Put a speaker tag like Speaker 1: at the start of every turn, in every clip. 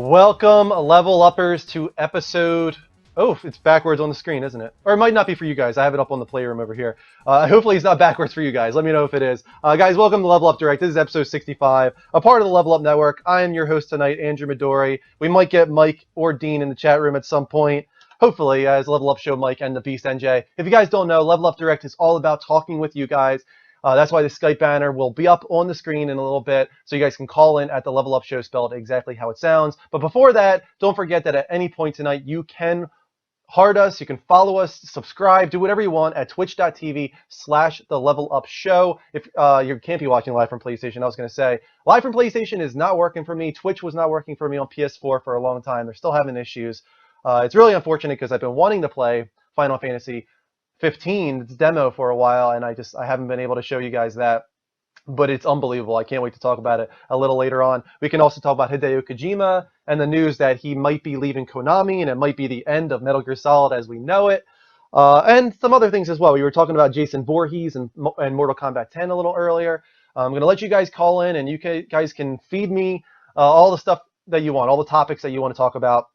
Speaker 1: Welcome, level uppers, to episode. Oh, it's backwards on the screen, isn't it? Or it might not be for you guys. I have it up on the playroom over here. Hopefully, it's not backwards for you guys. Let me know if it is. Guys, welcome to Level Up Direct. This is episode 65, a part of the Level Up Network. I am your host tonight, Andrew Midori. We might get Mike or Dean in the chat room at some point. Hopefully, as Level Up Show Mike and the Beast NJ. If you guys don't know, Level Up Direct is all about talking with you guys. That's why the Skype banner will be up on the screen in a little bit, so you guys can call in at the Level Up Show spelled exactly how it sounds. But before that, don't forget that at any point tonight, you can heart us, you can follow us, subscribe, do whatever you want at twitch.tv/the Level Up Show. If you can't be watching live from PlayStation, I was going to say, live from PlayStation is not working for me. Twitch was not working for me on PS4 for a long time. They're still having issues. It's really unfortunate because I've been wanting to play Final Fantasy 15, its demo, for a while, and I haven't been able to show you guys that. But it's unbelievable. I can't wait to talk about it a little later on. We can also talk about Hideo Kojima and the news that he might be leaving Konami, and it might be the end of Metal Gear Solid as we know it. And some other things as well. We were talking about Jason Voorhees and Mortal Kombat 10 a little earlier. I'm going to let you guys call in, and you guys can feed me all the stuff that you want, all the topics that you want to talk about.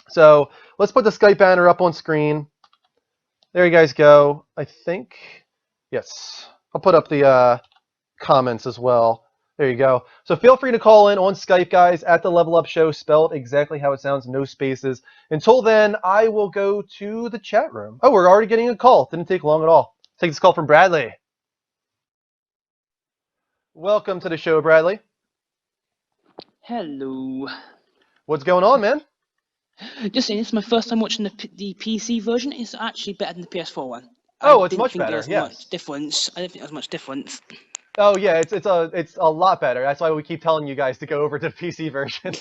Speaker 1: So let's put the Skype banner up on screen. There you guys go. I think, yes. I'll put up the comments as well. There you go. So feel free to call in on Skype, guys, at the Level Up Show, spelled exactly how it sounds, no spaces. Until then, I will go to the chat room. Oh, we're already getting a call. Didn't take long at all. Take this call from Bradley. Welcome to the show, Bradley.
Speaker 2: Hello.
Speaker 1: What's going on, man?
Speaker 2: Just saying, this is my first time watching the PC version. It's actually better than the PS4 one.
Speaker 1: Oh, it's much better. Yes.
Speaker 2: Much difference. I don't think there's much difference.
Speaker 1: Oh yeah, it's a lot better. That's why we keep telling you guys to go over to the PC version.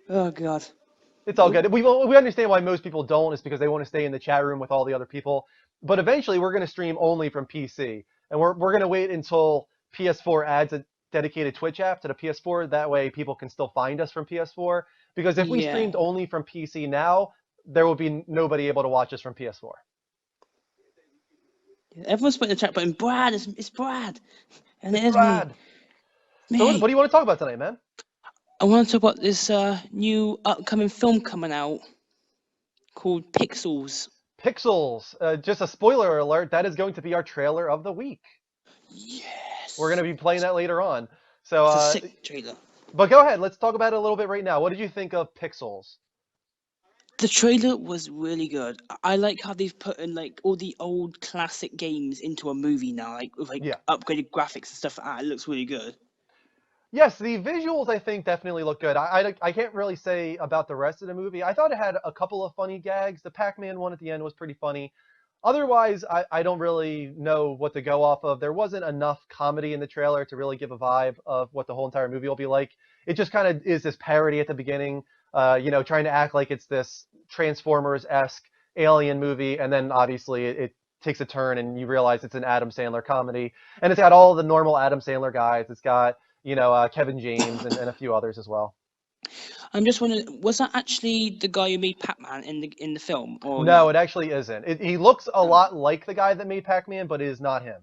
Speaker 2: Oh god.
Speaker 1: It's all good. We understand why most people don't. Is because they want to stay in the chat room with all the other people. But eventually, we're going to stream only from PC, and we're going to wait until PS4 adds a dedicated Twitch app to the PS4. That way, people can still find us from PS4. Because if we streamed only from PC now, there will be nobody able to watch us from PS4.
Speaker 2: Everyone's putting in the chat button, Brad, it's Brad. And
Speaker 1: it's Brad. Me. So what do you want to talk about tonight, man?
Speaker 2: I want to talk about this new upcoming film coming out called Pixels.
Speaker 1: Pixels. Just a spoiler alert, that is going to be our trailer of the week.
Speaker 2: Yes.
Speaker 1: We're going to be playing that later on. So,
Speaker 2: it's a sick trailer.
Speaker 1: But go ahead, let's talk about it a little bit right now. What did you think of Pixels?
Speaker 2: The trailer was really good. I like how they've put in like all the old classic games into a movie now, like with upgraded graphics and stuff like that. It looks really good.
Speaker 1: Yes, the visuals I think definitely look good. I can't really say about the rest of the movie. I thought it had a couple of funny gags. The Pac-Man one at the end was pretty funny. Otherwise, I don't really know what to go off of. There wasn't enough comedy in the trailer to really give a vibe of what the whole entire movie will be like. It just kind of is this parody at the beginning, trying to act like it's this Transformers-esque alien movie, and then obviously it takes a turn and you realize it's an Adam Sandler comedy. And it's got all the normal Adam Sandler guys. It's got, Kevin James and a few others as well.
Speaker 2: I'm just wondering, was that actually the guy who made Pac-Man in the film? Or
Speaker 1: no, it actually isn't. He looks a lot like the guy that made Pac-Man, but it is not him.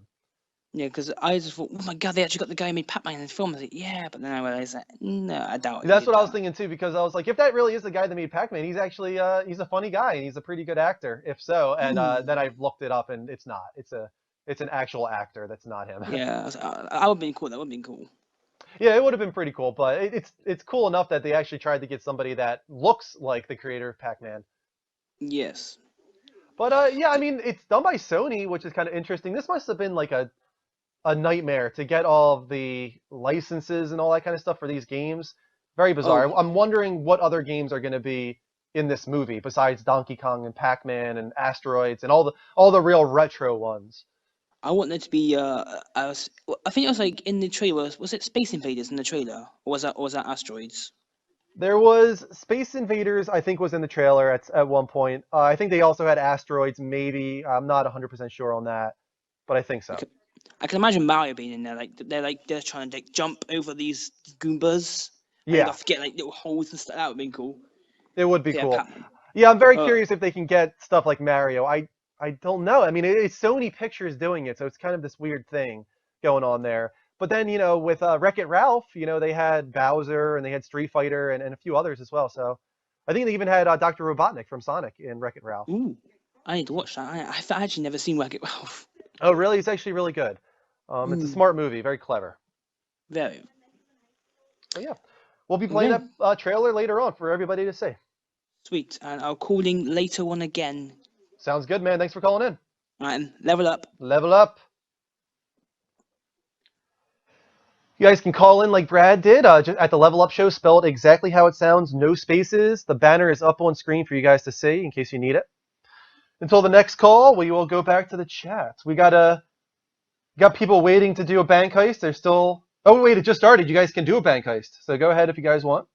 Speaker 2: Yeah, because I just thought, oh my god, they actually got the guy who made Pac-Man in the film. I was like, yeah, but then I realized that, no, I doubt it.
Speaker 1: That's what I was thinking too, because I was like, if that really is the guy that made Pac-Man, he's actually he's a funny guy and he's a pretty good actor, if so. And then I looked it up and it's not. It's an actual actor that's not him.
Speaker 2: Yeah, I would have been cool. That would have been cool.
Speaker 1: Yeah, it would have been pretty cool, but it's cool enough that they actually tried to get somebody that looks like the creator of Pac-Man.
Speaker 2: Yes.
Speaker 1: But yeah, I mean, it's done by Sony, which is kind of interesting. This must have been like a nightmare to get all of the licenses and all that kind of stuff for these games. Very bizarre. Oh. I'm wondering what other games are going to be in this movie besides Donkey Kong and Pac-Man and Asteroids and all the real retro ones.
Speaker 2: I want there to be I think it was like in the trailer. Was it Space Invaders in the trailer, or was that Asteroids?
Speaker 1: There was Space Invaders, I think, was in the trailer at one point. I think they also had Asteroids, maybe. I'm not 100% sure on that, but I think so.
Speaker 2: I can imagine Mario being in there. They're trying to jump over these Goombas.
Speaker 1: Yeah.
Speaker 2: You have to get like little holes and stuff. That would be cool.
Speaker 1: It would be cool. Yeah, I'm very curious if they can get stuff like Mario. I don't know. I mean, it's Sony Pictures doing it, so it's kind of this weird thing going on there. But then, with Wreck-It Ralph, they had Bowser and they had Street Fighter and a few others as well. So I think they even had Dr. Robotnik from Sonic in Wreck-It Ralph.
Speaker 2: Ooh, I need to watch that. I've actually never seen Wreck-It Ralph.
Speaker 1: Oh, really? It's actually really good. It's a smart movie, very clever.
Speaker 2: Very.
Speaker 1: So yeah, we'll be playing that trailer later on for everybody to see.
Speaker 2: Sweet, and I'll call in later on again.
Speaker 1: Sounds good, man. Thanks for calling in.
Speaker 2: All right, level up.
Speaker 1: Level up. You guys can call in like Brad did just at the Level Up Show, spelled exactly how it sounds, no spaces. The banner is up on screen for you guys to see in case you need it. Until the next call, we will go back to the chat. We got people waiting to do a bank heist. They're still... Oh, wait, it just started. You guys can do a bank heist. So go ahead if you guys want.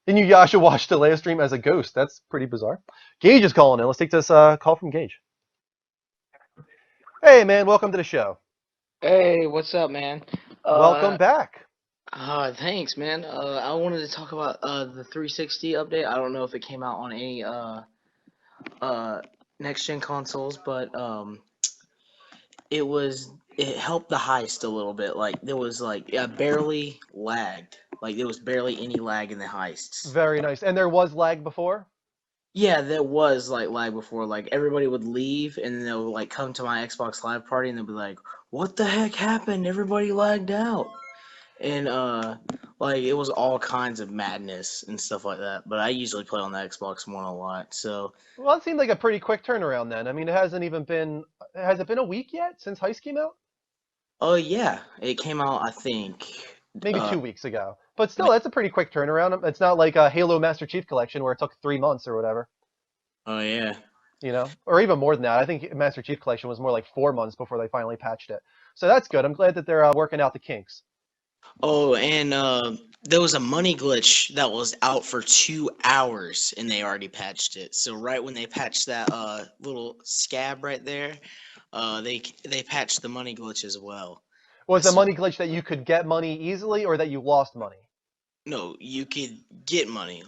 Speaker 1: Inuyasha watched the last stream as a ghost. That's pretty bizarre. Gage is calling in. Let's take this call from Gage. Hey, man. Welcome to the show.
Speaker 3: Hey, what's up, man?
Speaker 1: Welcome back.
Speaker 3: Thanks, man. I wanted to talk about the 360 update. I don't know if it came out on any next gen consoles, but it helped the heist a little bit. Like there was barely lagged. Like there was barely any lag in the heists.
Speaker 1: Very nice. And there was lag before?
Speaker 3: Yeah, there was lag before. Like everybody would leave and then they'll come to my Xbox Live party and they'll be like, "What the heck happened? Everybody lagged out." And it was all kinds of madness and stuff like that. But I usually play on the Xbox One a lot, so.
Speaker 1: Well, it seemed like a pretty quick turnaround then. I mean, it hasn't even been. Has it been a week yet since Heist came out?
Speaker 3: Oh yeah, it came out I think.
Speaker 1: Maybe 2 weeks ago. But still, that's a pretty quick turnaround. It's not like a Halo Master Chief Collection where it took 3 months or whatever.
Speaker 3: Oh yeah.
Speaker 1: Or even more than that. I think Master Chief Collection was more like 4 months before they finally patched it. So that's good. I'm glad that they're working out the kinks.
Speaker 3: Oh, and there was a money glitch that was out for 2 hours, and they already patched it. So right when they patched that little scab right there, they patched the money glitch as well.
Speaker 1: Was the money glitch that you could get money easily or that you lost money?
Speaker 3: No, you could get money,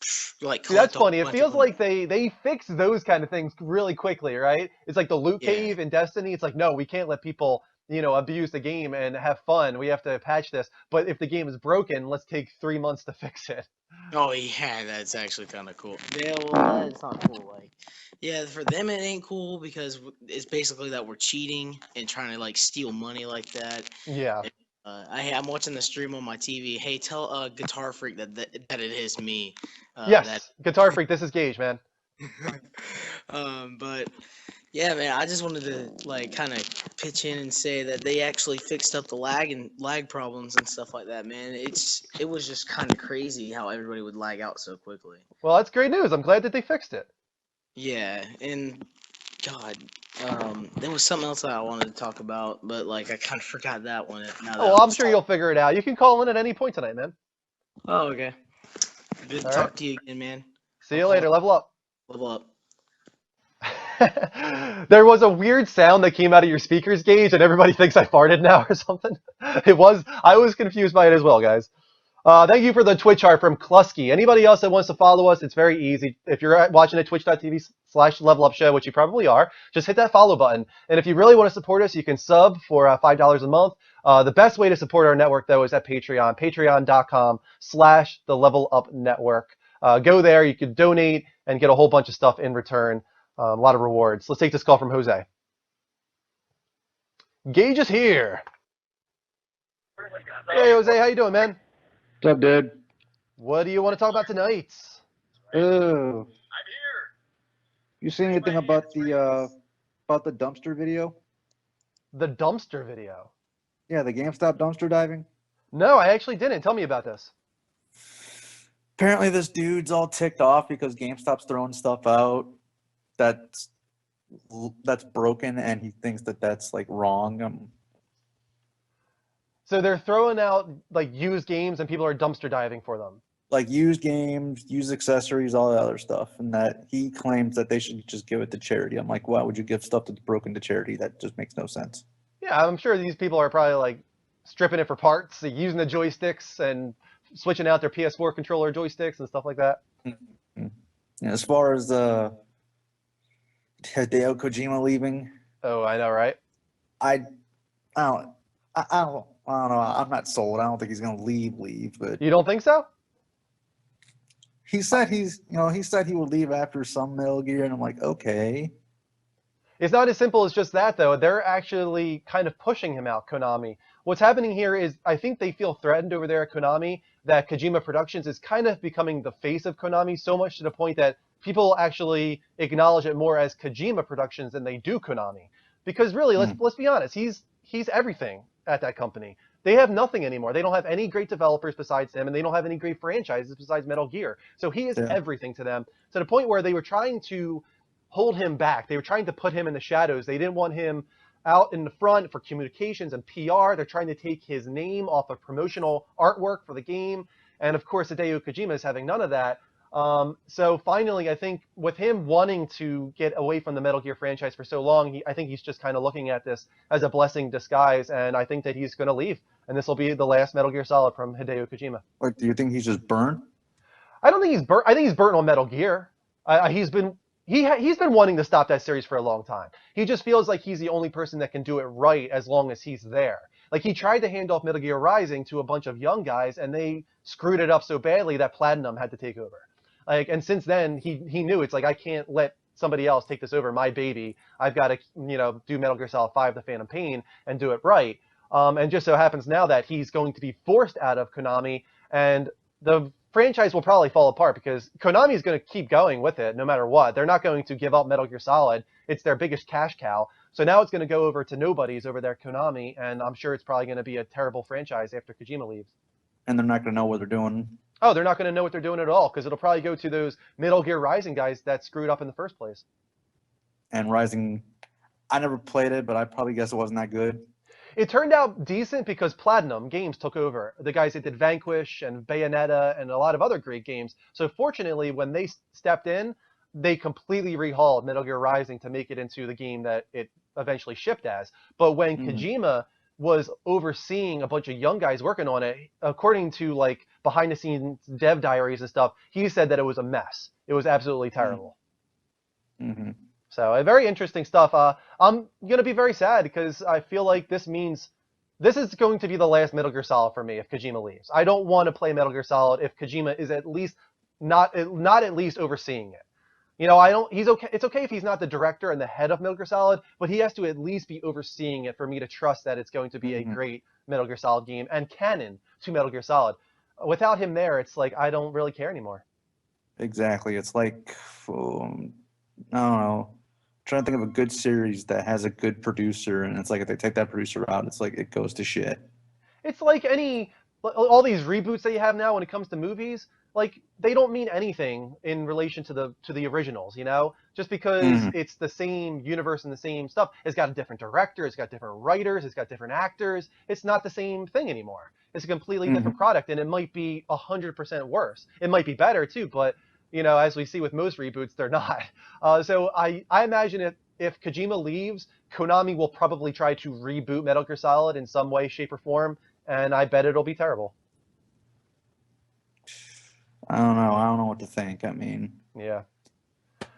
Speaker 1: See, that's funny. It feels like they fix those kind of things really quickly, right? It's like the loot cave in Destiny. It's like, no, we can't let people, abuse the game and have fun. We have to patch this. But if the game is broken, let's take 3 months to fix it.
Speaker 3: Oh yeah, that's actually kind of cool. Yeah, well, that's not cool. Yeah, for them it ain't cool because it's basically that we're cheating and trying to steal money like that.
Speaker 1: Yeah.
Speaker 3: I'm watching the stream on my TV. Hey, tell Guitar Freak that it is me.
Speaker 1: Yes, Guitar Freak. This is Gage, man.
Speaker 3: But yeah, man, I just wanted to kind of pitch in and say that they actually fixed up the lag problems and stuff like that, man. It was just kind of crazy how everybody would lag out so quickly.
Speaker 1: Well, that's great news. I'm glad that they fixed it.
Speaker 3: Yeah, and God, there was something else that I wanted to talk about, but I kind of forgot that one.
Speaker 1: I'm sure you'll figure it out. You can call in at any point tonight, man.
Speaker 3: Oh, okay. Good to talk to you again, man.
Speaker 1: See you later. Level up.
Speaker 3: Level up.
Speaker 1: There was a weird sound that came out of your speakers, Gage, and everybody thinks I farted now or something. I was confused by it as well, guys. Thank you for the Twitch heart from Klusky. Anybody else that wants to follow us, it's very easy. If you're watching at twitch.tv/levelupshow, which you probably are, just hit that follow button. And if you really want to support us, you can sub for $5 a month. The best way to support our network, though, is at Patreon, patreon.com/thelevelupnetwork. Go there, you can donate and get a whole bunch of stuff in return. A lot of rewards. Let's take this call from Jose. Gage is here. Hey, Jose, how you doing, man?
Speaker 4: What's up, dude?
Speaker 1: What do you want to talk about tonight?
Speaker 4: Oh. I'm here. You seen anything about the dumpster video?
Speaker 1: The dumpster video?
Speaker 4: Yeah, the GameStop dumpster diving.
Speaker 1: No, I actually didn't. Tell me about this.
Speaker 4: Apparently, this dude's all ticked off because GameStop's throwing stuff out that's broken, and he thinks that that's wrong.
Speaker 1: So they're throwing out used games, and people are dumpster diving for them.
Speaker 4: Used games, used accessories, all that other stuff, and that he claims that they should just give it to charity. I'm like, why would you give stuff that's broken to charity? That just makes no sense.
Speaker 1: Yeah, I'm sure these people are probably stripping it for parts, using the joysticks and switching out their PS4 controller joysticks and stuff like that.
Speaker 4: Mm-hmm. And as far as Hideo Kojima leaving,
Speaker 1: oh, I know, right?
Speaker 4: I don't. I don't know. I'm not sold. I don't think he's gonna leave. But
Speaker 1: You don't think so?
Speaker 4: he said he said he would leave after some Metal Gear, and I'm like, okay.
Speaker 1: It's not as simple as just that, though. They're actually kind of pushing him out, Konami. What's happening here is I think they feel threatened over there at Konami that Kojima Productions is kind of becoming the face of Konami so much to the point that people actually acknowledge it more as Kojima Productions than they do Konami. Because really, let's be honest, he's everything at that company. They have nothing anymore. They don't have any great developers besides him, and they don't have any great franchises besides Metal Gear. So he is
Speaker 4: Yeah.
Speaker 1: everything to them, to the point where they were trying to hold him back. They were trying to put him in the shadows. They didn't want him out in the front for communications and PR. They're trying to take his name off of promotional artwork for the game. And of course, Hideo Kojima is having none of that. So finally, I think with him wanting to get away from the Metal Gear franchise for so long, I think he's just kind of looking at this as a blessing in disguise. And I think that he's going to leave. And this will be the last Metal Gear Solid from Hideo Kojima.
Speaker 4: Like, do you think he's just burnt?
Speaker 1: I don't think he's burnt. I think he's burnt on Metal Gear. He's been wanting to stop that series for a long time. He just feels like he's the only person that can do it right as long as he's there. Like, he tried to hand off Metal Gear Rising to a bunch of young guys, and they screwed it up so badly that Platinum had to take over. Like, and since then, he knew it's like, I can't let somebody else take this over, my baby. I've got to, do Metal Gear Solid 5, The Phantom Pain, and do it right. And just so happens now that he's going to be forced out of Konami, and the franchise will probably fall apart because Konami is going to keep going with it no matter what. They're not going to give up Metal Gear Solid. It's their biggest cash cow. So now it's going to go over to nobody's over there, Konami, and I'm sure it's probably going to be a terrible franchise after Kojima leaves.
Speaker 4: And they're not going to know what they're doing.
Speaker 1: Oh, they're not going to know what they're doing at all because it'll probably go to those Metal Gear Rising guys that screwed up in the first place.
Speaker 4: And Rising, I never played it, but I probably guess it wasn't that good.
Speaker 1: It turned out decent because Platinum Games took over. The guys that did Vanquish and Bayonetta and a lot of other great games. So fortunately, when they stepped in, they completely rehauled Metal Gear Rising to make it into the game that it eventually shipped as. But when Kojima was overseeing a bunch of young guys working on it, according to like behind the scenes dev diaries and stuff, he said that it was a mess. It was absolutely terrible.
Speaker 4: Mm-hmm.
Speaker 1: So very interesting stuff. I'm going to be very sad because I feel like this means this is going to be the last Metal Gear Solid for me if Kojima leaves. I don't want to play Metal Gear Solid if Kojima is at least not at least overseeing it. He's okay. It's okay if he's not the director and the head of Metal Gear Solid, but he has to at least be overseeing it for me to trust that it's going to be a great Metal Gear Solid game and canon to Metal Gear Solid. Without him there, it's like I don't really care anymore.
Speaker 4: Exactly. It's like, I don't know. I'm trying to think of a good series that has a good producer, and it's like if they take that producer out, it's like it goes to shit.
Speaker 1: It's like all these reboots that you have now when it comes to movies, like they don't mean anything in relation to the originals, just because it's the same universe and the same stuff. It's got a different director, it's got different writers, it's got different actors. It's not the same thing anymore. It's a completely different product, and it might be 100% worse. It might be better too, but as we see with most reboots, they're not. So I imagine if Kojima leaves, Konami will probably try to reboot Metal Gear Solid in some way, shape, or form, and I bet it'll be terrible.
Speaker 4: I don't know. I don't know what to think. I mean,
Speaker 1: yeah.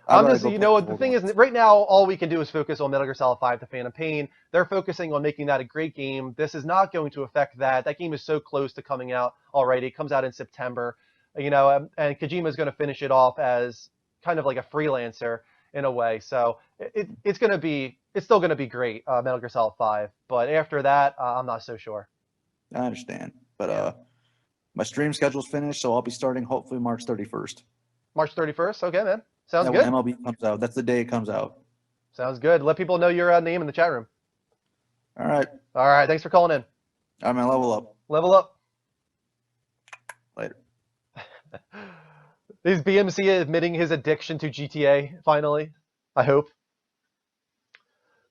Speaker 1: The thing is, right now, all we can do is focus on Metal Gear Solid 5, The Phantom Pain. They're focusing on making that a great game. This is not going to affect that. That game is so close to coming out already. It comes out in September. And Kojima is going to finish it off as kind of like a freelancer in a way. So it's still going to be great, Metal Gear Solid 5. But after that, I'm not so sure.
Speaker 4: I understand. But my stream schedule's finished, so I'll be starting hopefully March 31st.
Speaker 1: March 31st? Okay, man. Sounds good.
Speaker 4: When MLB comes out. That's the day it comes out.
Speaker 1: Sounds good. Let people know your name in the chat room.
Speaker 4: All right.
Speaker 1: All right. Thanks for calling in.
Speaker 4: All right, man. Level up.
Speaker 1: Level up.
Speaker 4: Later.
Speaker 1: Is BMC admitting his addiction to GTA finally? I hope.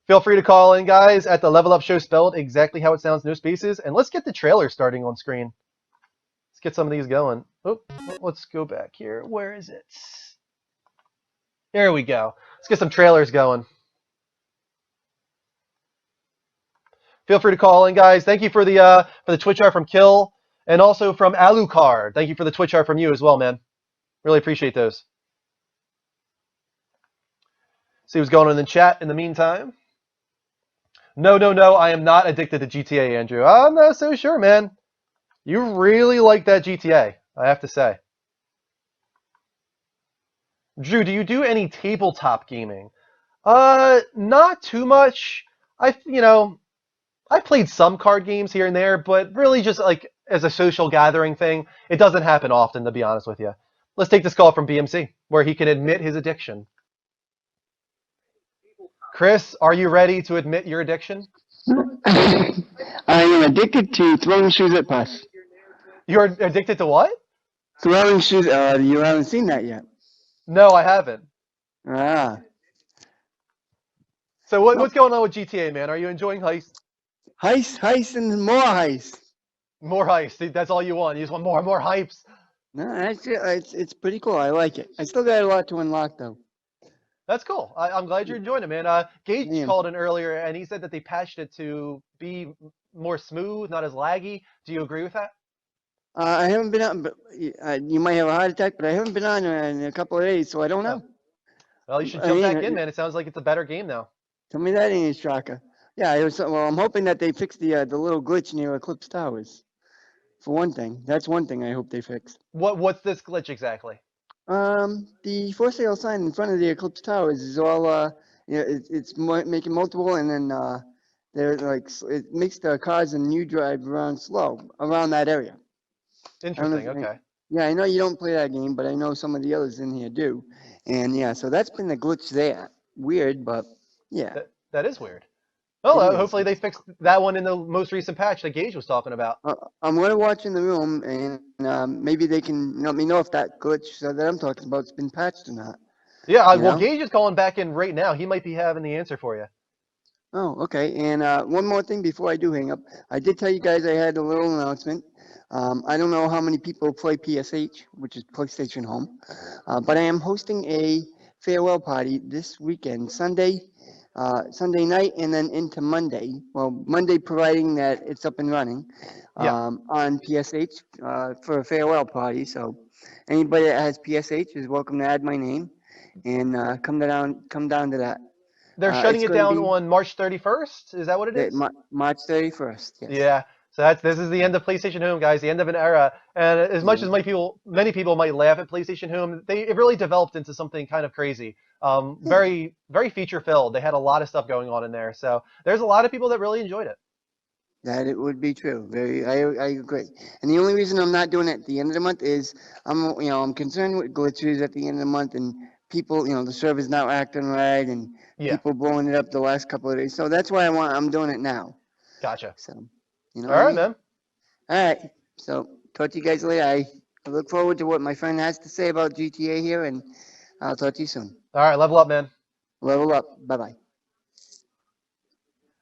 Speaker 1: Feel free to call in, guys, at the Level Up Show spelled exactly how it sounds, no spaces. And let's get the trailer starting on screen. Let's get some of these going. Oh, let's go back here. Where is it? There we go. Let's get some trailers going. Feel free to call in, guys. Thank you for the Twitch art from Kill, and also from Alucard. Thank you for the Twitch art from you as well, man. Really appreciate those. See what's going on in the chat in the meantime. No, no, no. I am not addicted to GTA, Andrew. I'm not so sure, man. You really like that GTA, I have to say. Drew, do you do any tabletop gaming? Not too much. I played some card games here and there, but really just like as a social gathering thing. It doesn't happen often, to be honest with you. Let's take this call from BMC, where he can admit his addiction. Chris, are you ready to admit your addiction?
Speaker 5: I am addicted to throwing shoes at Puss.
Speaker 1: You're addicted to what?
Speaker 5: Throwing shoes. You haven't seen that yet.
Speaker 1: No, I haven't.
Speaker 5: Ah,
Speaker 1: So what's going on with GTA, man? Are you enjoying Heist?
Speaker 5: heist, and more heist.
Speaker 1: More Heist. That's all you want. You just want more and more hypes.
Speaker 5: No, actually, it's pretty cool. I like it. I still got a lot to unlock though.
Speaker 1: That's cool. I'm glad you're enjoying it, man. Gage
Speaker 5: Yeah.
Speaker 1: called in earlier, and he said that they patched it to be more smooth, not as laggy. Do you agree with that?
Speaker 5: I haven't been on, but you might have a heart attack, but I haven't been on in a couple of days, so I don't know.
Speaker 1: Well, you should
Speaker 5: I
Speaker 1: jump
Speaker 5: mean,
Speaker 1: back in, man. It sounds like it's a better game now.
Speaker 5: Tell me that ain't a shocker. Yeah, well, I'm hoping that they fix the little glitch near Eclipse Towers. For one thing, that's one thing I hope they fix.
Speaker 1: What's this glitch exactly?
Speaker 5: The for sale sign in front of the Eclipse Towers is all it's making multiple, and then they're like it makes the cars and you drive around slow around that area.
Speaker 1: Interesting. Okay.
Speaker 5: Yeah, I know you don't play that game, but I know some of the others in here do, and yeah, so that's been the glitch there. Weird, but yeah.
Speaker 1: That is weird. Well,
Speaker 5: It is.
Speaker 1: hopefully they fixed that one in the most recent patch that Gage was talking about.
Speaker 5: I'm gonna watch in the room, and maybe they can let me know if that glitch that I'm talking about's been patched or not.
Speaker 1: Yeah,
Speaker 5: You
Speaker 1: well,
Speaker 5: know?
Speaker 1: Gage is calling back in right now. He might be having the answer for you.
Speaker 5: Oh, okay. And one more thing before I do hang up, I did tell you guys I had a little announcement. I don't know how many people play PSH, which is PlayStation Home, but I am hosting a farewell party this weekend, Sunday night, and then into Monday. Well, Monday, providing that it's up and running
Speaker 1: Yeah.
Speaker 5: on PSH for a farewell party. So anybody that has PSH is welcome to add my name and come down to that.
Speaker 1: They're shutting
Speaker 5: It's
Speaker 1: it
Speaker 5: going to
Speaker 1: down
Speaker 5: be
Speaker 1: on March 31st. Is that what it is?
Speaker 5: March 31st. Yes.
Speaker 1: Yeah. So this is the end of PlayStation Home, guys. The end of an era. And as much as many people might laugh at PlayStation Home, it really developed into something kind of crazy. Very very feature filled. They had a lot of stuff going on in there. So there's a lot of people that really enjoyed it.
Speaker 5: That it would be true. I agree. And the only reason I'm not doing it at the end of the month is I'm concerned with glitches at the end of the month and people, the server's not acting right and
Speaker 1: Yeah.
Speaker 5: people blowing it up the last couple of days. So that's why I'm doing it now.
Speaker 1: Gotcha.
Speaker 5: So, you know
Speaker 1: All
Speaker 5: what I
Speaker 1: right,
Speaker 5: mean?
Speaker 1: man.
Speaker 5: All right. So talk to you guys later. I look forward to what my friend has to say about GTA here, and I'll talk to you soon.
Speaker 1: All right, level up, man.
Speaker 5: Level up. Bye-bye.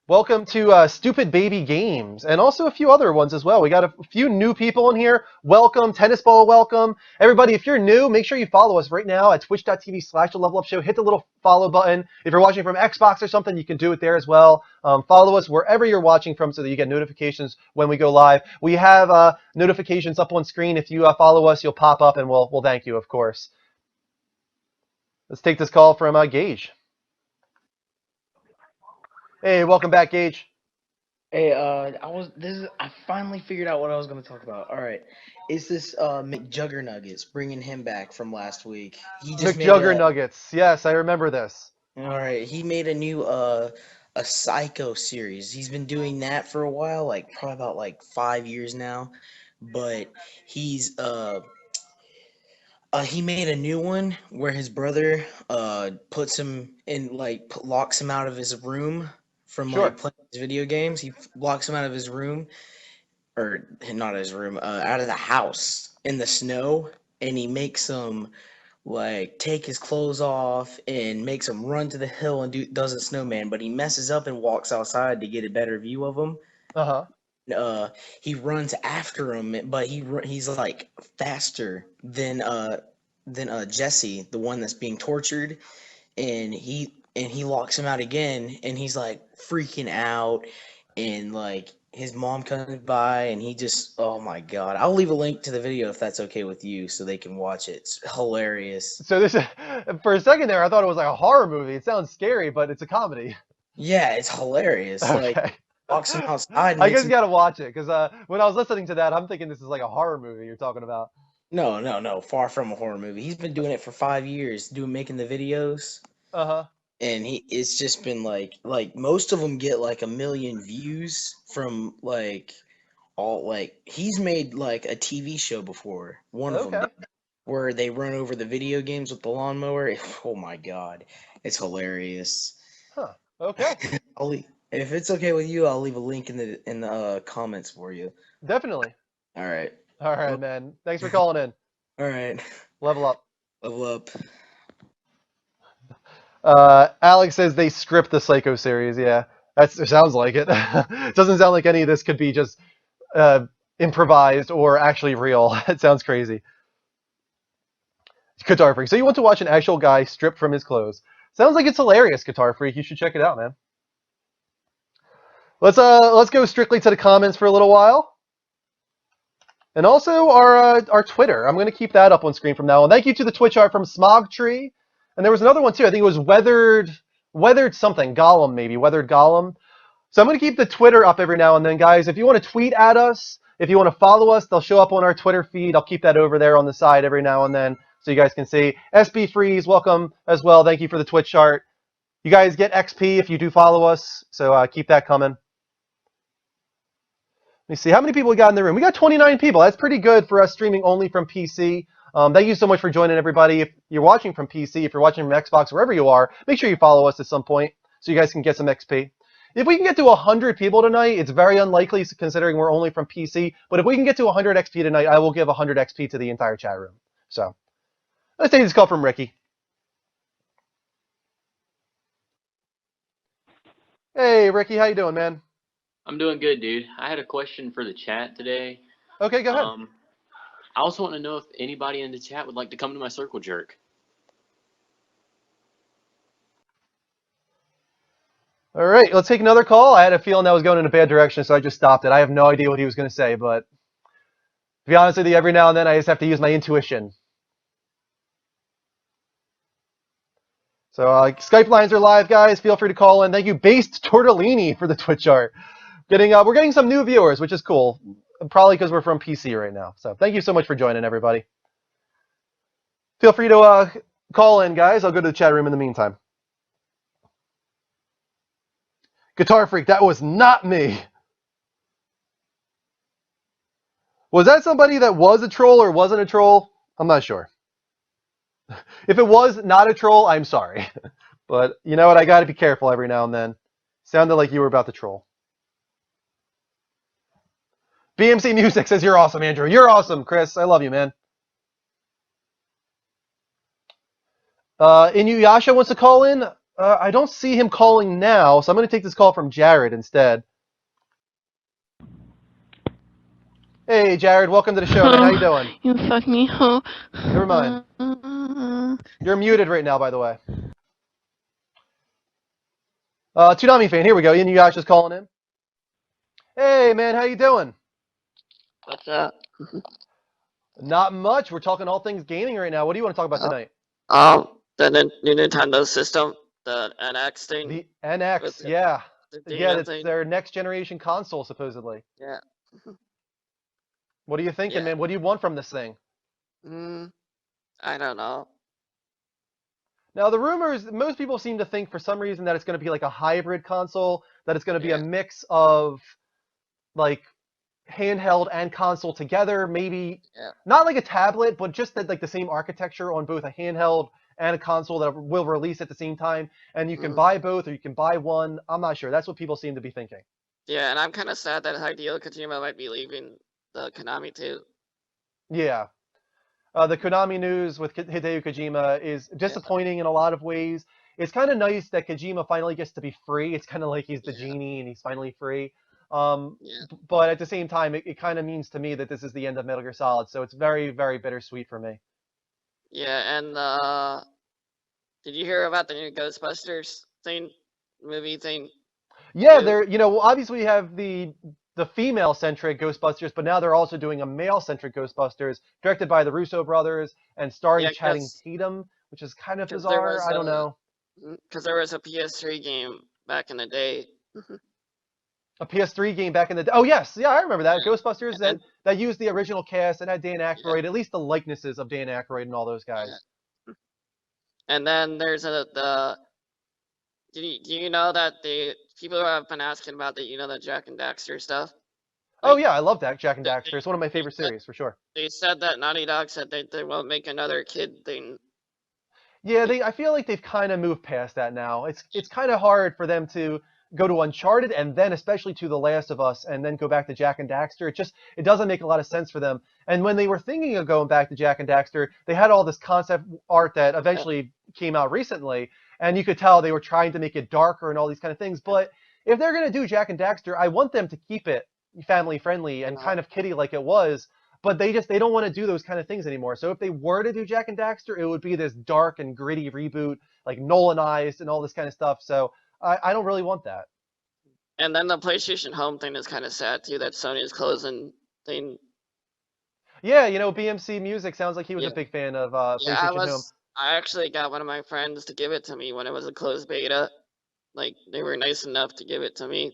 Speaker 1: Welcome to Stupid Baby Games, and also a few other ones as well. We got a few new people in here. Welcome, Tennis Ball, welcome. Everybody, if you're new, make sure you follow us right now at twitch.tv/TheLevelUpShow. Hit the little follow button. If you're watching from Xbox or something, you can do it there as well. Follow us wherever you're watching from so that you get notifications when we go live. We have notifications up on screen. If you follow us, you'll pop up, and we'll thank you, of course. Let's take this call from Gage. Hey, welcome back, Gage.
Speaker 6: Hey, I finally figured out what I was gonna talk about. All right, it's this McJuggernuggets, bringing him back from last week. He just made
Speaker 1: McJuggernuggets. Yes, I remember this.
Speaker 6: All right, he made a new a Psycho series. He's been doing that for a while, like probably about like 5 years now. But he made a new one where his brother puts him in locks him out of his room from
Speaker 1: Sure.
Speaker 6: like playing his video games. He locks him out of his room, or not his room, out of the house in the snow, and he makes him like take his clothes off and makes him run to the hill and does a snowman, but he messes up and walks outside to get a better view of him. He runs after him, but he's like faster than Jesse, the one that's being tortured, and he locks him out again, and he's like freaking out, and like his mom comes by, and he just, oh my god! I'll leave a link to the video if that's okay with you, so they can watch it. It's hilarious.
Speaker 1: So this, for a second there, I thought it was like a horror movie. It sounds scary, but it's a comedy.
Speaker 6: Yeah, it's hilarious. Like
Speaker 1: Okay.
Speaker 6: walks him outside and
Speaker 1: I
Speaker 6: makes
Speaker 1: guess you
Speaker 6: him.
Speaker 1: gotta watch it because when I was listening to that, I'm thinking this is like a horror movie you're talking about.
Speaker 6: No, no, no. Far from a horror movie. He's been doing it for 5 years, making the videos,
Speaker 1: Uh huh.
Speaker 6: and it's just been like most of them get like 1 million views from like all like he's made like a TV show before. One of them
Speaker 1: Okay.
Speaker 6: did, where they run over the video games with the lawnmower. Oh my god, it's hilarious.
Speaker 1: Huh. Okay.
Speaker 6: If it's okay with you, I'll leave a link in the comments for you.
Speaker 1: Definitely.
Speaker 6: All right.
Speaker 1: All right,
Speaker 6: Well,
Speaker 1: man. Thanks for calling in.
Speaker 6: all right.
Speaker 1: Level up.
Speaker 6: Level up.
Speaker 1: Alex says they script the Psycho series. Yeah, it sounds like it. It doesn't sound like any of this could be just improvised or actually real. It sounds crazy. Guitar Freak. So you want to watch an actual guy stripped from his clothes? Sounds like it's hilarious, Guitar Freak. You should check it out, man. Let's go strictly to the comments for a little while. And also our Twitter. I'm going to keep that up on screen from now on. Thank you to the Twitch art from Smogtree. And there was another one too. I think it was Weathered something. Gollum, maybe. Weathered Gollum. So I'm going to keep the Twitter up every now and then, guys. If you want to tweet at us, if you want to follow us, they'll show up on our Twitter feed. I'll keep that over there on the side every now and then so you guys can see. SB Freeze, welcome as well. Thank you for the Twitch chart. You guys get XP if you do follow us, so keep that coming. Let me see. How many people we got in the room? We got 29 people. That's pretty good for us streaming only from PC. Thank you so much for joining, everybody. If you're watching from PC, if you're watching from Xbox, wherever you are, make sure you follow us at some point so you guys can get some XP. If we can get to 100 people tonight, it's very unlikely considering we're only from PC, but if we can get to 100 XP tonight, I will give 100 XP to the entire chat room. So, let's take this call from Ricky. Hey, Ricky, how you doing, man?
Speaker 7: I'm doing good, dude. I had a question for the chat today.
Speaker 1: Okay, go ahead.
Speaker 7: I also want to know if anybody in the chat would like to come to my circle jerk.
Speaker 1: All right, let's take another call. I had a feeling that was going in a bad direction, so I just stopped it. I have no idea what he was going to say, but to be honest with you, every now and then I just have to use my intuition. So Skype lines are live, guys. Feel free to call in. Thank you, Based Tortellini, for the Twitch art. We're getting some new viewers, which is cool. Probably because we're from PC right now. So thank you so much for joining, everybody. Feel free to call in, guys. I'll go to the chat room in the meantime. Guitar Freak, that was not me. Was that somebody that was a troll or wasn't a troll? I'm not sure. If it was not a troll, I'm sorry. But you know what? I got to be careful every now and then. Sounded like you were about to troll. BMC Music says you're awesome, Andrew. You're awesome, Chris. I love you, man. Inuyasha wants to call in. I don't see him calling now, so I'm going to take this call from Jared instead. Hey, Jared. Welcome to the show, man. How you doing?
Speaker 8: You fuck me, ho.
Speaker 1: Never mind. You're muted right now, by the way. Tsunami fan, here we go. Inuyasha's calling in. Hey, man. How you doing?
Speaker 8: What's up?
Speaker 1: Not much. We're talking all things gaming right now. What do you want to talk about tonight?
Speaker 8: The new Nintendo system, the NX thing.
Speaker 1: The NX, yeah. Yeah, it's their next generation console, supposedly.
Speaker 8: Yeah.
Speaker 1: What are you thinking, man? What do you want from this thing?
Speaker 8: I don't know.
Speaker 1: Now, the rumors, most people seem to think for some reason that it's going to be like a hybrid console, that it's going to be a mix of like handheld and console together, maybe not like a tablet, but just that like the same architecture on both a handheld and a console that will release at the same time, and you can buy both or you can buy one. I'm not sure. That's what people seem to be thinking.
Speaker 8: Yeah, and I'm kind of sad that Hideo Kojima might be leaving the Konami too.
Speaker 1: Yeah. The Konami news with Hideo Kojima is disappointing in a lot of ways. It's kind of nice that Kojima finally gets to be free. It's kind of like he's the genie and he's finally free. But at the same time, it kind of means to me that this is the end of Metal Gear Solid, so it's very, very bittersweet for me.
Speaker 8: Yeah, and did you hear about the new Ghostbusters movie thing?
Speaker 1: Yeah, obviously we have the female-centric Ghostbusters, but now they're also doing a male-centric Ghostbusters, directed by the Russo brothers and starring Channing Tatum, which is kind of bizarre. I don't know.
Speaker 8: Because there was a PS3 game back in the day.
Speaker 1: A PS3 game back in the day. Oh yes, yeah, I remember that.
Speaker 8: Yeah.
Speaker 1: Ghostbusters
Speaker 8: And
Speaker 1: that used the original cast and had Dan
Speaker 8: yeah,
Speaker 1: Aykroyd, at least the likenesses of Dan Aykroyd and all those
Speaker 8: yeah.
Speaker 1: guys.
Speaker 8: And then there's the. Do you know that the people who have been asking about the Jak and Daxter stuff?
Speaker 1: Oh
Speaker 8: Like
Speaker 1: yeah, I love that Jack and
Speaker 8: they,
Speaker 1: Daxter. It's one of my
Speaker 8: they
Speaker 1: favorite
Speaker 8: said
Speaker 1: series for sure.
Speaker 8: they said that Naughty Dog said they won't make another kid thing.
Speaker 1: Yeah,
Speaker 8: Like,
Speaker 1: I feel like they've kind of moved past that now. It's kind of hard for them to go to Uncharted and then especially to The Last of Us and then go back to Jack and Daxter. It doesn't make a lot of sense for them. And when they were thinking of going back to Jack and Daxter, they had all this concept art that
Speaker 8: yeah,
Speaker 1: eventually came out recently, and you could tell they were trying to make it darker and all these kind of things. But if they're gonna do Jack and Daxter, I want them to keep it family friendly and
Speaker 8: yeah.
Speaker 1: kind of kiddie like it was. But they don't want to do those kind of things anymore. So if they were to do Jack and Daxter, it would be this dark and gritty reboot, like Nolanized and all this kind of stuff. So I don't really want that.
Speaker 8: And then the PlayStation Home thing is kind of sad too. That Sony is closing thing.
Speaker 1: Yeah, BMC Music sounds like he was a
Speaker 8: Yeah,
Speaker 1: big fan of
Speaker 8: yeah.
Speaker 1: PlayStation Home.
Speaker 8: I actually got one of my friends to give it to me when it was a closed beta. Like they were nice enough to give it to me.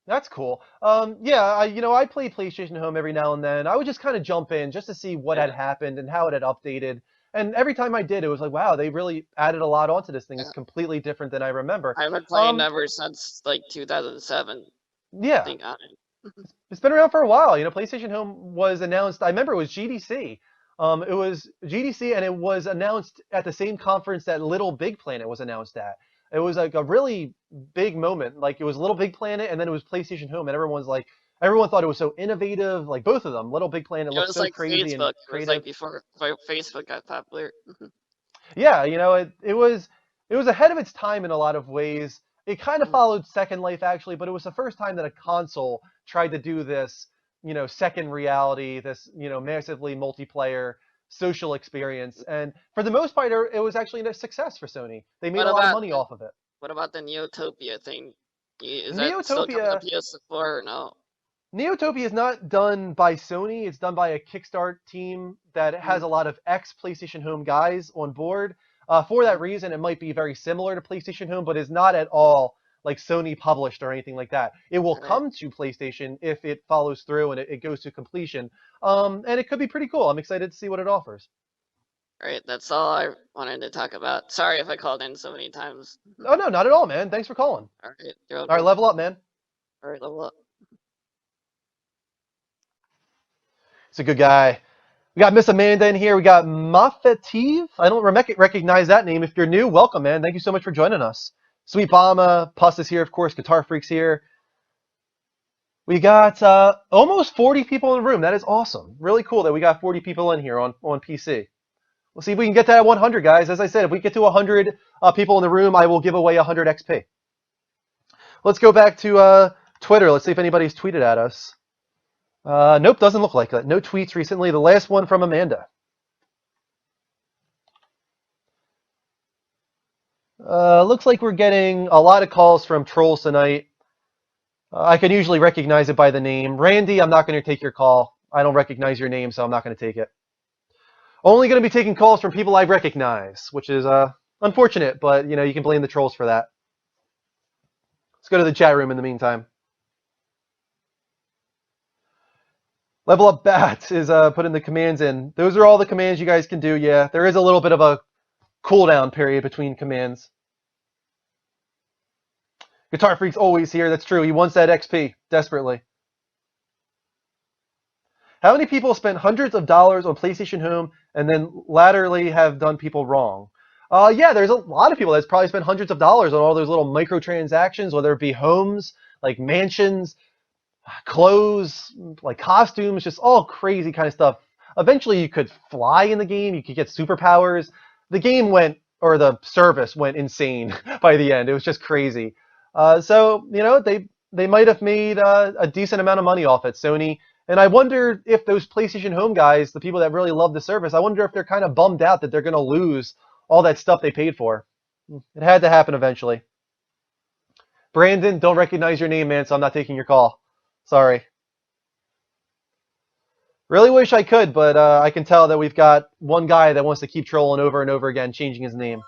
Speaker 1: That's cool. Yeah, I play PlayStation Home every now and then. I would just kind of jump in just to see what had
Speaker 8: Yeah,
Speaker 1: happened and how it had updated. And every time I did, it was like, wow, they really added a lot onto this thing.
Speaker 8: yeah.
Speaker 1: It's completely different than I remember.
Speaker 8: I've been playing ever since like 2007. I
Speaker 1: Yeah,
Speaker 8: think on it.
Speaker 1: it's been around for a while. PlayStation Home was announced. I remember it was GDC. It was GDC, and it was announced at the same conference that Little Big Planet was announced at. It was like a really big moment. Like it was Little Big Planet, and then it was PlayStation Home, and everyone thought it was so innovative. Like both of them, Little Big Planet
Speaker 8: It
Speaker 1: looked
Speaker 8: was
Speaker 1: so
Speaker 8: like
Speaker 1: crazy and
Speaker 8: Facebook. It was like
Speaker 1: creative.
Speaker 8: before Facebook got popular.
Speaker 1: Yeah, it was ahead of its time in a lot of ways. It kind of followed Second Life actually, but it was the first time that a console tried to do this, second reality, this, massively multiplayer social experience. And for the most part, it was actually a success for Sony. They made
Speaker 8: What
Speaker 1: a lot of
Speaker 8: about
Speaker 1: money off of it.
Speaker 8: what about the Neotopia thing? Is that still coming to
Speaker 1: Neotopia
Speaker 8: PS4 or no?
Speaker 1: Neotopia is not done by Sony. It's done by a Kickstart team that has a lot of ex-PlayStation Home guys on board. For that reason, it might be very similar to PlayStation Home, but is not at all like Sony published or anything like that. It will
Speaker 8: Alright,
Speaker 1: come to PlayStation if it follows through and it goes to completion. And it could be pretty cool. I'm excited to see what it offers.
Speaker 8: alright, that's all I wanted to talk about. Sorry if I called in so many times.
Speaker 1: Oh, no, not at all, man. Thanks for calling.
Speaker 8: Alright, you're
Speaker 1: All right,
Speaker 8: welcome.
Speaker 1: level up, man.
Speaker 8: Alright, level up.
Speaker 1: It's a good guy. We got Miss Amanda in here. We got Mafetiv. I don't recognize that name. If you're new, welcome, man. Thank you so much for joining us. Sweet Bama, Puss is here, of course. Guitar Freak's here. We got almost 40 people in the room. That is awesome. Really cool that we got 40 people in here on PC. We'll see if we can get that at 100, guys. As I said, if we get to 100 people in the room, I will give away 100 XP. Let's go back to Twitter. Let's see if anybody's tweeted at us. Nope, doesn't look like that. No tweets recently. The last one from Amanda. Looks like we're getting a lot of calls from trolls tonight. I can usually recognize it by the name. Randy, I'm not going to take your call. I don't recognize your name, so I'm not going to take it. Only going to be taking calls from people I recognize, which is unfortunate, but you can blame the trolls for that. Let's go to the chat room in the meantime. Level Up Bats is putting the commands in. Those are all the commands you guys can do. Yeah, there is a little bit of a cooldown period between commands. Guitar Freak's always here. That's true. He wants that XP desperately. How many people spent hundreds of dollars on PlayStation Home and then laterally have done people wrong? Yeah, there's a lot of people that's probably spent hundreds of dollars on all those little microtransactions, whether it be homes, like mansions, clothes, like costumes, just all crazy kind of stuff. Eventually you could fly in the game, you could get superpowers. The game or the service went insane by the end. It was just crazy. So they might have made a decent amount of money off it, Sony. And I wonder if those PlayStation Home guys, the people that really love the service, I wonder if they're kind of bummed out that they're going to lose all that stuff they paid for. It had to happen eventually. Brandon, don't recognize your name, man, so I'm not taking your call. Sorry. Really wish I could, but I can tell that we've got one guy that wants to keep trolling over and over again, changing his name.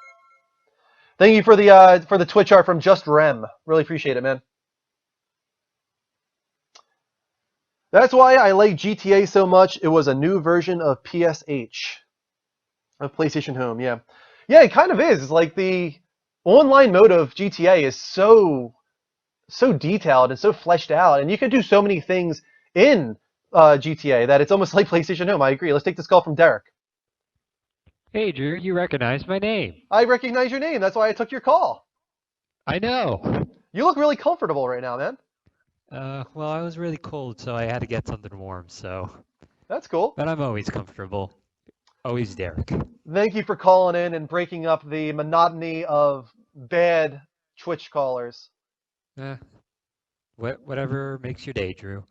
Speaker 1: Thank you for the Twitch art from Just Rem. Really appreciate it, man. That's why I like GTA so much. It was a new version of PSH, of PlayStation Home. Yeah, yeah, it kind of is. It's like the online mode of GTA is so detailed and so fleshed out, and you can do so many things in GTA that it's almost like PlayStation Home. I agree. Let's take this call from Derek.
Speaker 9: Hey, Drew, you recognize my name.
Speaker 1: I recognize your name. That's why I took your call.
Speaker 9: I know.
Speaker 1: You look really comfortable right now, man.
Speaker 9: Well, I was really cold, so I had to get something warm, so.
Speaker 1: That's cool.
Speaker 9: But I'm always comfortable. Always Derek.
Speaker 1: Thank you for calling in and breaking up the monotony of bad Twitch callers.
Speaker 9: Whatever makes your day, Drew.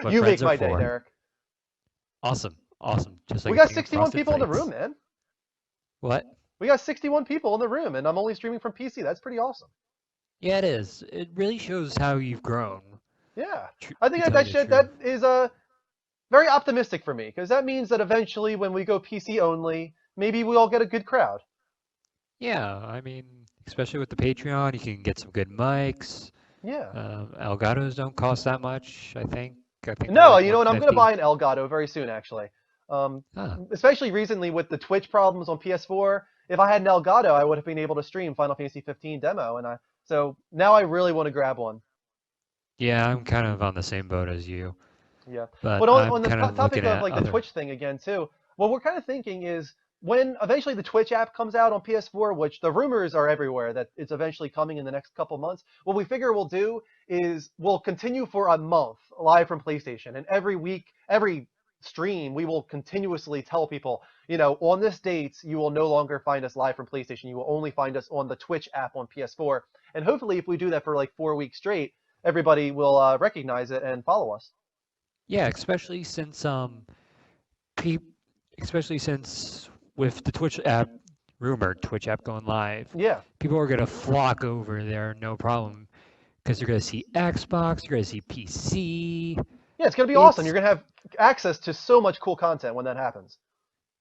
Speaker 1: You make my day, Derek.
Speaker 9: Awesome. Just like
Speaker 1: we got 61 people in the room, man.
Speaker 9: What?
Speaker 1: We got 61 people in the room, and I'm only streaming from PC. That's pretty awesome.
Speaker 9: Yeah, it is. It really shows how you've grown.
Speaker 1: Yeah, I think that is very optimistic for me, because that means that eventually, when we go PC only, maybe we all get a good crowd.
Speaker 9: Yeah, I mean, especially with the Patreon, you can get some good mics.
Speaker 1: Yeah.
Speaker 9: Elgatos don't cost that much, I think.
Speaker 1: No,
Speaker 9: like
Speaker 1: you know what? I'm going to
Speaker 9: $150.
Speaker 1: buy an Elgato very soon, actually. Especially recently with the Twitch problems on PS4. If I had an Elgato, I would have been able to stream Final Fantasy 15 demo, so now I really want to grab one.
Speaker 9: Yeah, I'm kind of on the same boat as you.
Speaker 1: Yeah.
Speaker 9: But
Speaker 1: on the
Speaker 9: kind of
Speaker 1: topic
Speaker 9: looking
Speaker 1: of
Speaker 9: at
Speaker 1: like the
Speaker 9: other...
Speaker 1: Twitch thing again too, what we're kind of thinking is when eventually the Twitch app comes out on PS4, which the rumors are everywhere that it's eventually coming in the next couple months, what we figure we'll do is we'll continue for a month live from PlayStation, and every week, every stream, we will continuously tell people, on this date, you will no longer find us live from PlayStation. You will only find us on the Twitch app on PS4. And hopefully, if we do that for like 4 weeks straight, everybody will recognize it and follow us.
Speaker 9: Yeah, especially since with the Twitch app, rumored Twitch app going live.
Speaker 1: Yeah.
Speaker 9: People are gonna flock over there, no problem, because you're gonna see Xbox, you're gonna see PC.
Speaker 1: Yeah, it's gonna be awesome. You're gonna have access to so much cool content when that happens.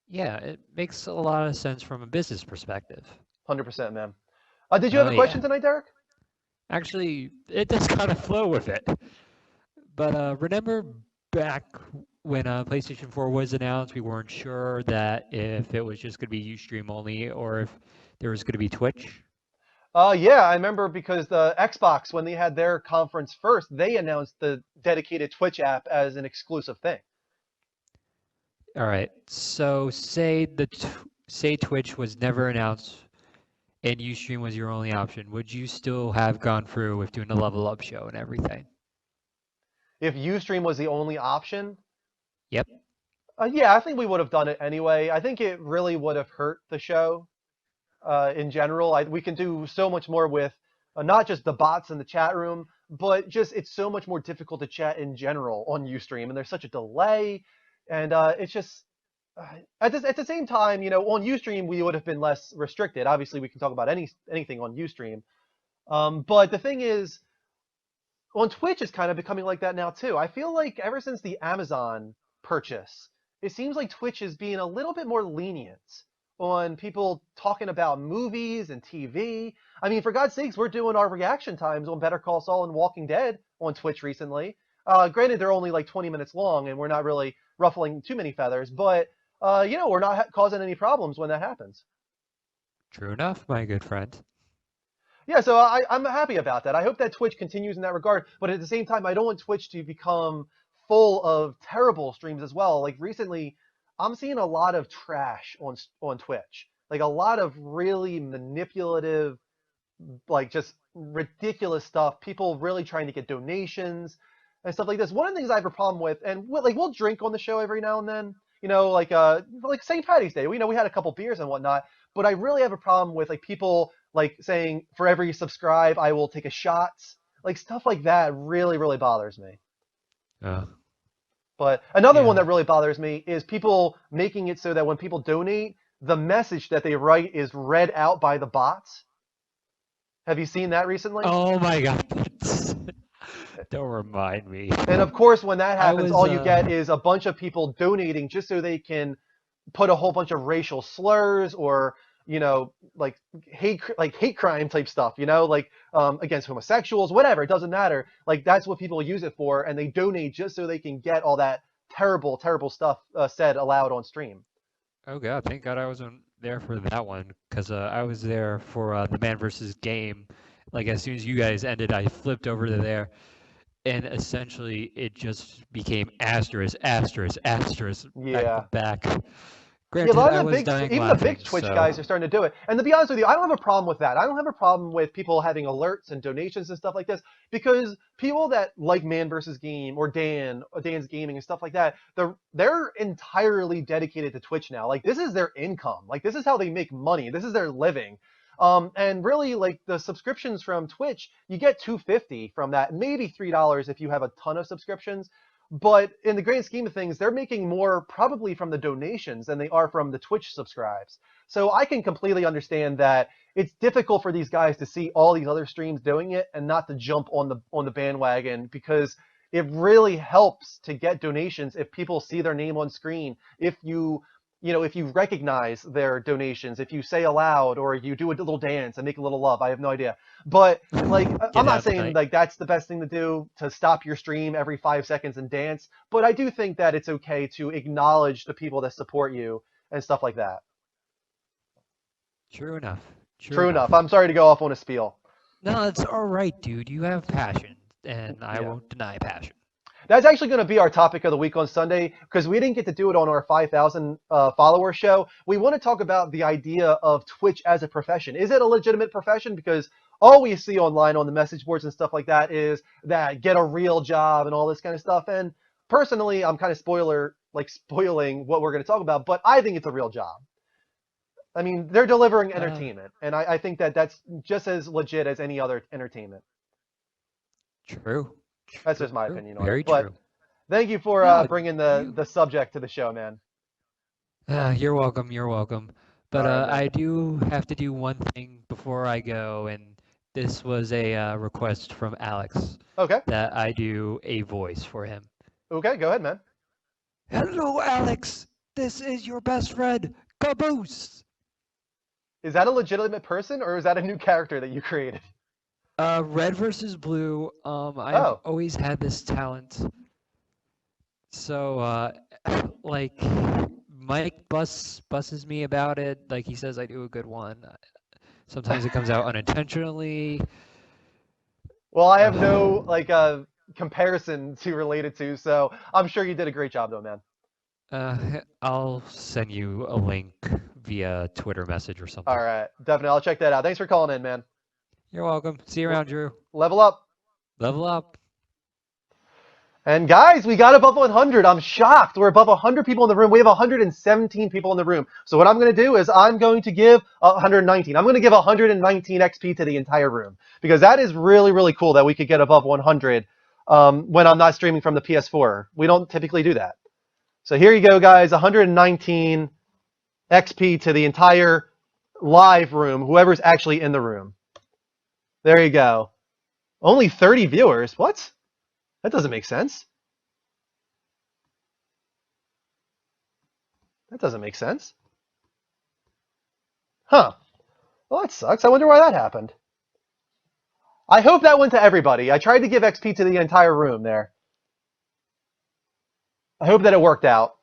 Speaker 9: Yeah, it makes a lot of sense from a business perspective.
Speaker 1: 100%, man. Did you have a question tonight, Derek?
Speaker 9: Actually, it does kind of flow with it. But remember back when PlayStation 4 was announced, we weren't sure that if it was just going to be Ustream only or if there was going to be Twitch?
Speaker 1: Yeah, I remember because the Xbox, when they had their conference first, they announced the dedicated Twitch app as an exclusive thing.
Speaker 9: All right. So say Twitch was never announced and Ustream was your only option, would you still have gone through with doing the Level Up show and everything?
Speaker 1: If Ustream was the only option?
Speaker 9: Yep.
Speaker 1: Yeah, I think we would have done it anyway. I think it really would have hurt the show in general. We can do so much more with not just the bots in the chat room, but just it's so much more difficult to chat in general on Ustream, and there's such a delay, and it's just at the same time, on Ustream we would have been less restricted. Obviously, we can talk about anything on Ustream, but the thing is, on Twitch is kind of becoming like that now too. I feel like ever since the Amazon purchase, it seems like Twitch is being a little bit more lenient on people talking about movies and TV. I mean, for God's sakes, we're doing our reaction times on Better Call Saul and Walking Dead on Twitch recently. Granted, they're only like 20 minutes long, and we're not really ruffling too many feathers, but, we're not causing any problems when that happens.
Speaker 9: True enough, my good friend.
Speaker 1: Yeah, so I'm happy about that. I hope that Twitch continues in that regard, but at the same time, I don't want Twitch to become full of terrible streams as well. Like recently, I'm seeing a lot of trash on Twitch. Like a lot of really manipulative, like just ridiculous stuff. People really trying to get donations and stuff like this. One of the things I have a problem with, and we'll drink on the show every now and then, like St. Patty's Day. We had a couple beers and whatnot, but I really have a problem with like people like saying for every subscribe I will take a shot. Like stuff like that really, really bothers me. But another one that really bothers me is people making it so that when people donate, the message that they write is read out by the bots. Have you seen that recently?
Speaker 9: Oh my God. Don't remind me.
Speaker 1: And of course, when that happens, all you get is a bunch of people donating just so they can put a whole bunch of racial slurs or like hate crime type stuff, like against homosexuals, whatever. It doesn't matter. Like that's what people use it for, and they donate just so they can get all that terrible, terrible stuff said aloud on stream.
Speaker 9: Oh god, thank God I wasn't there for that one, because I was there for the Man versus Game. Like as soon as you guys ended, I flipped over to there, and essentially it just became asterisk, asterisk, asterisk
Speaker 1: Yeah.
Speaker 9: back.
Speaker 1: Yeah, a
Speaker 9: Granted,
Speaker 1: lot
Speaker 9: I
Speaker 1: of the
Speaker 9: was
Speaker 1: big,
Speaker 9: dying
Speaker 1: even the
Speaker 9: laughing,
Speaker 1: big Twitch
Speaker 9: so
Speaker 1: guys are starting to do it. And to be honest with you, I don't have a problem with that. I don't have a problem with people having alerts and donations and stuff like this, because people that like Man versus Game or Dan's Gaming and stuff like that, they're entirely dedicated to Twitch now. Like this is their income. Like this is how they make money. This is their living. And really, like the subscriptions from Twitch, you get $2.50 from that, maybe $3 if you have a ton of subscriptions. But in the grand scheme of things, they're making more probably from the donations than they are from the Twitch subscribes. So I can completely understand that it's difficult for these guys to see all these other streams doing it and not to jump on the bandwagon, because it really helps to get donations if people see their name on screen. If if you recognize their donations, if you say aloud or you do a little dance and make a little love, I have no idea. But like, I'm not saying like that's the best thing to do, to stop your stream every 5 seconds and dance, but I do think that it's okay to acknowledge the people that support you and stuff like that.
Speaker 9: true enough.
Speaker 1: True enough. I'm sorry to go off on a spiel.
Speaker 9: No, it's all right, dude. You have passion, and I won't deny passion.
Speaker 1: That's actually going to be our topic of the week on Sunday, because we didn't get to do it on our 5,000 follower show. We want to talk about the idea of Twitch as a profession. Is it a legitimate profession? Because all we see online on the message boards and stuff like that is that get a real job and all this kind of stuff. And personally, I'm kind of spoiling what we're going to talk about, but I think it's a real job. I mean, they're delivering entertainment, and I think that that's just as legit as any other entertainment.
Speaker 9: True.
Speaker 1: That's just my opinion on
Speaker 9: Very
Speaker 1: it. But
Speaker 9: true.
Speaker 1: thank you for bringing the subject to the show, man.
Speaker 9: You're welcome. You're welcome. But
Speaker 1: All right, man.
Speaker 9: I do have to do one thing before I go, and this was a request from Alex.
Speaker 1: Okay.
Speaker 9: That I do a voice for him.
Speaker 1: Okay, go ahead, man.
Speaker 9: Hello, Alex. This is your best friend, Caboose.
Speaker 1: Is that a legitimate person, or is that a new character that you created?
Speaker 9: Red versus Blue. I've always had this talent. So, like, Mike busses me about it. Like, he says I do a good one. Sometimes it comes out unintentionally.
Speaker 1: Well, I have no comparison to relate it to, so I'm sure you did a great job, though, man.
Speaker 9: I'll send you a link via Twitter message or something.
Speaker 1: All right, definitely. I'll check that out. Thanks for calling in, man.
Speaker 9: You're welcome. See you around, Drew.
Speaker 1: Level up.
Speaker 9: Level up.
Speaker 1: And guys, we got above 100. I'm shocked. We're above 100 people in the room. We have 117 people in the room. So what I'm going to do is I'm going to give 119. I'm going to give 119 XP to the entire room, because that is really, really cool that we could get above 100 when I'm not streaming from the PS4. We don't typically do that. So here you go, guys. 119 XP to the entire live room, whoever's actually in the room. There you go. Only 30 viewers. What? That doesn't make sense. That doesn't make sense. Huh. Well, that sucks. I wonder why that happened. I hope that went to everybody. I tried to give XP to the entire room there. I hope that it worked out.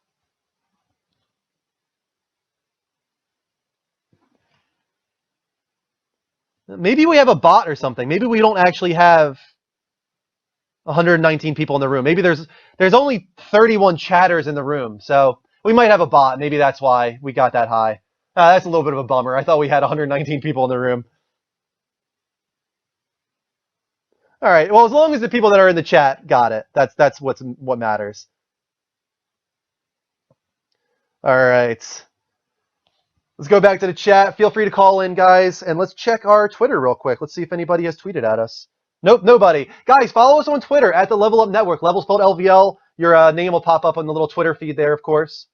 Speaker 1: Maybe we have a bot or something. Maybe we don't actually have 119 people in the room. Maybe there's only 31 chatters in the room. So we might have a bot. Maybe that's why we got that high. That's a little bit of a bummer. I thought we had 119 people in the room. All right. Well, as long as the people that are in the chat got it, that's what matters. All right. Let's go back to the chat. Feel free to call in, guys, and let's check our Twitter real quick. Let's see if anybody has tweeted at us. Nope, nobody. Guys, follow us on Twitter at the Level Up Network. Level spelled LVL. Your name will pop up on the little Twitter feed there, of course.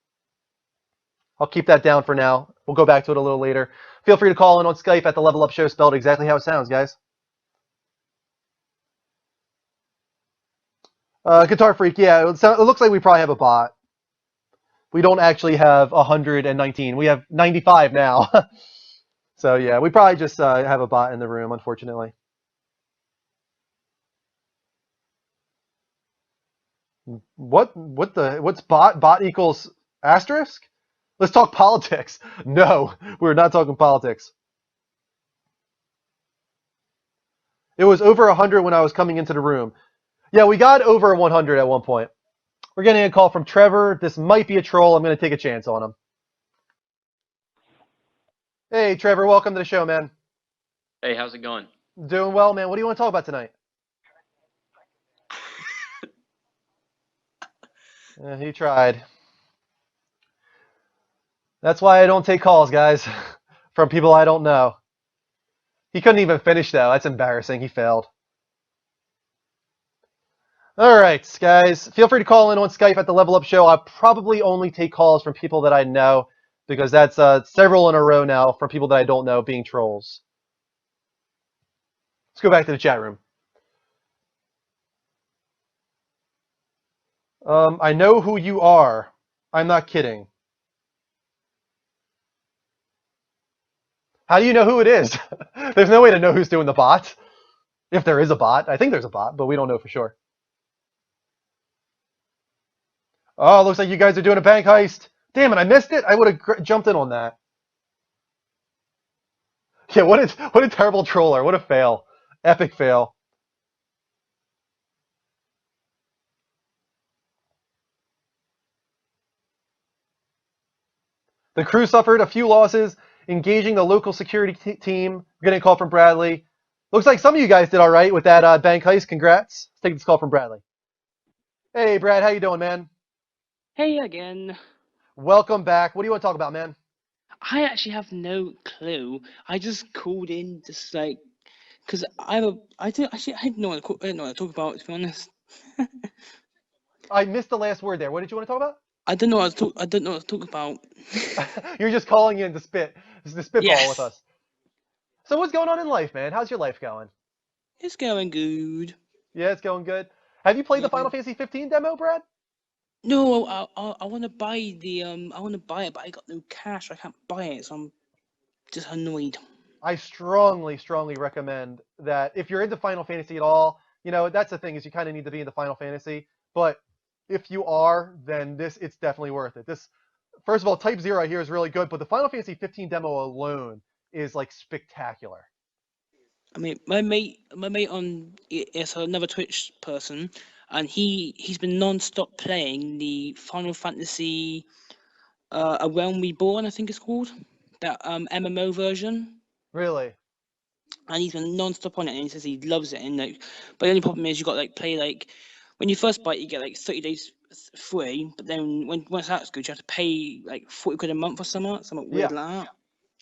Speaker 1: I'll keep that down for now. We'll go back to it a little later. Feel free to call in on Skype at the Level Up Show, spelled exactly how it sounds, guys. Guitar Freak, yeah, it looks like we probably have a bot. We don't actually have 119. We have 95 now. So yeah, we probably just have a bot in the room, unfortunately. What's bot? Bot equals asterisk? Let's talk politics. No, we're not talking politics. It was over 100 when I was coming into the room. Yeah, we got over 100 at one point. We're getting a call from Trevor. This might be a troll. I'm going to take a chance on him. Hey, Trevor, welcome to the show, man.
Speaker 7: Hey, how's it going?
Speaker 1: Doing well, man. What do you want to talk about tonight? He tried. That's why I don't take calls, guys, from people I don't know. He couldn't even finish, though. That's embarrassing. He failed. All right, guys. Feel free to call in on Skype at the Level Up Show. I'll probably only take calls from people that I know because that's several in a row now from people that I don't know being trolls. Let's go back to the chat room. I know who you are. I'm not kidding. How do you know who it is? There's no way to know who's doing the bot. If there is a bot. I think there's a bot, but we don't know for sure. Oh, looks like you guys are doing a bank heist. Damn it, I missed it. I would have jumped in on that. Yeah, what a terrible troller. What a fail. Epic fail. The crew suffered a few losses, engaging the local security team. We're getting a call from Bradley. Looks like some of you guys did all right with that bank heist. Congrats. Let's take this call from Bradley. Hey, Brad, how you doing, man?
Speaker 2: Hey again.
Speaker 1: Welcome back. What do you want to talk about, man?
Speaker 2: I actually have no clue. I just called in just like because I didn't know what to talk about, to be honest.
Speaker 1: I missed the last word there. What did you want to talk about?
Speaker 2: I don't know what to talk about.
Speaker 1: You're just calling in to spitball with
Speaker 2: Yes.
Speaker 1: us. So what's going on in life, man? How's your life going?
Speaker 2: It's going good.
Speaker 1: Yeah, it's going good. Have you played the
Speaker 2: Yeah.
Speaker 1: Final Fantasy 15 demo, Brad?
Speaker 2: No, I want to buy I want to buy it, but I got no cash. I can't buy it, so I'm just annoyed.
Speaker 1: I strongly, strongly recommend that if you're into Final Fantasy at all, you know, that's the thing is you kind of need to be into Final Fantasy. But if you are, then it's definitely worth it. This, first of all, Type 0 I hear is really good, but the Final Fantasy 15 demo alone is like spectacular.
Speaker 2: I mean, my mate is another Twitch person, and he's been non-stop playing the Final Fantasy, A Realm Reborn, I think it's called, that MMO version,
Speaker 1: Really?
Speaker 2: and he's been non-stop on it, and he says he loves it. And like, but the only problem is you got to like play like when you first buy it, you get like 30 days free, but then once that's good, you have to pay like 40 quid a month or something weird
Speaker 1: Yeah.
Speaker 2: like that.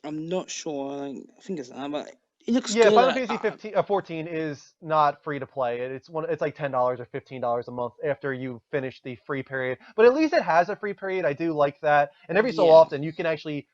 Speaker 2: I'm not sure. I think it's that, but it looks
Speaker 1: Yeah,
Speaker 2: good.
Speaker 1: Final Fantasy 14 is not free to play. It's like $10 or $15 a month after you finish the free period. But at least it has a free period. I do like that. And every so
Speaker 2: Yeah.
Speaker 1: often you can actually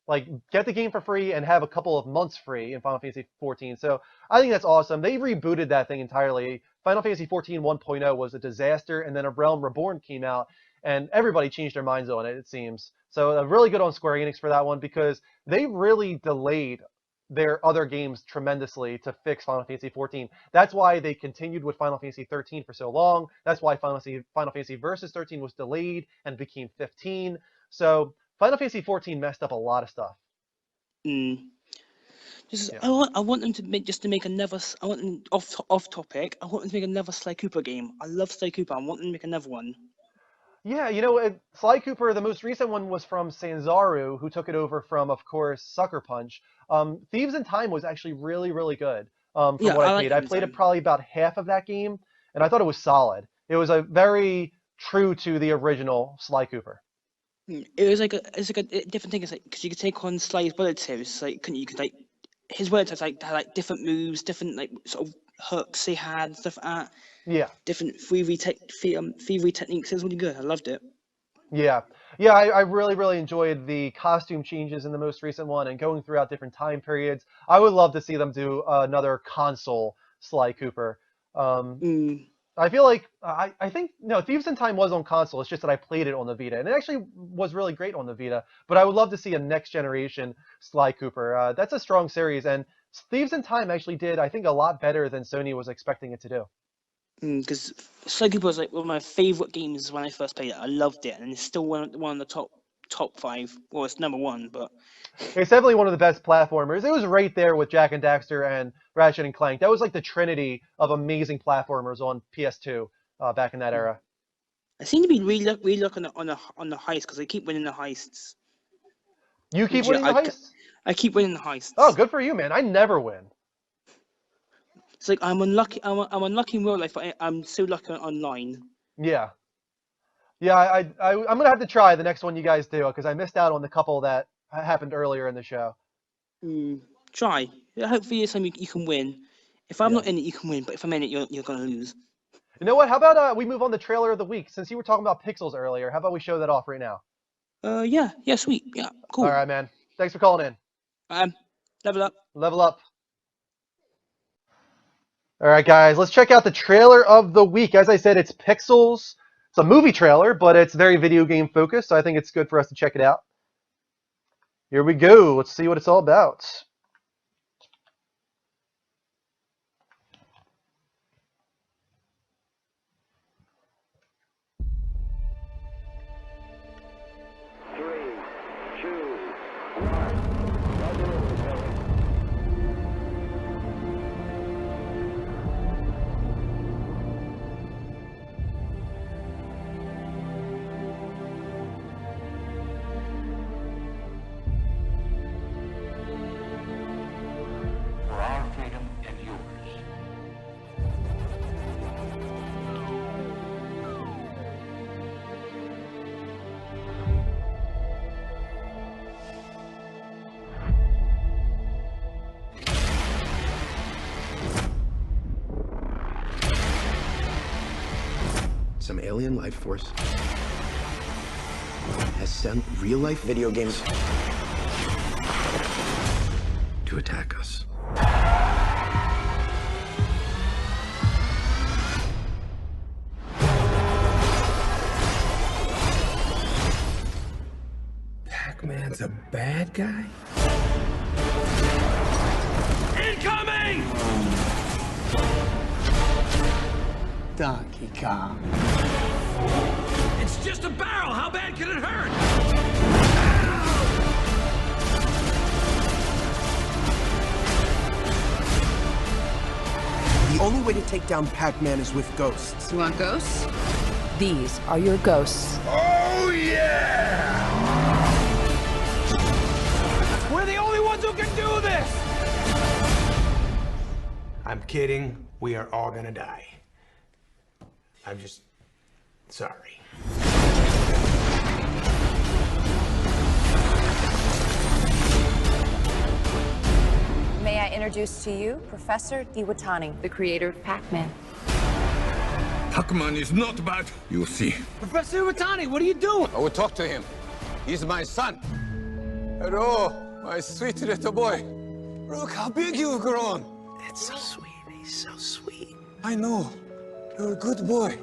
Speaker 1: like get the game for free and have a couple of months free in Final Fantasy 14. So I think that's awesome. They rebooted that thing entirely. Final Fantasy 14 1.0 was a disaster, and then A Realm Reborn came out, and everybody changed their minds on it, it seems. So really good on Square Enix for that one because they really delayed their other games tremendously to fix Final Fantasy 14. That's why they continued with Final Fantasy 13 for so long. That's why Final Fantasy Versus 13 was delayed and became 15. So Final Fantasy 14 messed up a lot of stuff.
Speaker 2: Just
Speaker 1: Yeah.
Speaker 2: I want them to make another. I want them off topic. I want them to make another Sly Cooper game. I love Sly Cooper. I want them to make another one.
Speaker 1: Yeah, you know, Sly Cooper, the most recent one was from Sanzaru, who took it over from, of course, Sucker Punch. Thieves in Time was actually really, really good from
Speaker 2: Yeah,
Speaker 1: what
Speaker 2: I
Speaker 1: I
Speaker 2: like
Speaker 1: played. I
Speaker 2: Thieves in
Speaker 1: played it
Speaker 2: Time.
Speaker 1: probably about half of that game, and I thought it was solid. It was a very true to the original Sly Cooper.
Speaker 2: It was like a different thing. It's like because you could take on Sly's relatives. Like you could like his relatives had like different moves, different like sort of hooks he had, and stuff like that.
Speaker 1: Yeah.
Speaker 2: Different thievery techniques. It was really good. I loved it.
Speaker 1: Yeah. Yeah, I really, really enjoyed the costume changes in the most recent one and going throughout different time periods. I would love to see them do another console Sly Cooper. I feel like I think no, Thieves in Time was on console. It's just that I played it on the Vita, and it actually was really great on the Vita. But I would love to see a next generation Sly Cooper. That's a strong series, and Thieves in Time actually did, I think, a lot better than Sony was expecting it to do.
Speaker 2: Because Sly Cooper was like one of my favorite games when I first played it. I loved it, and it's still one of the top 5. Well, it's number 1, but
Speaker 1: It's definitely one of the best platformers. It was right there with Jak and Daxter and Ratchet and Clank. That was like the trinity of amazing platformers on PS2 back in that era.
Speaker 2: I seem to be really lucky on the heist because I keep winning the heists.
Speaker 1: You keep
Speaker 2: Legit,
Speaker 1: winning the heists?
Speaker 2: I keep winning the heists.
Speaker 1: Oh, good for you, man. I never win.
Speaker 2: It's like I'm unlucky. I'm unlucky in real life, but I'm so lucky online.
Speaker 1: Yeah. Yeah, I'm going to have to try the next one you guys do because I missed out on the couple that happened earlier in the show.
Speaker 2: Try. Hopefully this time you can win. If I'm
Speaker 1: Yeah.
Speaker 2: not in it, you can win. But if I'm in it, you're gonna lose.
Speaker 1: You know what? How about we move on to trailer of the week? Since you were talking about Pixels earlier, how about we show that off right now?
Speaker 2: Yeah, sweet. Yeah, cool.
Speaker 1: All right, man. Thanks for calling in.
Speaker 2: Level up.
Speaker 1: Level up. All right, guys, let's check out the trailer of the week. As I said, it's Pixels. It's a movie trailer, but it's very video game focused, so I think it's good for us to check it out. Here we go. Let's see what it's all about.
Speaker 10: For our freedom and yours.
Speaker 11: Some alien life force has sent real-life video games to attack us. Pac-Man's a bad guy?
Speaker 10: Incoming!
Speaker 11: Donkey Kong.
Speaker 10: It's just a barrel. How bad can it hurt?
Speaker 11: The only way to take down Pac-Man is with ghosts.
Speaker 12: You want ghosts? These are your ghosts.
Speaker 10: Oh, yeah! We're the only ones who can do this!
Speaker 11: I'm kidding. We are all gonna die. I'm just sorry.
Speaker 12: May I introduce to you Professor Iwatani, the creator of Pac-Man.
Speaker 10: Pac-Man is not bad. You'll see.
Speaker 11: Professor Iwatani, what are you doing?
Speaker 10: I will talk to him. He's my son. Hello, my sweet little boy. Look how big you've grown.
Speaker 11: It's so sweet. He's so sweet.
Speaker 10: I know. You're a good boy.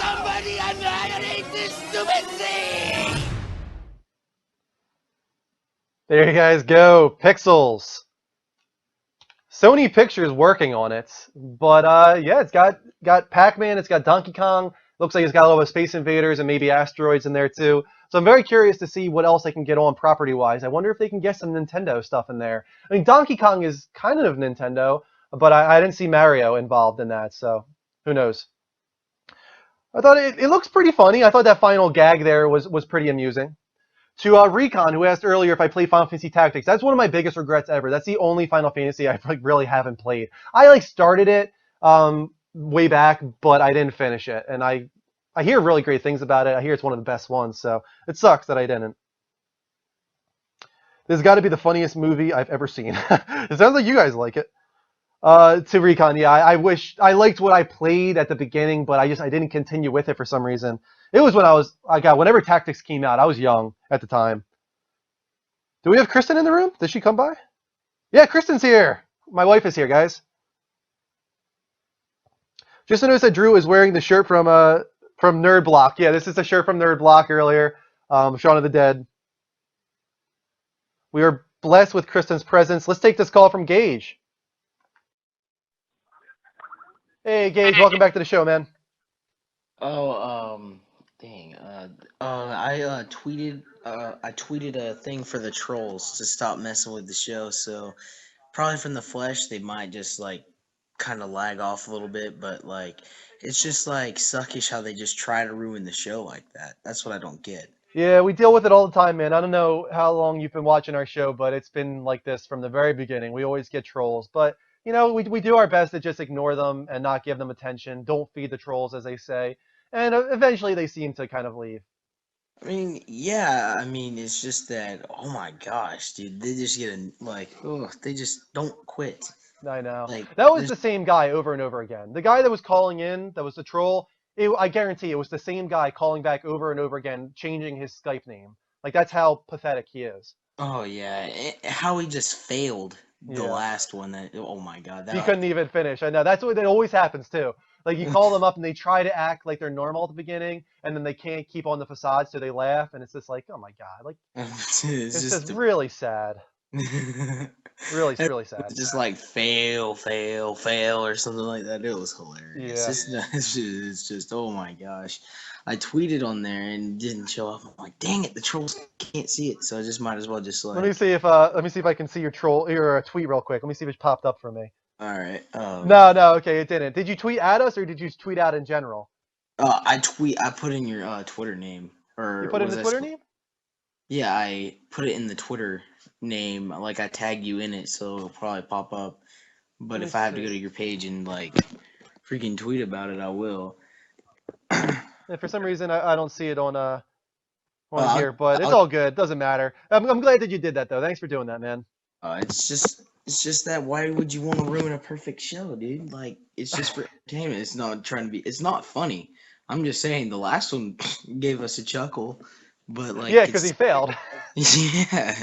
Speaker 11: Somebody annihilate this stupid thing!
Speaker 1: There you guys go. Pixels. Sony Pictures working on it. But yeah, it's got Pac-Man, it's got Donkey Kong. Looks like it's got a little of Space Invaders and maybe asteroids in there too. So I'm very curious to see what else they can get on property-wise. I wonder if they can get some Nintendo stuff in there. I mean, Donkey Kong is kind of Nintendo, but I didn't see Mario involved in that, so who knows. I thought it looks pretty funny. I thought that final gag there was pretty amusing. To Recon, who asked earlier if I play Final Fantasy Tactics, that's one of my biggest regrets ever. That's the only Final Fantasy I really haven't played. I started it way back, but I didn't finish it, and I hear really great things about it. I hear it's one of the best ones, so it sucks that I didn't. This has got to be the funniest movie I've ever seen. It sounds like you guys like it. To Recon, yeah, I wish I liked what I played at the beginning, but I didn't continue with it for some reason. It was when whenever Tactics came out, I was young at the time. Do we have Kristen in the room? Did she come by? Yeah, Kristen's here. My wife is here, guys. Just notice that Drew is wearing the shirt from Nerd Block. Yeah, this is a shirt from Nerd Block earlier. Shaun of the Dead. We are blessed with Kristen's presence. Let's take this call from Gage. Hey, Gage, welcome back to the show, man.
Speaker 3: Oh, dang. I tweeted a thing for the trolls to stop messing with the show. So probably from the flesh, they might just like kind of lag off a little bit. But like, it's just like suckish how they just try to ruin the show like that. That's what I don't get.
Speaker 1: Yeah, we deal with it all the time, man. I don't know how long you've been watching our show, but it's been like this from the very beginning. We always get trolls, but we do our best to just ignore them and not give them attention. Don't feed the trolls, as they say, and eventually they seem to kind of leave.
Speaker 3: I mean, yeah. I mean, it's just that. Oh my gosh, dude! They just get they just don't quit.
Speaker 1: I know.
Speaker 3: Like,
Speaker 1: That was
Speaker 3: there's
Speaker 1: the same guy over and over again. The guy that was calling in, that was the troll, I guarantee it was the same guy calling back over and over again, changing his Skype name. Like, that's how pathetic he is.
Speaker 3: Oh yeah, how he just failed the
Speaker 1: Yeah.
Speaker 3: last one. Oh my god,
Speaker 1: He
Speaker 3: that
Speaker 1: couldn't even finish. I know. That's what it always happens, too. Like, you call them up and they try to act like they're normal at the beginning, and then they can't keep on the facade, so they laugh, and it's just like, oh my God. Like,
Speaker 3: it's
Speaker 1: it's
Speaker 3: just
Speaker 1: just really sad. Really, really sad.
Speaker 3: it's just like fail, fail, fail, or something like that. It was hilarious.
Speaker 1: Yeah.
Speaker 3: It's just oh my gosh. I tweeted on there and it didn't show up. I'm like, dang it, the trolls can't see it, so I just might as well just
Speaker 1: Let me
Speaker 3: like.
Speaker 1: see if I can see your tweet real quick. Let me see if it popped up for me.
Speaker 3: All right.
Speaker 1: No, okay, it didn't. Did you tweet at us or did you tweet out in general?
Speaker 3: I put in your Twitter name or
Speaker 1: You put in
Speaker 3: was
Speaker 1: the
Speaker 3: I
Speaker 1: Twitter
Speaker 3: sp-
Speaker 1: name?
Speaker 3: Yeah, I put it in the Twitter name. Like I tagged you in it, so it'll probably pop up. But
Speaker 1: Let me
Speaker 3: if I have to go
Speaker 1: see.
Speaker 3: to your page and like freaking tweet about it, I will.
Speaker 1: Yeah, for some reason, I don't see it on
Speaker 3: I'll,
Speaker 1: here, but it's
Speaker 3: I'll,
Speaker 1: all good. Doesn't matter. I'm glad that you did that though. Thanks for doing that, man.
Speaker 3: it's just that why would you want to ruin a perfect show, dude? Like it's just for entertainment. It's not trying to be. It's not funny. I'm just saying the last one gave us a chuckle, but like
Speaker 1: Yeah, because he failed.
Speaker 3: yeah,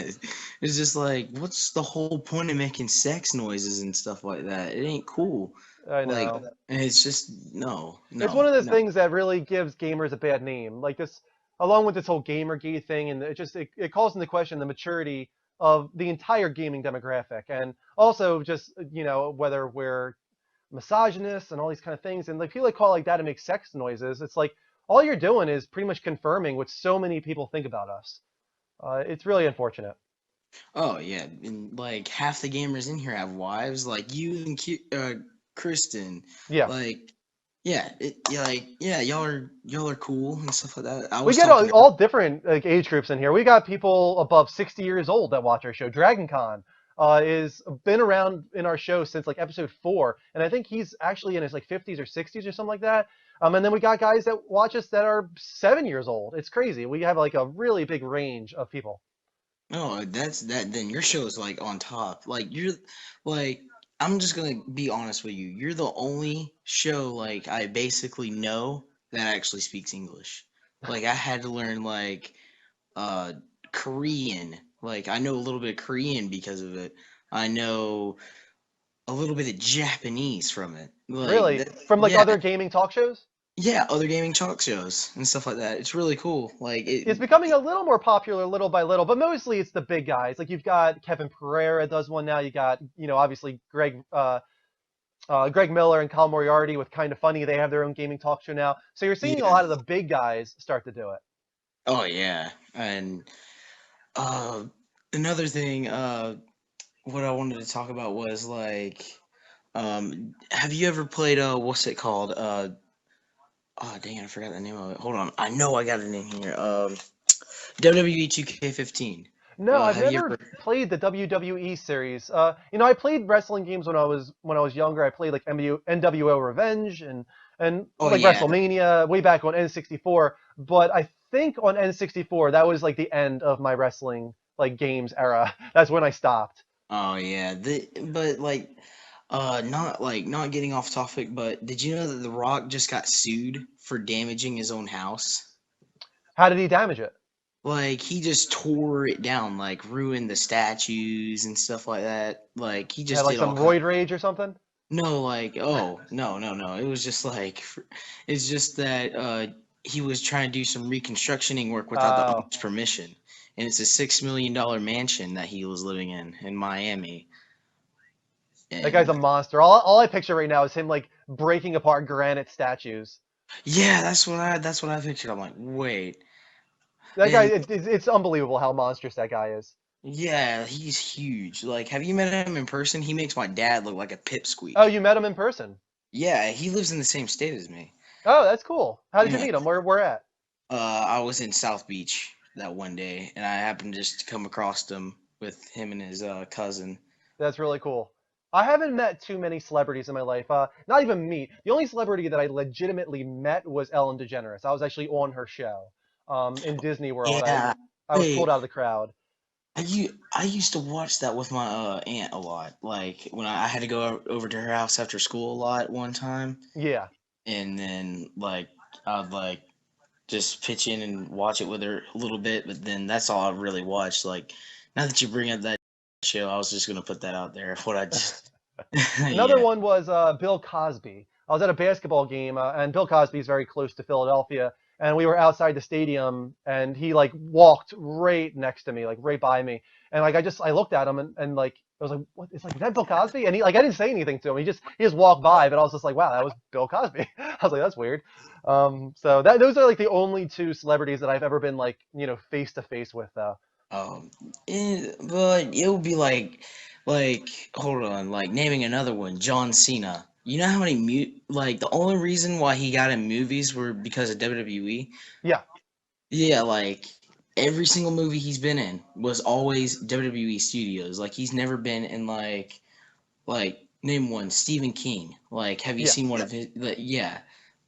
Speaker 3: it's just like what's the whole point of making sex noises and stuff like that? It ain't cool.
Speaker 1: I
Speaker 3: Like
Speaker 1: know.
Speaker 3: and it's just no,
Speaker 1: It's one
Speaker 3: no,
Speaker 1: of those
Speaker 3: no.
Speaker 1: things that really gives gamers a bad name. Like this, along with this whole Gamergate thing, and it calls into question the maturity of the entire gaming demographic, and also just whether we're misogynists and all these kind of things. And like people that call like that and make sex noises, it's like all you're doing is pretty much confirming what so many people think about us. It's really unfortunate.
Speaker 3: Oh yeah, and like half the gamers in here have wives, like you and Kristen.
Speaker 1: Yeah.
Speaker 3: Like, yeah, y'all are cool and stuff like that. I
Speaker 1: We
Speaker 3: was
Speaker 1: get
Speaker 3: talking to
Speaker 1: all different like age groups in here. We got people above 60 years old that watch our show. DragonCon is been around in our show since like episode 4, and I think he's actually in his like 50s or 60s or something like that. And then we got guys that watch us that are 7 years old. It's crazy. We have like a really big range of people.
Speaker 3: oh, that's that. Then your show is like on top. Like you're, like I'm just gonna be honest with you. You're the only show like I basically know that actually speaks English. Like I had to learn like uh Korean. Like I know a little bit of Korean because of it. I know a little bit of Japanese from it. Like
Speaker 1: Really, from like
Speaker 3: yeah,
Speaker 1: other gaming talk shows.
Speaker 3: yeah, other gaming talk shows and stuff like that. It's really cool. Like it.
Speaker 1: It's becoming a little more popular little by little, but mostly it's the big guys. Like you've got Kevin Pereira does one now. You got obviously Greg Miller and Kyle Moriarty with Kind of Funny. They have their own gaming talk show now. So you're seeing a
Speaker 3: Yeah.
Speaker 1: lot of the big guys start to do it.
Speaker 3: Oh yeah, and uh, another thing. What I wanted to talk about was like, have you ever played what's it called? Oh dang it, I forgot the name of it. Hold on, I know I got it in here. WWE 2K15.
Speaker 1: No, I've
Speaker 3: Have you
Speaker 1: never
Speaker 3: ever?
Speaker 1: played the WWE series. I played wrestling games when I was younger. I played like NWO Revenge and
Speaker 3: Oh
Speaker 1: like
Speaker 3: yeah.
Speaker 1: WrestleMania way back on N64. But I think on N64 that was like the end of my wrestling like games era. That's when I stopped.
Speaker 3: Oh yeah. But like, not getting off topic, but did you know that The Rock just got sued for damaging his own house?
Speaker 1: How did he damage it?
Speaker 3: Like he just tore it down, like ruined the statues and stuff like that. Like he
Speaker 1: Had
Speaker 3: just
Speaker 1: like
Speaker 3: did all
Speaker 1: some
Speaker 3: kind.
Speaker 1: roid rage or something?
Speaker 6: No, like, oh, no. It was just like, it's just that he was trying to do some reconstructioning work without the
Speaker 1: Oh,
Speaker 6: owner's permission. And it's a $6 million mansion that he was living in Miami.
Speaker 1: that guy's
Speaker 6: And
Speaker 1: a monster. All I picture right now is him like breaking apart granite statues.
Speaker 6: yeah, that's what I pictured. I'm like, wait.
Speaker 1: That guy,
Speaker 6: And
Speaker 1: it's unbelievable how monstrous that guy is.
Speaker 6: yeah, he's huge. Like, have you met him in person? He makes my dad look like a
Speaker 1: Oh,
Speaker 6: pipsqueak.
Speaker 1: you met him in person.
Speaker 6: Yeah, he lives in the same state as me.
Speaker 1: Oh, that's cool. How did you
Speaker 6: Yeah.
Speaker 1: meet him? Where at?
Speaker 6: I was in South Beach that one day, and I happened just to come across him with him and his cousin.
Speaker 1: That's really cool. I haven't met too many celebrities in my life. Not even meet. The only celebrity that I legitimately met was Ellen DeGeneres. I was actually on her show, in Disney World.
Speaker 6: Yeah.
Speaker 1: I was pulled
Speaker 6: Wait,
Speaker 1: out of the crowd.
Speaker 6: I used to watch that with my aunt a lot. Like when I had to go over to her house after school a lot one time,
Speaker 1: Yeah.
Speaker 6: and then like I'd like just pitch in and watch it with her a little bit, but then that's all I really watched. Like now that you bring up that show, I was just gonna put that out there. What I just
Speaker 1: Another
Speaker 6: yeah.
Speaker 1: one was Bill Cosby. I was at a basketball game, and Bill Cosby is very close to Philadelphia, and we were outside the stadium, and he like walked right next to me, like right by me, and like I looked at him, and like I was like, what? It's like, is that Bill Cosby? And he like I didn't say anything to him. He just walked by, but I was just like, wow, that was Bill Cosby. I was like, that's weird. So those are like the only two celebrities that I've ever been like face to face with, though.
Speaker 6: Um, but it would be like, hold on, like naming another one, John Cena. You know how many like the only reason why he got in movies were because of WWE?
Speaker 1: Yeah.
Speaker 6: Yeah, like every single movie he's been in was always WWE Studios. Like he's never been in like name one, Stephen King. Like have you
Speaker 1: Yeah.
Speaker 6: seen one of his yeah,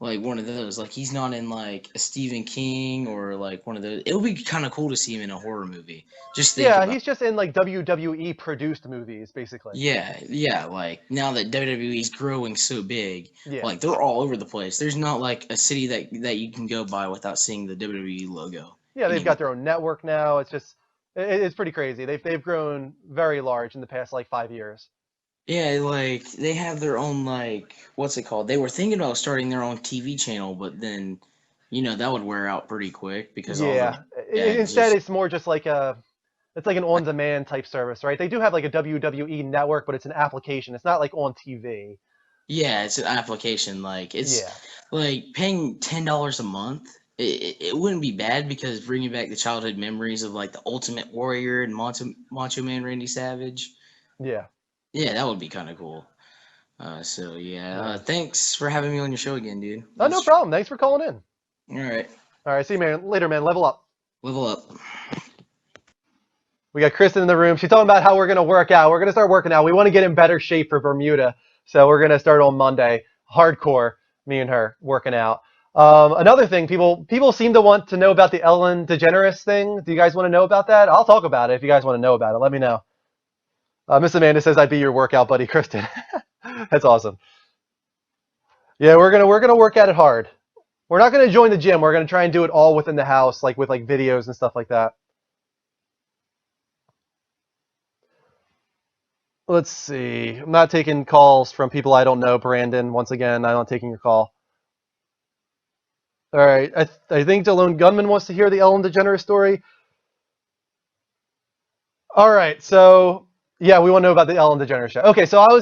Speaker 6: like one of those. Like he's not in like a Stephen King or like one of those. It would be kind of cool to see him in a horror movie. Just think
Speaker 1: Yeah,
Speaker 6: about
Speaker 1: he's just in like WWE produced movies, basically.
Speaker 6: yeah, like now that WWE is growing so big,
Speaker 1: Yeah.
Speaker 6: like they're all over the place. There's not like a city that you can go by without seeing the WWE logo
Speaker 1: Yeah, they've
Speaker 6: anymore.
Speaker 1: got their own network now. It's just it's pretty crazy. They've grown very large in the past like 5 years.
Speaker 6: Yeah, like they have their own like what's it called? They were thinking about starting their own TV channel, but then that would wear out pretty quick because all the
Speaker 1: Yeah.
Speaker 6: ads
Speaker 1: Instead,
Speaker 6: just
Speaker 1: it's more just like it's like an on-demand type service, right? They do have like a WWE network, but it's an application. It's not like on TV.
Speaker 6: yeah, it's an application. Like it's
Speaker 1: Yeah.
Speaker 6: like paying $10 a month. It wouldn't be bad because bringing back the childhood memories of like the Ultimate Warrior and Macho Man Randy Savage.
Speaker 1: Yeah.
Speaker 6: Yeah, that would be kind of cool. So yeah,
Speaker 1: Yeah.
Speaker 6: thanks for having me on your show again, dude.
Speaker 1: Oh, no problem. Thanks for calling in.
Speaker 6: All right,
Speaker 1: All right, see you, man. Later, man. Level up.
Speaker 6: level up.
Speaker 1: We got Kristen in the room. She's talking about how we're going to work out. We're going to start working out. We want to get in better shape for Bermuda. So we're going to start on Monday. Hardcore, me and her, working out. Another thing, people seem to want to know about the Ellen DeGeneres thing. Do you guys want to know about that? I'll talk about it if you guys want to know about it. Let me know. Miss Amanda says I'd be your workout buddy, Kristen. That's awesome. Yeah, we're gonna work at it hard. We're not gonna join the gym. We're gonna try and do it all within the house, like with like videos and stuff like that. Let's see. I'm not taking calls from people I don't know. Brandon, once again, I'm not taking your call. All right. I think Delone Gunman wants to hear the Ellen DeGeneres story. All right. So yeah, we want to know about the Ellen DeGeneres show. Okay. So I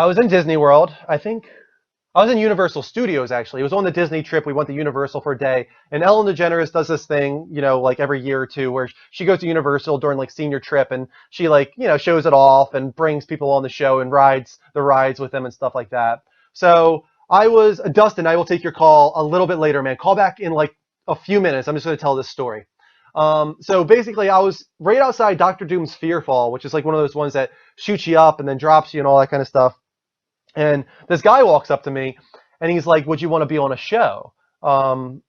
Speaker 1: was in Disney World. I think I was in Universal Studios actually. It was on the Disney trip. We went to Universal for a day, and Ellen DeGeneres does this thing, like every year or two, where she goes to Universal during like senior trip, and she like shows it off and brings people on the show and rides the rides with them and stuff like that. So I was Dustin. I will take your call a little bit later, man. Call back in like a few minutes. I'm just going to tell this story. So basically, I was right outside Doctor Doom's Fearfall, which is like one of those ones that shoots you up and then drops you and all that kind of stuff. And this guy walks up to me, and he's like, "Would you want to be on a show?" And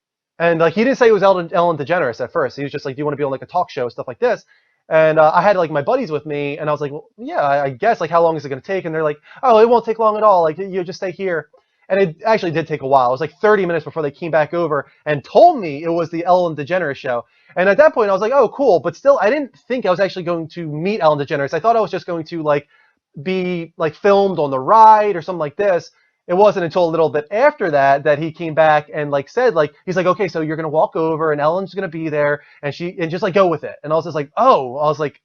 Speaker 1: like he didn't say it was Ellen DeGeneres at first. He was just like, "Do you want to be on like a talk show, stuff like this?" And I had like my buddies with me, and I was like, "Well, yeah, I guess. Like, how long is it going to take?" And they're like, "Oh, it won't take long at all. Like, you just stay here." And it actually did take a while. It was like 30 minutes before they came back over and told me it was the Ellen DeGeneres show. And at that point, I was like, "Oh, cool." But still, I didn't think I was actually going to meet Ellen DeGeneres. I thought I was just going to like be like filmed on the ride or something like this. It wasn't until a little bit after that that he came back and like said like he's like, okay, so you're gonna walk over and Ellen's gonna be there and just like go with it. And I was just like, oh, I was like,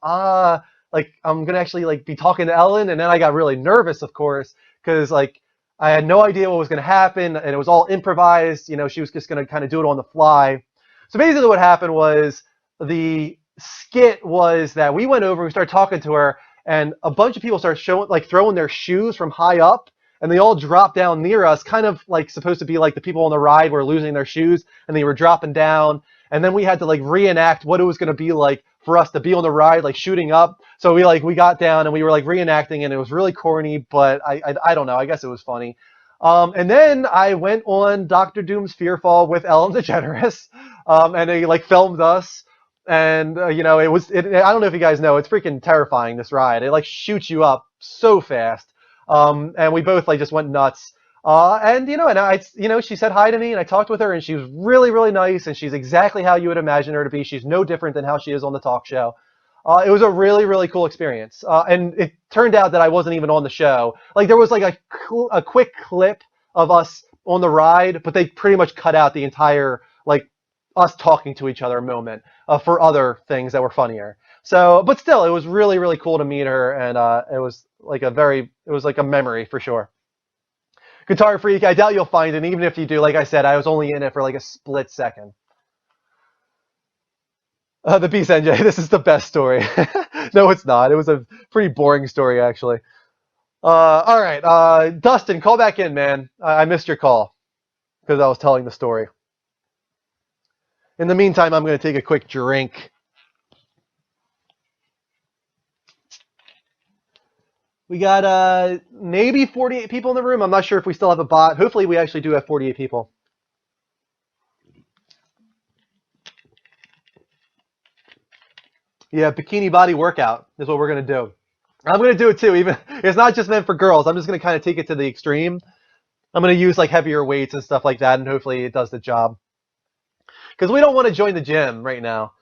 Speaker 1: like I'm gonna actually like be talking to Ellen. And then I got really nervous, of course, because like I had no idea what was gonna happen and it was all improvised. She was just gonna kind of do it on the fly. So basically what happened was the skit was that we went over, we started talking to her, and a bunch of people started throwing their shoes from high up, and they all dropped down near us, kind of like supposed to be like the people on the ride were losing their shoes, and they were dropping down, and then we had to like reenact what it was going to be like for us to be on the ride, like shooting up. So we got down and we were like reenacting, and it was really corny, but I don't know, I guess it was funny. And then I went on Doctor Doom's Fearfall with Ellen DeGeneres, and they like filmed us. And I don't know if you guys know, it's freaking terrifying, this ride. It like shoots you up so fast. And we both like just went nuts. She said hi to me, and I talked with her, and she was really, really nice, and she's exactly how you would imagine her to be. She's no different than how she is on the talk show. It was a really, really cool experience. And it turned out that I wasn't even on the show. Like there was like a quick clip of us on the ride, but they pretty much cut out the entire like us talking to each other moment for other things that were funnier. So, but still, it was really, really cool to meet her, and it was like a memory for sure. Guitar Freak, I doubt you'll find it. And even if you do, like I said, I was only in it for like a split second. The Beast NJ, this is the best story. No, it's not. It was a pretty boring story, actually. All right, Dustin, call back in, man. I missed your call because I was telling the story. In the meantime, I'm going to take a quick drink. We got maybe 48 people in the room. I'm not sure if we still have a bot. Hopefully we actually do have 48 people. Yeah, bikini body workout is what we're going to do. I'm going to do it too. Even it's not just meant for girls. I'm just going to kind of take it to the extreme. I'm going to use like heavier weights and stuff like that, and hopefully it does the job. Because we don't want to join the gym right now.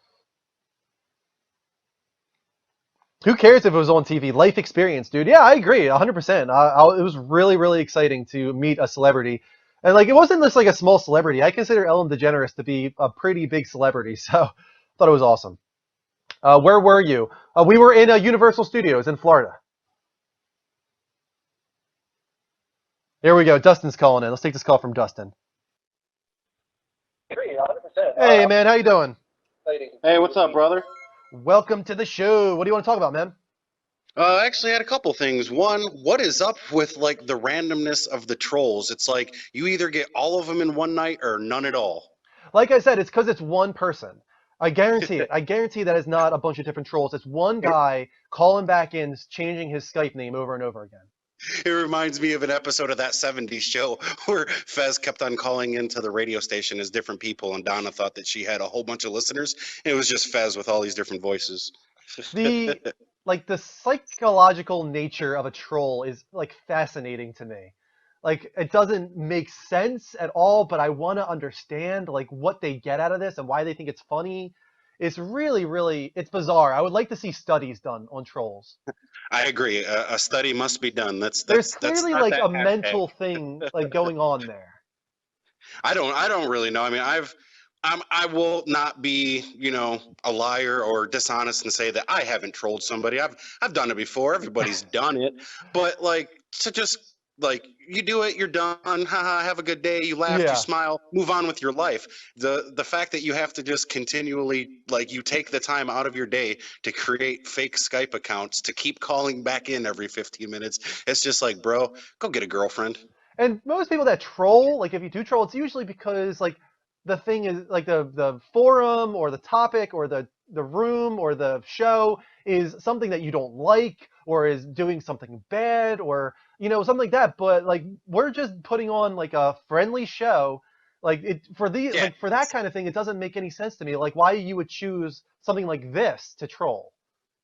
Speaker 1: Who cares if it was on TV? Life experience, dude. Yeah, I agree, 100%. It was really, really exciting to meet a celebrity. And like, it wasn't just like a small celebrity. I consider Ellen DeGeneres to be a pretty big celebrity, so I thought it was awesome. Where were you? We were in Universal Studios in Florida. Here we go. Dustin's calling in. Let's take this call from Dustin. Hey, man. How you doing?
Speaker 13: Hey, what's up, brother?
Speaker 1: Welcome to the show. What do you want to talk about, man?
Speaker 13: Actually, I had a couple things. One, what is up with like the randomness of the trolls? It's like you either get all of them in one night or none at all.
Speaker 1: Like I said, it's because it's one person. I guarantee it. I guarantee that it's not a bunch of different trolls. It's one guy calling back in, changing his Skype name over and over again.
Speaker 13: It reminds me of an episode of that 70s show where Fez kept on calling into the radio station as different people, and Donna thought that she had a whole bunch of listeners. And it was just Fez with all these different voices.
Speaker 1: The psychological nature of a troll is like fascinating to me. Like it doesn't make sense at all, but I want to understand like what they get out of this and why they think it's funny. It's really, really, it's bizarre. I would like to see studies done on trolls.
Speaker 13: I agree. A study must be done.
Speaker 1: There's clearly like a mental thing like going on there.
Speaker 13: I don't really know. I mean, I will not be, a liar or dishonest and say that I haven't trolled somebody. I've done it before. Everybody's done it. But like to just like you do it, you're done. Haha, have a good day. You laugh, you smile, move on with your life. The fact that you have to just continually like you take the time out of your day to create fake Skype accounts to keep calling back in every 15 minutes. It's just like, bro, go get a girlfriend.
Speaker 1: And most people that troll, like if you do troll, it's usually because like the thing is like the forum or the topic or the room or the show is something that you don't like or is doing something bad or something like that. But like we're just putting on like a friendly show. Like for that kind of thing, it doesn't make any sense to me. Like why you would choose something like this to troll.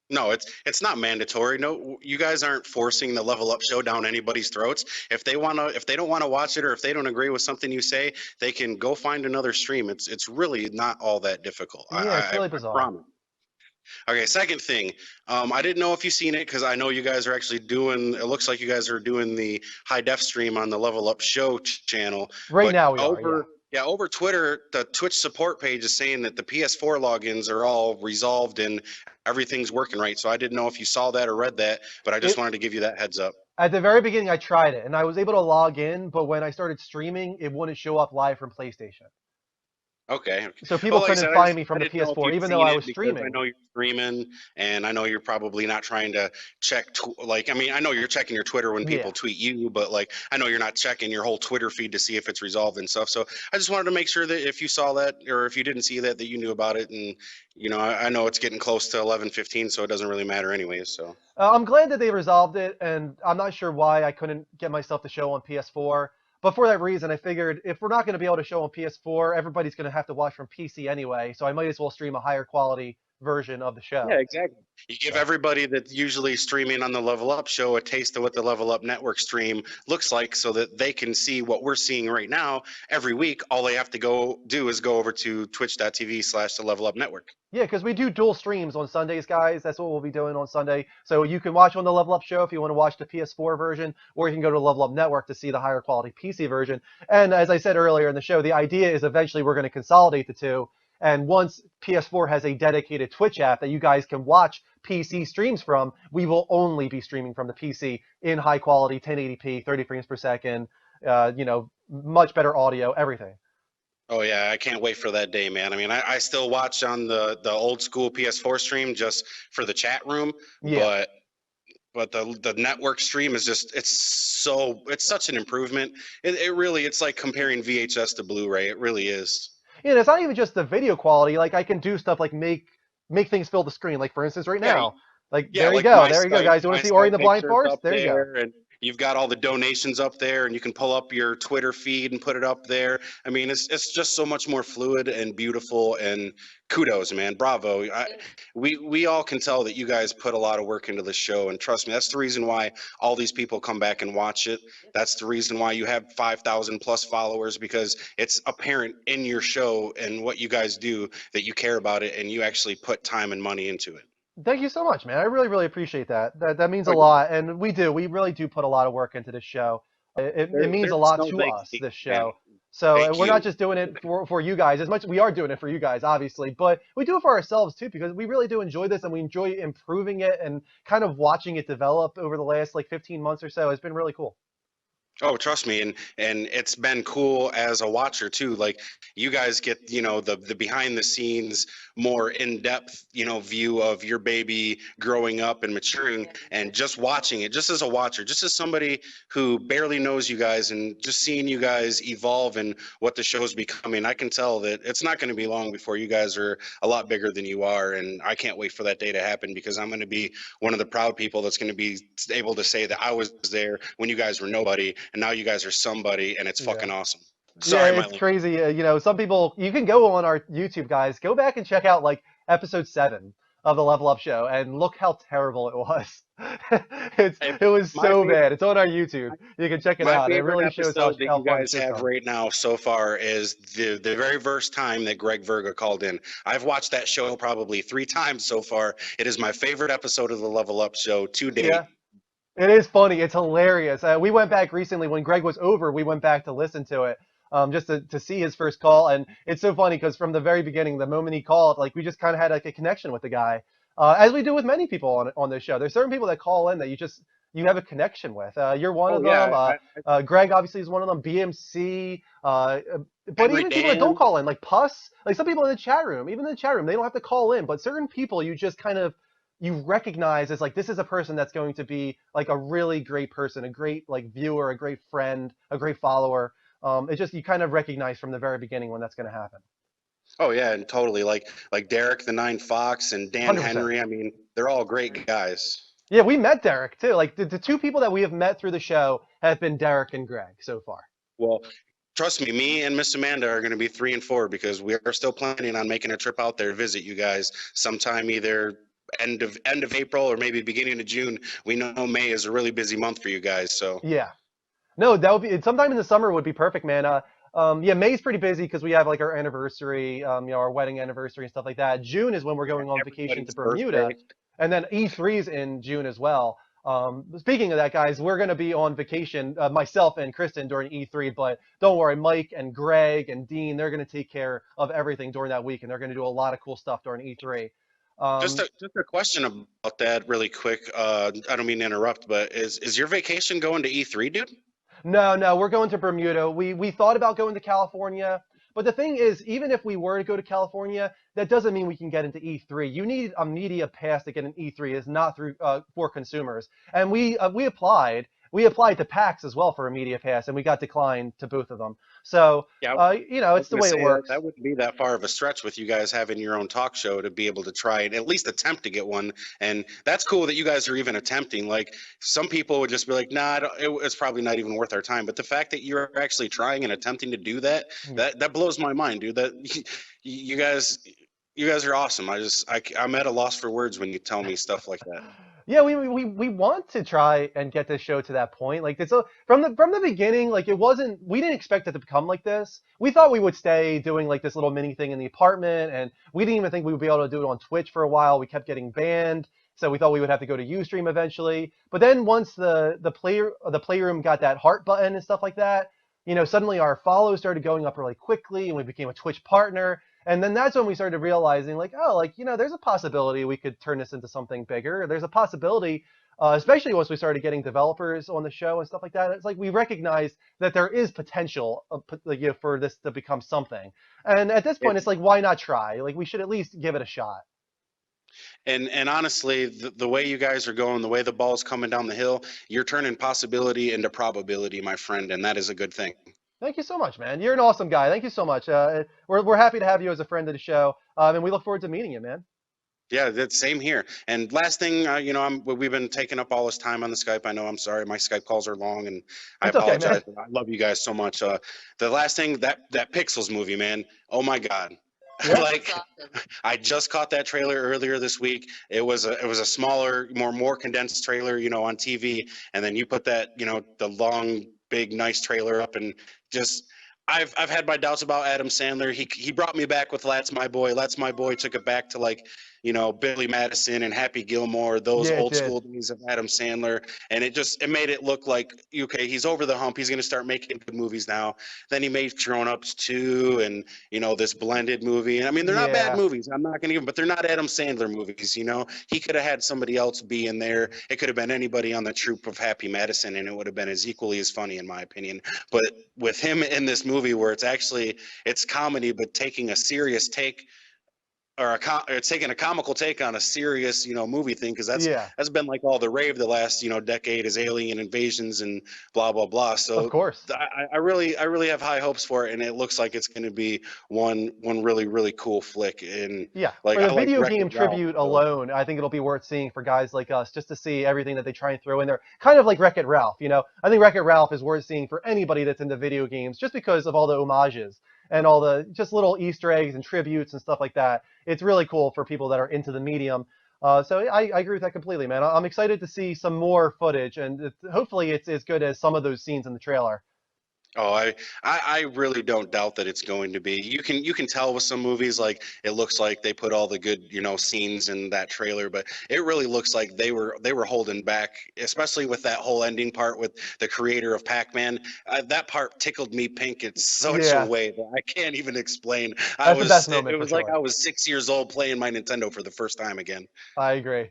Speaker 13: No, it's not mandatory. No, you guys aren't forcing the Level Up show down anybody's throats. If they don't want to watch it or if they don't agree with something you say, they can go find another stream. It's really not all that difficult.
Speaker 1: Yeah, it's really bizarre.
Speaker 13: Okay, second thing, I didn't know if you've seen it because I know you guys are actually doing. It looks like you guys are doing the high def stream on the Level Up Show channel.
Speaker 1: Right
Speaker 13: But
Speaker 1: now we are,
Speaker 13: over over Twitter, the Twitch support page is saying that the PS4 logins are all resolved and everything's working right. So I didn't know if you saw that or read that, but I just wanted to give you that heads up.
Speaker 1: At the very beginning, I tried it, and I was able to log in, but when I started streaming, it wouldn't show up live from PlayStation.
Speaker 13: Okay.
Speaker 1: So people
Speaker 13: Well, like I
Speaker 1: couldn't
Speaker 13: said,
Speaker 1: find me
Speaker 13: I
Speaker 1: from the
Speaker 13: didn't know if
Speaker 1: PS4,
Speaker 13: you'd
Speaker 1: even though
Speaker 13: seen
Speaker 1: I
Speaker 13: it
Speaker 1: was
Speaker 13: because I
Speaker 1: streaming.
Speaker 13: know you're streaming, and I know you're probably not trying to check. Like, I mean, I know you're checking your Twitter when people
Speaker 1: Yeah.
Speaker 13: tweet you, but like, I know you're not checking your whole Twitter feed to see if it's resolved and stuff. So I just wanted to make sure that if you saw that or if you didn't see that, that you knew about it. And you know, I know it's getting close to 11:15, so it doesn't really matter anyways. So.
Speaker 1: I'm glad that they resolved it, and I'm not sure why I couldn't get myself to show on PS4. But for that reason, I figured if we're not going to be able to show on PS4, everybody's going to have to watch from PC anyway. So I might as well stream a higher quality version of the show.
Speaker 13: Yeah, exactly. You give everybody that's usually streaming on the Level Up Show a taste of what the Level Up Network stream looks like so that they can see what we're seeing right now every week. All they have to do is go over to twitch.tv/the Level Up Network.
Speaker 1: Yeah, because we do dual streams on Sundays, guys. That's what we'll be doing on Sunday. So you can watch on the Level Up Show if you want to watch the PS4 version, or you can go to Level Up Network to see the higher quality PC version. And as I said earlier in the show, the idea is eventually we're going to consolidate the two. And once PS4 has a dedicated Twitch app that you guys can watch PC streams from, we will only be streaming from the PC in high quality, 1080p, 30 frames per second, much better audio, everything.
Speaker 13: Oh yeah, I can't wait for that day, man. I mean, I still watch on the old school PS4 stream just for the chat room,
Speaker 1: Yeah.
Speaker 13: but the network stream is just it's such an improvement. It really it's like comparing VHS to Blu-ray. It really is.
Speaker 1: Yeah, and it's not even just the video quality. Like I can do stuff like make things fill the screen. Like for instance, right
Speaker 13: Yeah,
Speaker 1: now. Like
Speaker 13: Yeah,
Speaker 1: there you
Speaker 13: like
Speaker 1: go.
Speaker 13: my
Speaker 1: There you go,
Speaker 13: Skype,
Speaker 1: guys. You want
Speaker 13: my
Speaker 1: to see Ori and the
Speaker 13: Skype
Speaker 1: Blind
Speaker 13: picture's
Speaker 1: Forest?
Speaker 13: up
Speaker 1: There you go.
Speaker 13: and you've got all the donations up there, and you can pull up your Twitter feed and put it up there. I mean, it's just so much more fluid and beautiful. And kudos, man, bravo. We all can tell that you guys put a lot of work into the show, and trust me, that's the reason why all these people come back and watch it. That's the reason why you have 5,000 plus followers, because it's apparent in your show and what you guys do that you care about it and you actually put time and money into it.
Speaker 1: Thank you so much, man. I really, really appreciate that. That means a lot, and we do. We really do put a lot of work into this show. It means a
Speaker 13: There's
Speaker 1: lot
Speaker 13: no
Speaker 1: to
Speaker 13: thank
Speaker 1: us,
Speaker 13: you,
Speaker 1: this
Speaker 13: man.
Speaker 1: show. So
Speaker 13: Thank
Speaker 1: we're not
Speaker 13: you.
Speaker 1: just doing it for you guys as much. We are doing it for you guys, obviously, but we do it for ourselves too, because we really do enjoy this, and we enjoy improving it and kind of watching it develop over the last like 15 months or so. It's been really cool.
Speaker 13: Oh, trust me, and it's been cool as a watcher too. Like you guys get, the behind the scenes, more in depth, view of your baby growing up and maturing, and just watching it, just as a watcher, just as somebody who barely knows you guys, and just seeing you guys evolve and what the show's becoming. I can tell that it's not going to be long before you guys are a lot bigger than you are, and I can't wait for that day to happen, because I'm going to be one of the proud people that's going to be able to say that I was there when you guys were nobody, and now you guys are somebody, and it's fucking awesome. Sorry,
Speaker 1: Yeah, it's
Speaker 13: Mylene.
Speaker 1: crazy. Some people, you can go on our YouTube, guys. Go back and check out like episode 7 of the Level Up Show, and look how terrible it was. It was
Speaker 13: my
Speaker 1: so
Speaker 13: favorite-
Speaker 1: bad. It's on our YouTube. You can check it
Speaker 13: My
Speaker 1: out. It
Speaker 13: favorite
Speaker 1: really shows
Speaker 13: episode that
Speaker 1: how
Speaker 13: you
Speaker 1: fun
Speaker 13: guys
Speaker 1: it's
Speaker 13: have
Speaker 1: become.
Speaker 13: right now so far is the very first time that Greg Verga called in. I've watched that show probably 3 times so far. It is my favorite episode of the Level Up Show to date.
Speaker 1: Yeah. It is funny. It's hilarious. We went back recently when Greg was over. We went back to listen to it, just to see his first call, and it's so funny because from the very beginning, the moment he called, like we just kind of had like a connection with the guy, as we do with many people on this show. There's certain people that call in that you have a connection with. You're one of them. Greg obviously is one of them. BMC. But
Speaker 13: Henry
Speaker 1: even people that
Speaker 13: Dan.
Speaker 1: don't call in, like Puss, like some people in the chat room, even in the chat room, they don't have to call in, but certain people you just kind of you recognize as like this is a person that's going to be like a really great person, a great like viewer, a great friend, a great follower. It's just you kind of recognize from the very beginning when that's going to happen.
Speaker 13: Oh yeah, and totally like Derek the 9 Fox and Dan
Speaker 1: 100%.
Speaker 13: Henry. I mean, they're all great guys.
Speaker 1: Yeah, we met Derek too. Like the 2 people that we have met through the show have been Derek and Greg so far.
Speaker 13: Well, trust me and Miss Amanda are going to be 3 and 4, because we are still planning on making a trip out there to visit you guys sometime either end of April or maybe beginning of June. We know May is a really busy month for you guys, so
Speaker 1: Yeah. No, that would be sometime in the summer would be perfect, man. Yeah, May's pretty busy because we have like our anniversary, our wedding anniversary and stuff like that. June is when we're going on vacation to
Speaker 13: Everybody's
Speaker 1: Bermuda,
Speaker 13: birthday.
Speaker 1: and then E3's in June as well. Speaking of that, guys, we're going to be on vacation, myself and Kristen during E3, but don't worry, Mike and Greg and Dean, they're going to take care of everything during that week, and they're going to do a lot of cool stuff during E3.
Speaker 13: Just a question about that really quick. I don't mean to interrupt, but is your vacation going to E3, dude?
Speaker 1: No, we're going to Bermuda. We thought about going to California, but the thing is, even if we were to go to California, that doesn't mean we can get into E3. You need a media pass to get an E3. It's not through for consumers. And we applied. We applied to PAX as well for a media pass, and we got declined to both of them. So
Speaker 13: Yeah,
Speaker 1: it's the way it works.
Speaker 13: That wouldn't be that far of a stretch with you guys having your own talk show to be able to try and at least attempt to get one. And that's cool that you guys are even attempting. Like some people would just be like, nah, it's probably not even worth our time. But the fact that you're actually trying and attempting to do that, that blows my mind, dude. That you guys are awesome. I'm at a loss for words when you tell me stuff like that.
Speaker 1: Yeah, we want to try and get this show to that point. Like from the beginning, like we didn't expect it to become like this. We thought we would stay doing like this little mini thing in the apartment, and we didn't even think we would be able to do it on Twitch for a while. We kept getting banned, so we thought we would have to go to Ustream eventually. But then once the playroom got that heart button and stuff like that, suddenly our follows started going up really quickly, and we became a Twitch partner. And then that's when we started realizing, like, there's a possibility we could turn this into something bigger. There's a possibility, especially once we started getting developers on the show and stuff like that. It's like we recognized that there is potential, for this to become something. And at this point, it's like, why not try? Like, we should at least give it a shot.
Speaker 13: And honestly, the way you guys are going, the way the ball's coming down the hill, you're turning possibility into probability, my friend, and that is a good thing.
Speaker 1: Thank you so much, man. You're an awesome guy. Thank you so much. We're happy to have you as a friend of the show, and we look forward to meeting you, man.
Speaker 13: Yeah, that's same here. And last thing, we've been taking up all this time on the Skype. I know, I'm sorry, my Skype calls are long, and I apologize.
Speaker 1: Okay,
Speaker 13: I love you guys so much. The last thing, that Pixels movie, man. Oh my God.
Speaker 1: Yeah.
Speaker 13: Like, I just caught that trailer earlier this week. It was a smaller, more condensed trailer, on TV, and then you put that, the long, big, nice trailer up, and just. I've had my doubts about Adam Sandler. He brought me back with That's My Boy. That's My Boy took it back to like, Billy Madison and Happy Gilmore, those old school days of Adam Sandler. And it made it look like, okay, he's over the hump. He's going to start making good movies now. Then he made Grown Ups 2 and, this blended movie. And I mean, they're not bad movies. I'm not going to give them, but they're not Adam Sandler movies. He could have had somebody else be in there. It could have been anybody on the troupe of Happy Madison, and it would have been as equally as funny, in my opinion. But with him in this movie where it's comedy, but taking a serious take, or it's taking a comical take on a serious, movie thing, because that's been like all the rave the last, decade is alien invasions and blah blah blah. So
Speaker 1: of course,
Speaker 13: I really have high hopes for it, and it looks like it's going to be one really really cool flick. And
Speaker 1: like for the video game tribute alone, I think it'll be worth seeing for guys like us, just to see everything that they try and throw in there. Kind of like Wreck-It Ralph, I think Wreck-It Ralph is worth seeing for anybody that's into video games, just because of all the homages and all the just little Easter eggs and tributes and stuff like that. It's really cool for people that are into the medium. So I agree with that completely, man. I'm excited to see some more footage, and hopefully it's as good as some of those scenes in the trailer.
Speaker 13: Oh, I really don't doubt that it's going to be. You can tell with some movies, like it looks like they put all the good scenes in that trailer, but it really looks like they were holding back, especially with that whole ending part with the creator of Pac-Man. That part tickled me pink in such a way that I can't even explain.
Speaker 1: That's the best moment.
Speaker 13: It was like I was 6 years old playing my Nintendo for the first time again.
Speaker 1: I agree.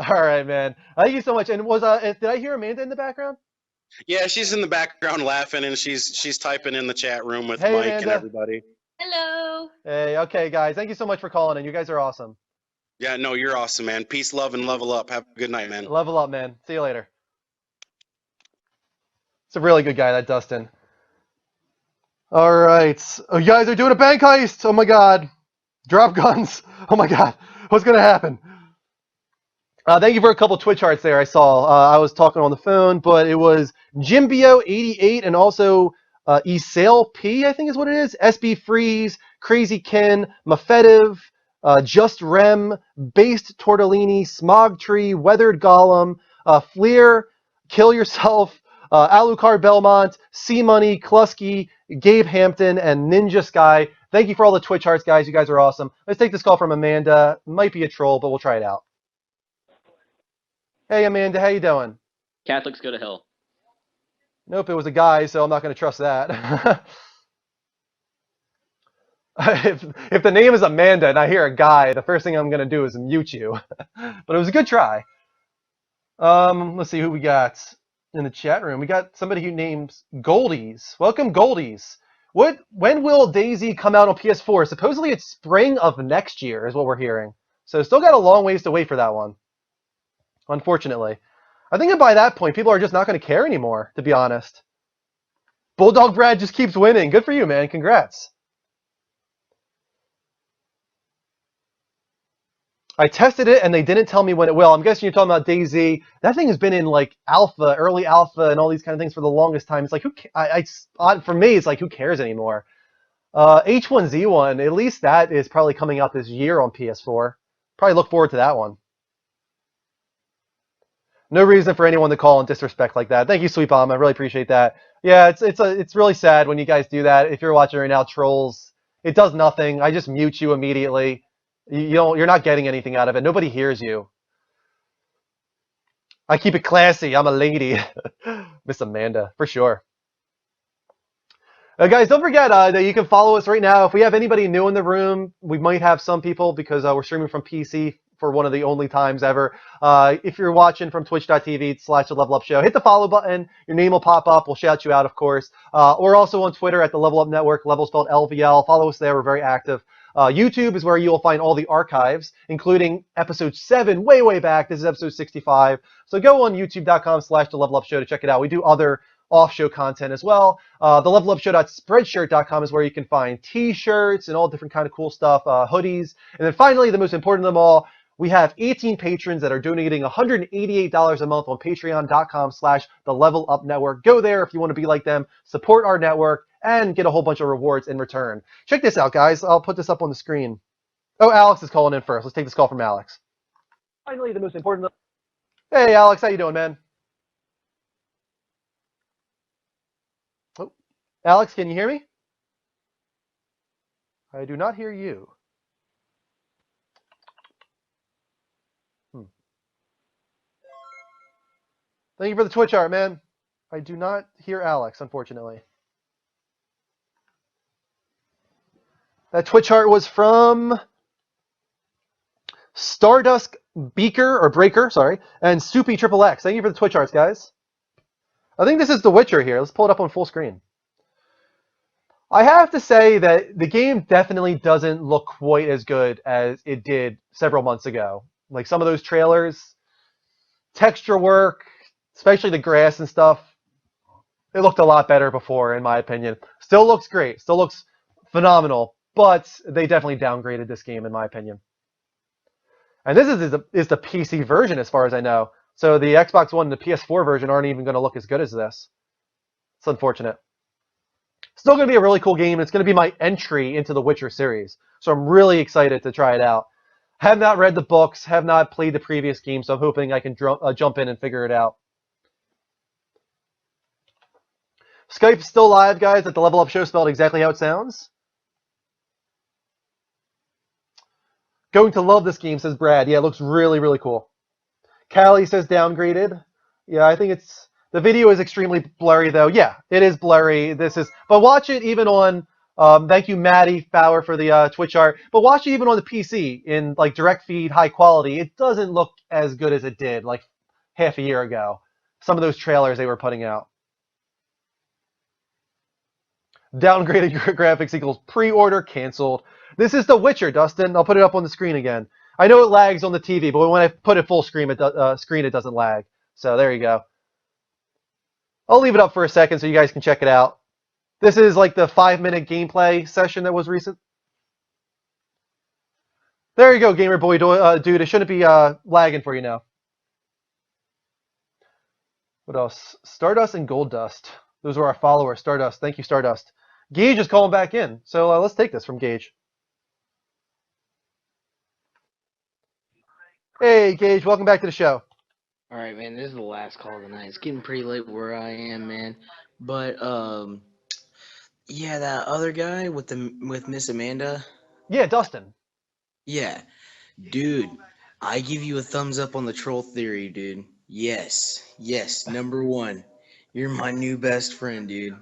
Speaker 1: All right, man. Thank you so much. And did I hear Amanda in the background?
Speaker 13: Yeah, she's in the background laughing, and she's typing in the chat room with Mike
Speaker 1: Amanda.
Speaker 13: And everybody.
Speaker 14: Hello.
Speaker 1: Hey, okay, guys. Thank you so much for calling in. You guys are awesome.
Speaker 13: Yeah, no, you're awesome, man. Peace, love, and level up. Have a good night, man.
Speaker 1: Level up, man. See you later. It's a really good guy, that Dustin. All right. Oh, you guys are doing a bank heist. Oh, my God. Drop guns. Oh, my God. What's going to happen? Thank you for a couple Twitch hearts there I saw. I was talking on the phone, but it was Jimbio88 and also Esail P, I think is what it is. SB Freeze, Crazy Ken, Mafetiv, Just Rem, Based Tortellini, Smog Tree, Weathered Golem, Fleer, Kill Yourself, Alucard Belmont, C Money, Klusky, Gabe Hampton, and Ninja Sky. Thank you for all the Twitch hearts, guys. You guys are awesome. Let's take this call from Amanda. Might be a troll, but we'll try it out. Hey, Amanda, how you doing?
Speaker 7: Catholics go to hell.
Speaker 1: Nope, it was a guy, so I'm not going to trust that. if the name is Amanda and I hear a guy, the first thing I'm going to do is mute you. But it was a good try. Let's see who we got in the chat room. We got somebody who names Goldies. Welcome, Goldies. When will DayZ come out on PS4? Supposedly it's spring of next year is what we're hearing. So still got a long ways to wait for that one. Unfortunately. I think that by that point, people are just not going to care anymore, to be honest. Bulldog Brad just keeps winning. Good for you, man. Congrats. I tested it, and they didn't tell me when it will. I'm guessing you're talking about DayZ. That thing has been in, like, alpha, early alpha, and all these kind of things for the longest time. It's like, for me, it's like, who cares anymore? H1Z1, at least that is probably coming out this year on PS4. Probably look forward to that one. No reason for anyone to call and disrespect like that. Thank you, Sweet Bomb. I really appreciate that. Yeah, it's really sad when you guys do that. If you're watching right now, trolls, it does nothing. I just mute you immediately. You're not getting anything out of it. Nobody hears you. I keep it classy. I'm a lady. Miss Amanda, for sure. Guys, don't forget that you can follow us right now. If we have anybody new in the room, we might have some people because we're streaming from PC for one of the only times ever. If you're watching from twitch.tv/The Level Up Show, hit the follow button. Your name will pop up. We'll shout you out, of course. We're also on Twitter at The Level Up Network, level spelled LVL. Follow us there. We're very active. YouTube is where you will find all the archives, including episode 7 way back. This is episode 65. So go on youtube.com/The Level Up Show to check it out. We do other off-show content as well. TheLevelUpShow.spreadshirt.com is where you can find T-shirts and all different kind of cool stuff, hoodies. And then finally, the most important of them all, we have 18 patrons that are donating $188 a month on patreon.com/The Level Up Network. Go there if you want to be like them, support our network, and get a whole bunch of rewards in return. Check this out, guys. I'll put this up on the screen. Oh, Alex is calling in first. Let's take this call from Alex. Finally, the most important. Hey, Alex. How you doing, man? Oh, Alex, can you hear me? I do not hear you. Thank you for the Twitch art, man. I do not hear Alex, unfortunately. That Twitch art was from Stardust Breaker, sorry, and Soupy Triple X. Thank you for the Twitch arts, guys. I think this is The Witcher here. Let's pull it up on full screen. I have to say that the game definitely doesn't look quite as good as it did several months ago. Like some of those trailers, texture work, especially the grass and stuff, it looked a lot better before, in my opinion. Still looks great. Still looks phenomenal. But they definitely downgraded this game, in my opinion. And this is the PC version, as far as I know. So the Xbox One and the PS4 version aren't even going to look as good as this. It's unfortunate. Still going to be a really cool game. It's going to be my entry into the Witcher series. So I'm really excited to try it out. Have not read the books, have not played the previous game, so I'm hoping I can jump in and figure it out. Skype's still live, guys, at The Level Up Show, spelled exactly how it sounds. Going to love this game, says Brad. Yeah, it looks really, really cool. Callie says downgraded. Yeah, I think it's... The video is extremely blurry, though. Yeah, it is blurry. But watch it even on... thank you, Maddie Fowler, for the Twitch art. But watch it even on the PC in like direct feed, high quality. It doesn't look as good as it did like half a year ago. Some of those trailers they were putting out. Downgraded graphics equals pre-order canceled. This is The Witcher, Dustin. I'll put it up on the screen again. I know it lags on the TV, but when I put it full screen, it doesn't lag. So there you go. I'll leave it up for a second so you guys can check it out. This is like the 5-minute gameplay session that was recent. There you go, Gamer Boy dude. It shouldn't be lagging for you now. What else? Stardust and Gold Dust. Those were our followers. Stardust. Thank you, Stardust. Gage is calling back in. So let's take this from Gage. Hey, Gage. Welcome back to the show.
Speaker 6: All right, man. This is the last call of the night. It's getting pretty late where I am, man. But yeah, that other guy with Miss Amanda.
Speaker 1: Yeah, Dustin.
Speaker 6: Yeah, dude. I give you a thumbs up on the troll theory, dude. Yes, yes. Number one, you're my new best friend, dude.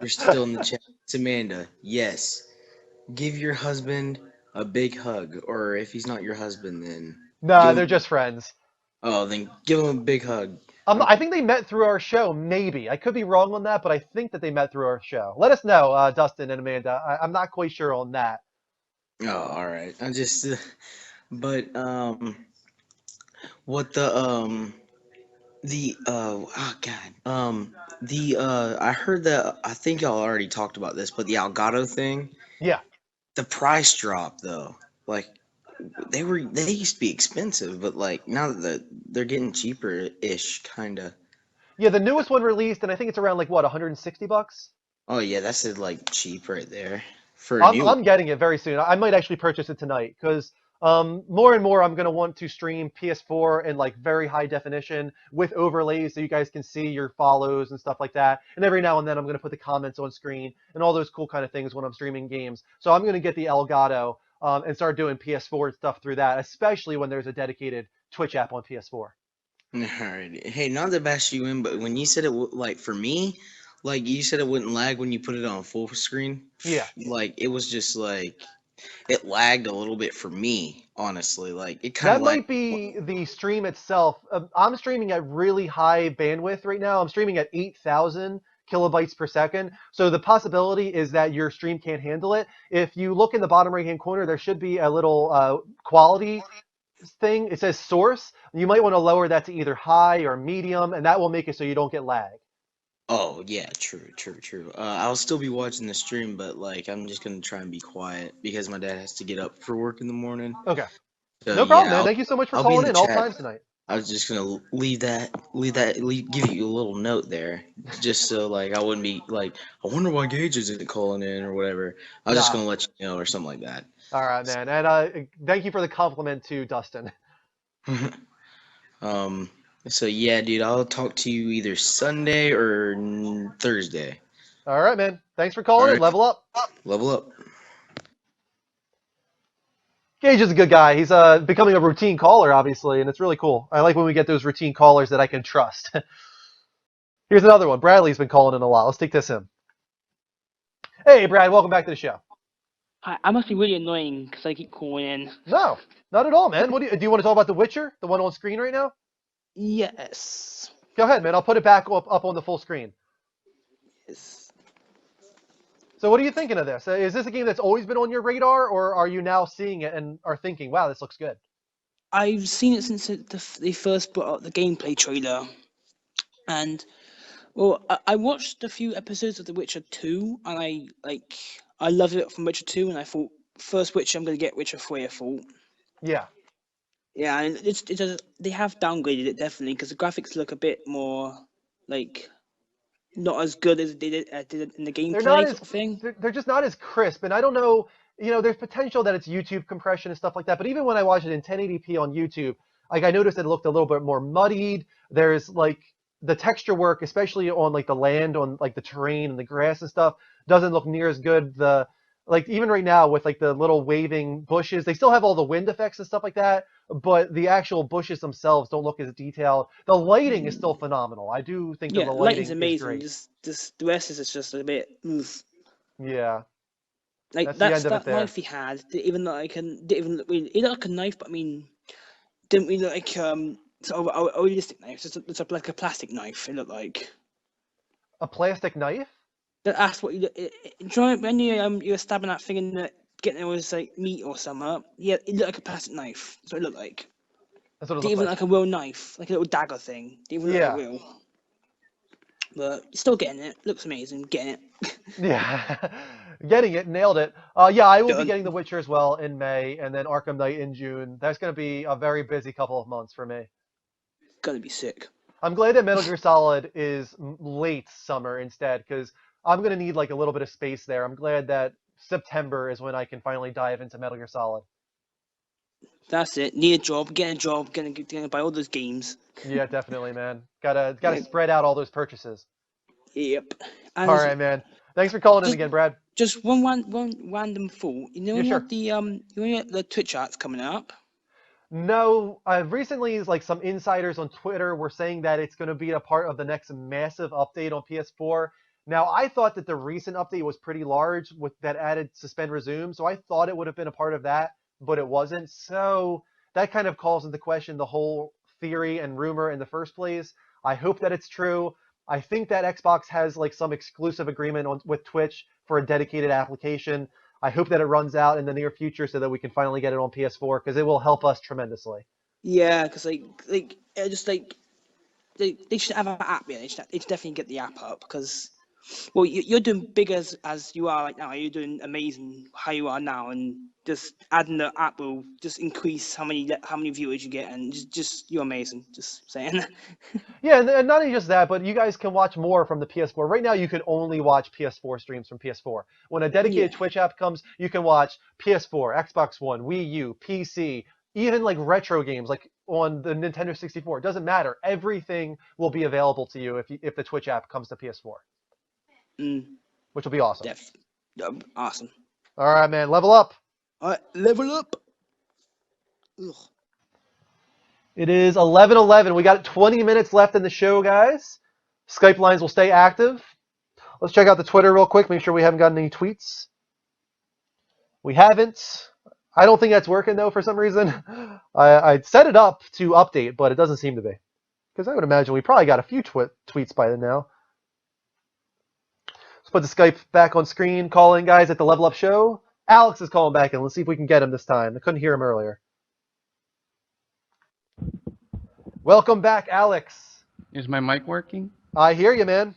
Speaker 6: You're still in the chat. It's Amanda. Yes. Give your husband a big hug, or if he's not your husband, then
Speaker 1: Nah,
Speaker 6: give
Speaker 1: they're
Speaker 6: him.
Speaker 1: just friends.
Speaker 6: Oh, then give him a big hug.
Speaker 1: I think they met through our show, maybe. I could be wrong on that, but I think that they met through our show. Let us know, Dustin and Amanda. I'm not quite sure on that.
Speaker 6: Oh, all right. I'm just, but what oh god, I heard that I think y'all already talked about this, but the Elgato thing,
Speaker 1: Yeah.
Speaker 6: the price drop though, like they used to be expensive, but like now that they're getting cheaper ish, kinda.
Speaker 1: Yeah, the newest one released, and I think it's around like what, 160 bucks?
Speaker 6: Oh yeah, that's like cheap right there for a
Speaker 1: I'm
Speaker 6: new one.
Speaker 1: I'm getting it very soon. I might actually purchase it tonight because more and more I'm gonna want to stream PS4 in like very high definition with overlays so you guys can see your follows and stuff like that. And every now and then I'm gonna put the comments on screen and all those cool kind of things when I'm streaming games. So I'm gonna get the Elgato and start doing PS4 stuff through that, especially when there's a dedicated Twitch app on PS4.
Speaker 6: Alright. Hey, not to bash you in, but when you said like for me, like you said it wouldn't lag when you put it on full screen.
Speaker 1: Yeah.
Speaker 6: Like it was just like it lagged a little bit for me, honestly. Like it kind
Speaker 1: That
Speaker 6: of lagged.
Speaker 1: might be the stream itself. I'm streaming at really high bandwidth right now. I'm streaming at 8,000 kilobytes per second. So the possibility is that your stream can't handle it. If you look in the bottom right-hand corner, there should be a little quality thing. It says source. You might want to lower that to either high or medium, and that will make it so you don't get lag.
Speaker 6: Oh yeah, true. I'll still be watching the stream, but like I'm just gonna try and be quiet because my dad has to get up for work in the morning.
Speaker 1: Okay.
Speaker 6: So
Speaker 1: No problem,
Speaker 6: yeah,
Speaker 1: man. Thank you so much for
Speaker 6: I'll be in
Speaker 1: calling
Speaker 6: the
Speaker 1: in all
Speaker 6: chat.
Speaker 1: times tonight.
Speaker 6: I was just gonna give you a little note there, just so like I wouldn't be like, I wonder why Gage isn't calling in or whatever. I was just
Speaker 1: Nah.
Speaker 6: gonna let you know or something like that.
Speaker 1: All right, man. And thank you for the compliment to Dustin.
Speaker 6: So yeah, dude, I'll talk to you either Sunday or Thursday.
Speaker 1: All right, man. Thanks for
Speaker 6: All
Speaker 1: calling in.
Speaker 6: right,
Speaker 1: Level up.
Speaker 6: level up.
Speaker 1: Gage is a good guy. He's becoming a routine caller, obviously, and it's really cool. I like when we get those routine callers that I can trust. Here's another one. Bradley's been calling in a lot. Let's take this in. Hey, Brad. Welcome back to the show.
Speaker 2: I must be really annoying because I keep calling in.
Speaker 1: No, not at all, man. What do you want to talk about? The Witcher, the one on screen right now?
Speaker 2: Yes.
Speaker 1: Go ahead, man. I'll put it back up on the full screen.
Speaker 2: Yes.
Speaker 1: So what are you thinking of this? Is this a game that's always been on your radar, or are you now seeing it and are thinking, wow, this looks good?
Speaker 2: I've seen it since they first brought out the gameplay trailer, and well, I watched a few episodes of The Witcher 2, and I loved it from Witcher 2, and I thought first Witcher I'm gonna get Witcher 3. I thought.
Speaker 1: Yeah.
Speaker 2: Yeah, and they have downgraded it definitely because the graphics look a bit more like not as good as they did in the
Speaker 1: They're not
Speaker 2: gameplay
Speaker 1: as
Speaker 2: sort of thing.
Speaker 1: they're just not as crisp, and I don't know. There's potential that it's YouTube compression and stuff like that. But even when I watch it in 1080p on YouTube, like I noticed it looked a little bit more muddied. There's like the texture work, especially on like the land, on like the terrain and the grass and stuff, doesn't look near as good. The like even right now with like the little waving bushes, they still have all the wind effects and stuff like that, but the actual bushes themselves don't look as detailed. The lighting is still phenomenal. I do think that
Speaker 2: Yeah,
Speaker 1: the
Speaker 2: lighting's
Speaker 1: lighting is
Speaker 2: amazing.
Speaker 1: great.
Speaker 2: Just the rest is just a bit.
Speaker 1: Yeah.
Speaker 2: Like
Speaker 1: That's the end of it
Speaker 2: that
Speaker 1: there.
Speaker 2: knife he had, didn't even look really. It looked like a knife, but I mean, didn't really look like sort of a realistic knife. It's like a plastic knife. It looked like.
Speaker 1: A plastic knife?
Speaker 2: That's what you. Try when you were stabbing that thing in the getting it was like meat or something. Yeah, it looked like a plastic knife. That's what it looked like.
Speaker 1: That's what it
Speaker 2: Didn't
Speaker 1: looked
Speaker 2: even
Speaker 1: like.
Speaker 2: look like a real knife, like a little dagger thing. Didn't even look
Speaker 1: Yeah.
Speaker 2: like real. But still getting it. Looks amazing. Getting it.
Speaker 1: Yeah. Getting it, nailed it. Yeah, I will be
Speaker 2: Done.
Speaker 1: getting The Witcher as well in May, and then Arkham Knight in June. That's going to be a very busy couple of months for me.
Speaker 2: Gonna be sick.
Speaker 1: I'm glad that Metal Gear Solid is late summer instead, because I'm going to need like a little bit of space there. I'm glad that September is when I can finally dive into Metal Gear Solid.
Speaker 2: That's it. Need a job, get a job, gonna buy all those games.
Speaker 1: Yeah, definitely, man. Gotta
Speaker 2: Yeah.
Speaker 1: spread out all those purchases.
Speaker 2: Yep.
Speaker 1: All right, man. Thanks for calling in
Speaker 2: just,
Speaker 1: again, Brad.
Speaker 2: Just one random thought. You know,
Speaker 1: Yeah,
Speaker 2: you
Speaker 1: sure.
Speaker 2: have the Twitch ads coming up.
Speaker 1: No, recently, like some insiders on Twitter were saying that it's going to be a part of the next massive update on PS4. Now, I thought that the recent update was pretty large with that added suspend resume, so I thought it would have been a part of that, but it wasn't. So that kind of calls into question the whole theory and rumor in the first place. I hope that it's true. I think that Xbox has like some exclusive agreement with Twitch for a dedicated application. I hope that it runs out in the near future so that we can finally get it on PS4 because it will help us tremendously.
Speaker 2: Yeah, because just like they should have an app. Yeah, they should definitely get the app up because, well, you're doing big as you are right now. You're doing amazing how you are now, and just adding the app will just increase how many viewers you get, and just you're amazing. Just saying.
Speaker 1: Yeah, and not only just that, but you guys can watch more from the PS4. Right now, you can only watch PS4 streams from PS4. When a dedicated Twitch app comes, you can watch PS4, Xbox One, Wii U, PC, even like retro games, like on the Nintendo 64. It doesn't matter. Everything will be available to you if the Twitch app comes to PS4, which will be awesome.
Speaker 2: Awesome.
Speaker 1: All right, man. Level up.
Speaker 2: All right, level up. Ugh.
Speaker 1: It is 11:11. We got 20 minutes left in the show, guys. Skype lines will stay active. Let's check out the Twitter real quick. Make sure we haven't gotten any tweets. We haven't. I don't think that's working, though, for some reason. I set it up to update, but it doesn't seem to be. Because I would imagine we probably got a few tweets by then now. Let's put the Skype back on screen. Call in, guys, at the Level Up Show. Alex is calling back in. Let's see if we can get him this time. I couldn't hear him earlier. Welcome back, Alex.
Speaker 14: Is my mic working?
Speaker 1: I hear you, man.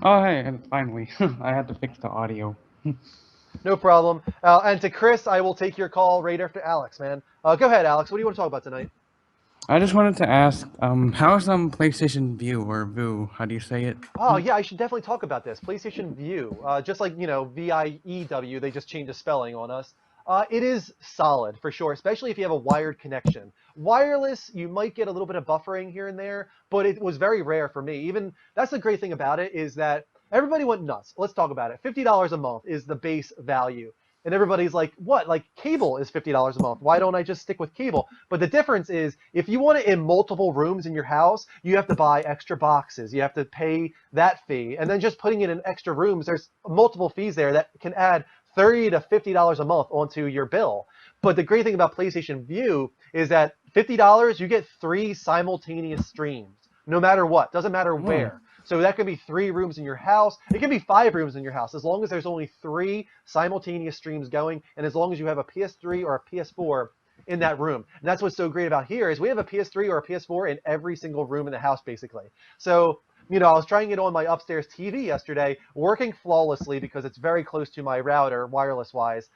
Speaker 14: Oh, hey, and finally. I had to fix the audio.
Speaker 1: No problem. And to Chris, I will take your call right after Alex, man. Go ahead, Alex. What do you want to talk about tonight?
Speaker 14: I just wanted to ask, how's PlayStation View or View? How do you say it?
Speaker 1: Oh, yeah, I should definitely talk about this. PlayStation View. Just like, VIEW, they just changed the spelling on us. It is solid, for sure, especially if you have a wired connection. Wireless, you might get a little bit of buffering here and there, but it was very rare for me. Even that's the great thing about it is that everybody went nuts. Let's talk about it. $50 a month is the base value. And everybody's like, what? Like, cable is $50 a month. Why don't I just stick with cable? But the difference is, if you want it in multiple rooms in your house, you have to buy extra boxes. You have to pay that fee. And then just putting it in extra rooms, there's multiple fees there that can add $30 to $50 a month onto your bill. But the great thing about PlayStation View is that $50, you get 3 simultaneous streams, no matter what. Doesn't matter where. So that could be 3 rooms in your house. It can be 5 rooms in your house, as long as there's only 3 simultaneous streams going, and as long as you have a PS3 or a PS4 in that room. And that's what's so great about here is we have a PS3 or a PS4 in every single room in the house, basically. So, I was trying it on my upstairs TV yesterday, working flawlessly because it's very close to my router, wireless-wise.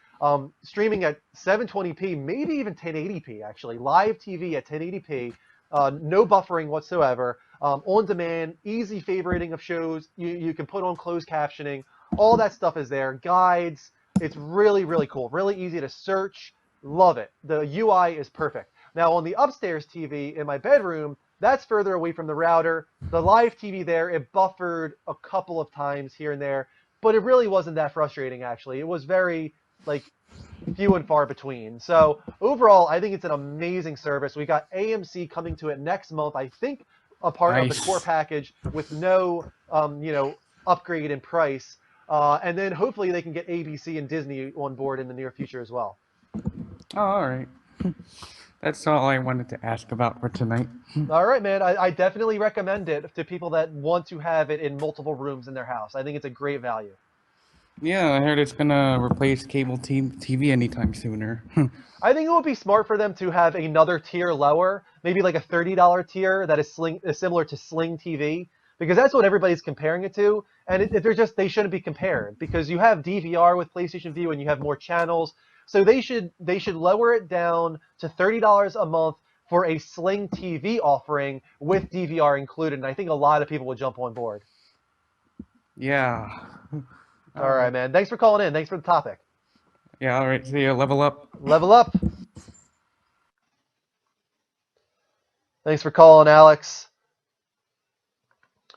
Speaker 1: Streaming at 720p, maybe even 1080p, actually. Live TV at 1080p. No buffering whatsoever. On demand, easy favoriting of shows. You can put on closed captioning. All that stuff is there. Guides. It's really, really cool. Really easy to search. Love it. The UI is perfect. Now, on the upstairs TV in my bedroom, that's further away from the router. The live TV there, it buffered a couple of times here and there, but it really wasn't that frustrating, actually. It was very, few and far between. So overall, I think it's an amazing service. We got AMC coming to it next month. I think a part of the core package with no, upgrade in price. And then hopefully they can get ABC and Disney on board in the near future as well.
Speaker 14: Oh, all right. That's all I wanted to ask about for tonight.
Speaker 1: All right, man. I definitely recommend it to people that want to have it in multiple rooms in their house. I think it's a great value.
Speaker 14: Yeah, I heard it's gonna replace cable TV anytime sooner.
Speaker 1: I think it would be smart for them to have another tier lower, maybe like a $30 tier that is similar to Sling TV, because that's what everybody's comparing it to, and they shouldn't be compared because you have DVR with PlayStation View and you have more channels, so they should lower it down to $30 a month for a Sling TV offering with DVR included, and I think a lot of people would jump on board.
Speaker 14: Yeah.
Speaker 1: All right, man. Thanks for calling in. Thanks for the topic.
Speaker 14: Yeah, all right. See you. Level up.
Speaker 1: Level up. Thanks for calling, Alex.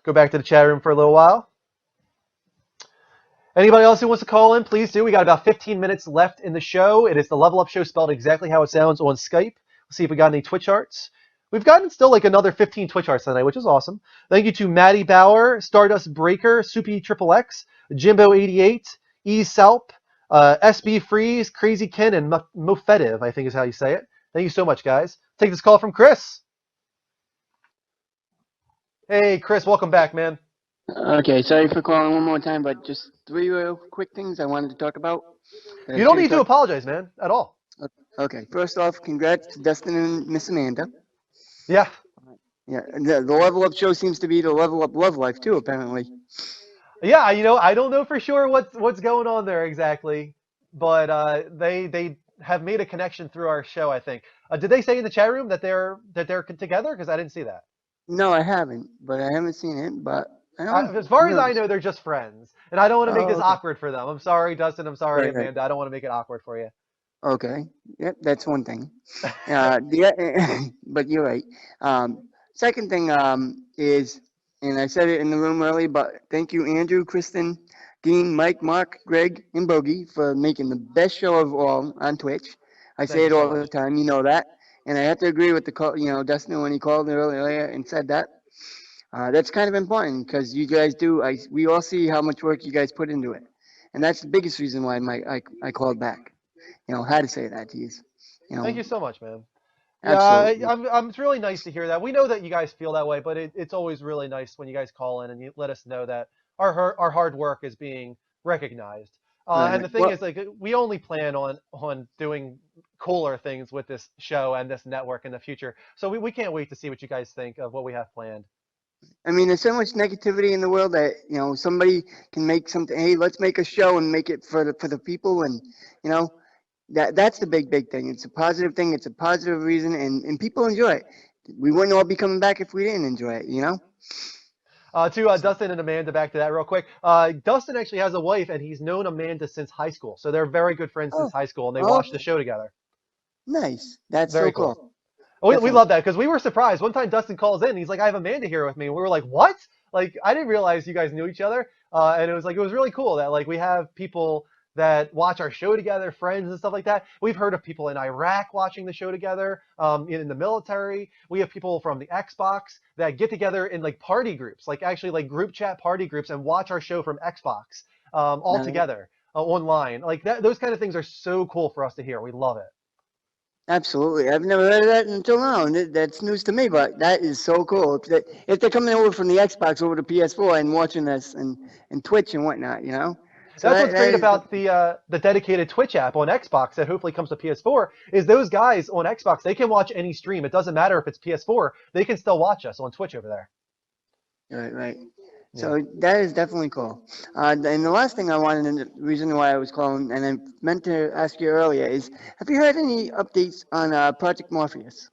Speaker 1: Go back to the chat room for a little while. Anybody else who wants to call in, please do. We got about 15 minutes left in the show. It is the Level Up Show spelled exactly how it sounds on Skype. Let's see if we got any Twitch arts. We've gotten still like another 15 Twitch arts tonight, which is awesome. Thank you to Maddie Bauer, Stardust Breaker, Soupy Triple X, Jimbo88, E Salp, SB Freeze, Crazy Ken, and Mofetiv, I think is how you say it. Thank you so much, guys. Take this call from Chris. Hey, Chris, welcome back, man.
Speaker 5: Okay, sorry for calling one more time, but just 3 real quick things I wanted to talk about.
Speaker 1: You don't need to apologize, man, at all.
Speaker 5: Okay, first off, congrats to Dustin and Miss Amanda.
Speaker 1: Yeah.
Speaker 5: Yeah, the Level Up Show seems to be the Level Up Love Life too, apparently.
Speaker 1: Yeah, I don't know for sure what's going on there exactly, but they have made a connection through our show, I think. Did they say in the chat room that they're together? Because I didn't see that.
Speaker 5: No, I haven't, but I haven't seen it. But
Speaker 1: As far as I know, they're just friends, and I don't want to make this
Speaker 5: okay.
Speaker 1: awkward for them. I'm sorry, Dustin. I'm sorry,
Speaker 5: Right, right.
Speaker 1: Amanda. I don't want to make it awkward for you.
Speaker 5: Okay, yep, that's one thing. But you're right. Second thing is, and I said it in the room earlier, but thank you, Andrew, Kristen, Dean, Mike, Mark, Greg, and Bogey for making the best show of all on Twitch. I say it all the time, you know that. And I have to agree with the call, Dustin when he called earlier and said that. That's kind of important because you guys do. We all see how much work you guys put into it, and that's the biggest reason why I called back. How to say that to you.
Speaker 1: Thank you so much, man. Yeah,
Speaker 5: Absolutely.
Speaker 1: it's really nice to hear that. We know that you guys feel that way, but it's always really nice when you guys call in and you let us know that our hard work is being recognized. And the thing is, like, we only plan on doing cooler things with this show and this network in the future. So we can't wait to see what you guys think of what we have planned.
Speaker 5: I mean, there's so much negativity in the world that somebody can make something. Hey, let's make a show and make it for the people, and that's the big thing. It's a positive thing. It's a positive reason, and people enjoy it. We wouldn't all be coming back if we didn't enjoy it.
Speaker 1: To Dustin and Amanda, back to that real quick. Dustin actually has a wife, and he's known Amanda since high school. So they're very good friends since high school, and they watch the show together.
Speaker 5: Nice. That's
Speaker 1: very
Speaker 5: so cool.
Speaker 1: We love that because we were surprised. One time Dustin calls in, he's like, I have Amanda here with me. And we were like, what? Like, I didn't realize you guys knew each other. And it was really cool that like we have people that watch our show together, friends and stuff like that. We've heard of people in Iraq watching the show together, in the military. We have people from the Xbox that get together in like party groups, like actually like group chat party groups and watch our show from Xbox all together online. Like those kind of things are so cool for us to hear. We love it.
Speaker 5: Absolutely. I've never heard of that until now, and that's news to me, but that is so cool. If they're coming over from the Xbox over to PS4 and watching us and Twitch and whatnot, So
Speaker 1: that's what's great about the dedicated Twitch app on Xbox that hopefully comes to PS4 is those guys on Xbox, they can watch any stream. It doesn't matter if it's PS4. They can still watch us on Twitch over there.
Speaker 5: Right. So that is definitely cool. And the last thing I wanted, and the reason why I was calling, and I meant to ask you earlier, is have you heard any updates on Project Morpheus?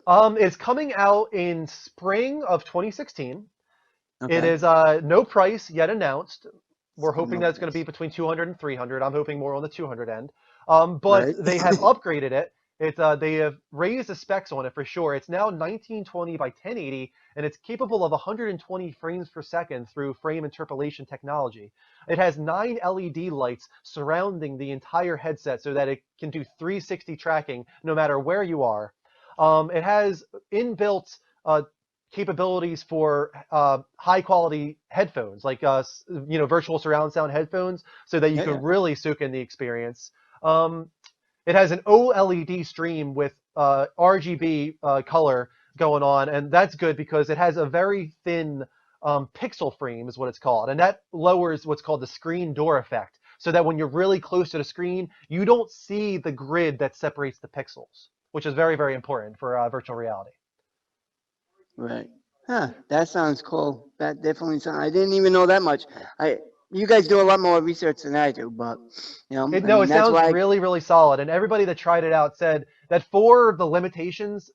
Speaker 1: It's coming out in spring of 2016.
Speaker 5: Okay.
Speaker 1: It is no price yet announced. We're hoping that it's going to be between 200 and 300. I'm hoping more on the 200 end. But they have upgraded it. They have raised the specs on it for sure. It's now 1920 by 1080, and it's capable of 120 frames per second through frame interpolation technology. It has 9 LED lights surrounding the entire headset so that it can do 360 tracking no matter where you are. It has inbuilt capabilities for high quality headphones, like virtual surround sound headphones, so that you can really soak in the experience. It has an OLED stream with RGB color going on, and that's good because it has a very thin pixel frame is what it's called, and that lowers what's called the screen door effect, so that when you're really close to the screen, you don't see the grid that separates the pixels, which is very, very important for virtual reality.
Speaker 5: Right. That sounds cool. That definitely sounds. I didn't even know that much. You guys do a lot more research than I do, but
Speaker 1: It sounds really, really solid. And everybody that tried it out said that for the limitations,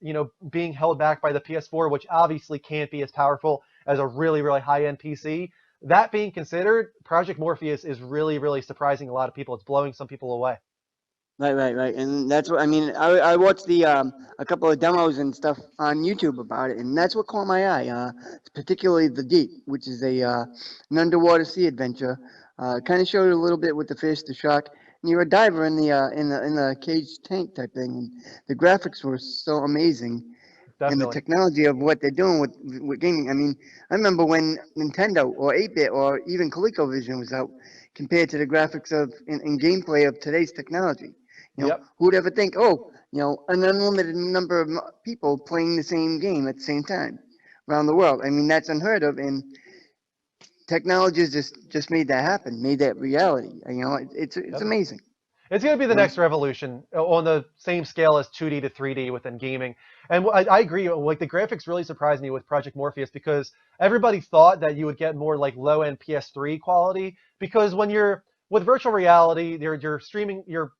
Speaker 1: being held back by the PS4, which obviously can't be as powerful as a really, really high-end PC, that being considered, Project Morpheus is really, really surprising a lot of people. It's blowing some people away.
Speaker 5: Right. And that's what I mean. I watched the a couple of demos and stuff on YouTube about it, and that's what caught my eye. Particularly the Deep, which is an underwater sea adventure. Kind of showed a little bit with the fish, the shark, and you're a diver in the cage tank type thing. And the graphics were so amazing, and the
Speaker 1: Definitely.
Speaker 5: technology of what they're doing with gaming. I mean, I remember when Nintendo or 8-bit or even ColecoVision was out, compared to the graphics in gameplay of today's technology.
Speaker 1: Yep.
Speaker 5: Who'd ever think, oh, an unlimited number of people playing the same game at the same time around the world? I mean, that's unheard of, and technology has just made that happen, made that reality. It's
Speaker 1: Yep.
Speaker 5: amazing.
Speaker 1: It's going to be the next revolution on the same scale as 2D to 3D within gaming. And I agree. Like the graphics really surprised me with Project Morpheus because everybody thought that you would get more like low-end PS3 quality because when you're with virtual reality, you're streaming, you're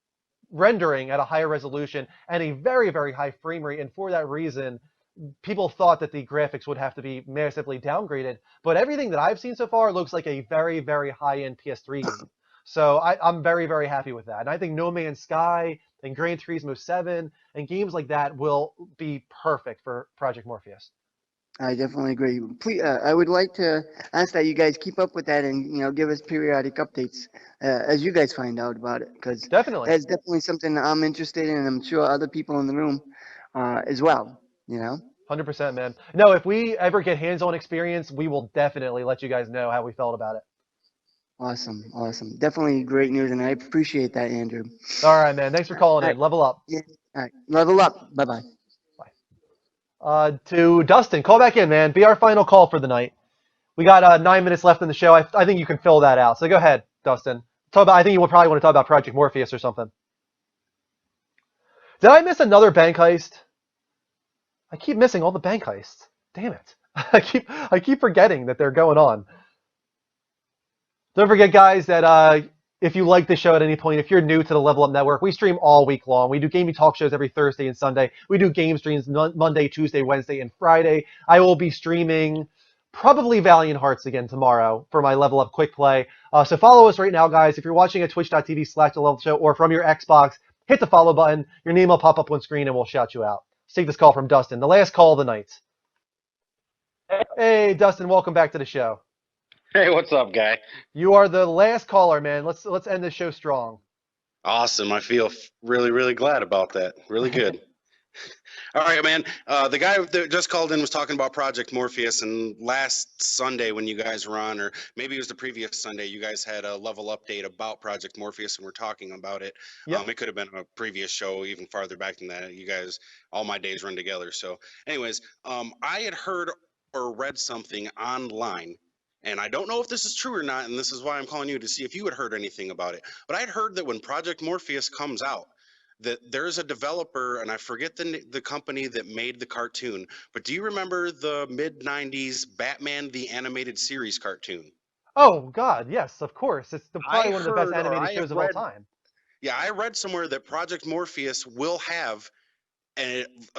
Speaker 1: rendering at a higher resolution and a very, very high frame rate. And for that reason, people thought that the graphics would have to be massively downgraded. But everything that I've seen so far looks like a very, very high-end PS3 game. So I'm very, very happy with that. And I think No Man's Sky and Gran Turismo 7 and games like that will be perfect for Project Morpheus.
Speaker 5: I definitely agree. Please, I would like to ask that you guys keep up with that and give us periodic updates as you guys find out about it, because
Speaker 1: Definitely.
Speaker 5: that's definitely something that I'm interested in, and I'm sure other people in the room as well.
Speaker 1: 100%, man. No, if we ever get hands-on experience, we will definitely let you guys know how we felt about it.
Speaker 5: Awesome. Definitely great news, and I appreciate that, Andrew.
Speaker 1: All right, man. Thanks for calling
Speaker 5: All
Speaker 1: in. Level up.
Speaker 5: Yeah. All right. Level up. Bye-bye.
Speaker 1: To Dustin, call back in, man. Be our final call for the night. We got 9 minutes left in the show. I think you can fill that out. So go ahead, Dustin. I think you will probably want to talk about Project Morpheus or something. Did I miss another bank heist? I keep missing all the bank heists. Damn it. I keep forgetting that they're going on. Don't forget, guys, that if you like the show at any point, if you're new to the Level Up Network, we stream all week long. We do gaming talk shows every Thursday and Sunday. We do game streams Monday, Tuesday, Wednesday, and Friday. I will be streaming probably Valiant Hearts again tomorrow for my Level Up Quick Play. So follow us right now, guys. If you're watching at twitch.tv/thelevel show or from your Xbox, hit the follow button. Your name will pop up on screen and we'll shout you out. Let's take this call from Dustin, the last call of the night. Hey, Dustin, welcome back to the show.
Speaker 13: Hey, what's up, guy?
Speaker 1: You are the last caller, man. Let's end this show strong.
Speaker 13: Awesome. I feel really, really glad about that. Really good. All right, man. The guy that just called in was talking about Project Morpheus, and last Sunday when you guys were on, or maybe it was the previous Sunday, you guys had a level update about Project Morpheus, and we're talking about it.
Speaker 1: Yep.
Speaker 13: It could have been a previous show, even farther back than that. You guys, all my days run together. So, anyways, I had heard or read something online. And I don't know if this is true or not, and this is why I'm calling you to see if you had heard anything about it. But I had heard that when Project Morpheus comes out, that there's a developer, and I forget the company that made the cartoon, but do you remember the mid-90s Batman the Animated Series cartoon?
Speaker 1: Oh, God, yes, of course. It's probably one of the best animated shows of all time.
Speaker 13: Yeah, I read somewhere that Project Morpheus will have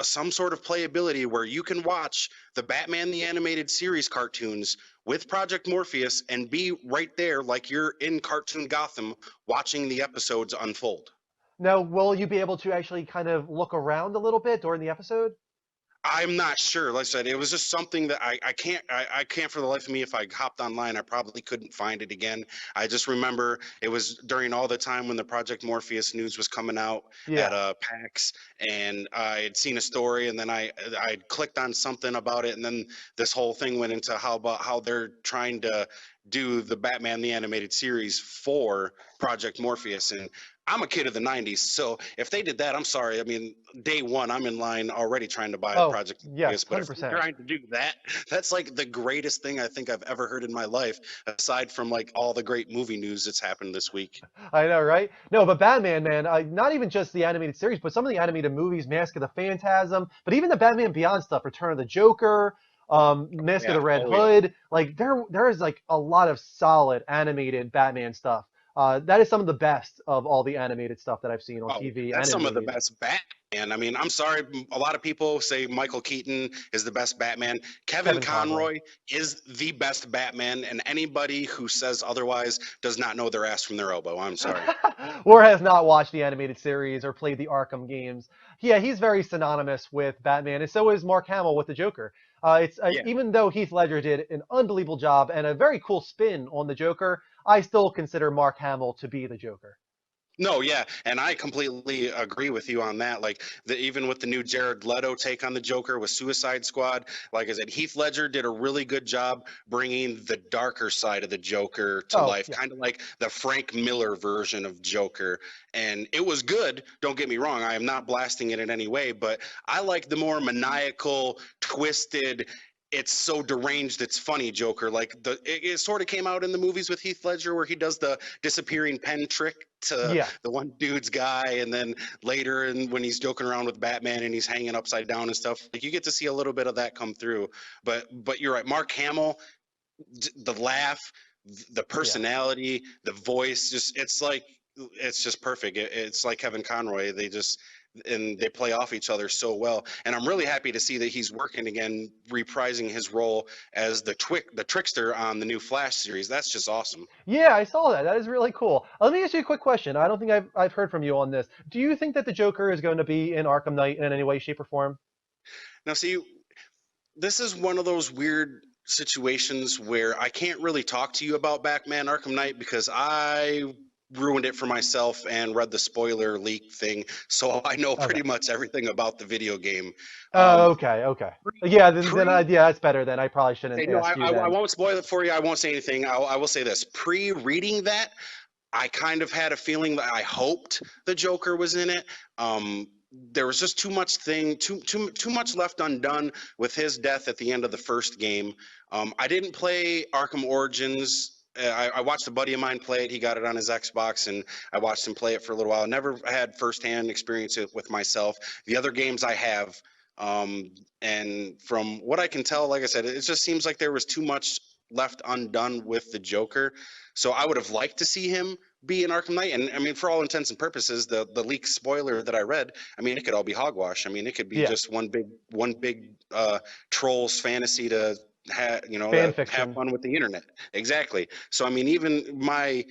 Speaker 13: some sort of playability where you can watch the Batman the Animated Series cartoons with Project Morpheus and be right there like you're in Cartoon Gotham watching the episodes unfold.
Speaker 1: Now, will you be able to actually kind of look around a little bit during the episode?
Speaker 13: I'm not sure. Like I said, it was just something that I can't for the life of me. If I hopped online, I probably couldn't find it again. I just remember it was during all the time when the Project Morpheus news was coming out at PAX, and I had seen a story, and then I clicked on something about it, and then this whole thing went into how they're trying to do the Batman the Animated Series for Project Morpheus. And I'm a kid of the 90s, so if they did that, I'm sorry. I mean, day one, I'm in line already trying to buy a Project Morpheus. But if they're trying to do that, that's like the greatest thing I think I've ever heard in my life, aside from like all the great movie news that's happened this week.
Speaker 1: I know, right? No, but Batman, man, not even just the animated series, but some of the animated movies, Mask of the Phantasm, but even the Batman Beyond stuff, Return of the Joker, Mask of the Red Hood. Like there is like a lot of solid animated Batman stuff. That is some of the best of all the animated stuff that I've seen on TV.
Speaker 13: That's some of the best I mean, I'm sorry. A lot of people say Michael Keaton is the best Batman. Kevin Conroy is the best Batman, and anybody who says otherwise does not know their ass from their elbow. I'm sorry.
Speaker 1: Or has not watched the animated series or played the Arkham games. Yeah, he's very synonymous with Batman, and so is Mark Hamill with the Joker.
Speaker 13: Yeah.
Speaker 1: Even though Heath Ledger did an unbelievable job and a very cool spin on the Joker, I still consider Mark Hamill to be the Joker.
Speaker 13: No, yeah, and I completely agree with you on that. Like, even with the new Jared Leto take on the Joker with Suicide Squad, like I said, Heath Ledger did a really good job bringing the darker side of the Joker to life,
Speaker 1: Yeah.
Speaker 13: kind of like the Frank Miller version of Joker. And it was good. Don't get me wrong. I am not blasting it in any way, but I like the more maniacal, twisted, it's so deranged it's funny Joker. Like it sort of came out in the movies with Heath Ledger where he does the disappearing pen trick to
Speaker 1: Yeah.
Speaker 13: the one dude's guy, and then later and when he's joking around with Batman and he's hanging upside down and stuff, like you get to see a little bit of that come through. But you're right, Mark Hamill, the laugh, the personality, the voice, it's just perfect. It's like Kevin Conroy. They play off each other so well, and I'm really happy to see that he's working again, reprising his role as the trickster on the new Flash series. That's just awesome.
Speaker 1: Yeah, I saw that. That is really cool. Let me ask you a quick question. I don't think I've heard from you on this. Do you think that the Joker is going to be in Arkham Knight in any way, shape, or form?
Speaker 13: Now, see, this is one of those weird situations where I can't really talk to you about Batman Arkham Knight because I ruined it for myself and read the spoiler leak thing, so I know pretty much everything about the video game.
Speaker 1: Okay. Yeah, yeah, that's better. Then I probably shouldn't
Speaker 13: Okay, no,
Speaker 1: ask you.
Speaker 13: I
Speaker 1: Then.
Speaker 13: won't spoil it for you. I won't say anything. I will say this: pre-reading that, I kind of had a feeling that I hoped the Joker was in it. There was just too much left undone with his death at the end of the first game. I didn't play Arkham Origins. I watched a buddy of mine play it. He got it on his Xbox, and I watched him play it for a little while. I never had firsthand experience it with myself. The other games I have, and from what I can tell, like I said, it just seems like there was too much left undone with the Joker. So I would have liked to see him be in Arkham Knight. And I mean, for all intents and purposes, the leak spoiler that I read, I mean, it could all be hogwash. I mean, it could be just one big trolls fantasy to have fun with the internet. Exactly. So I mean, even my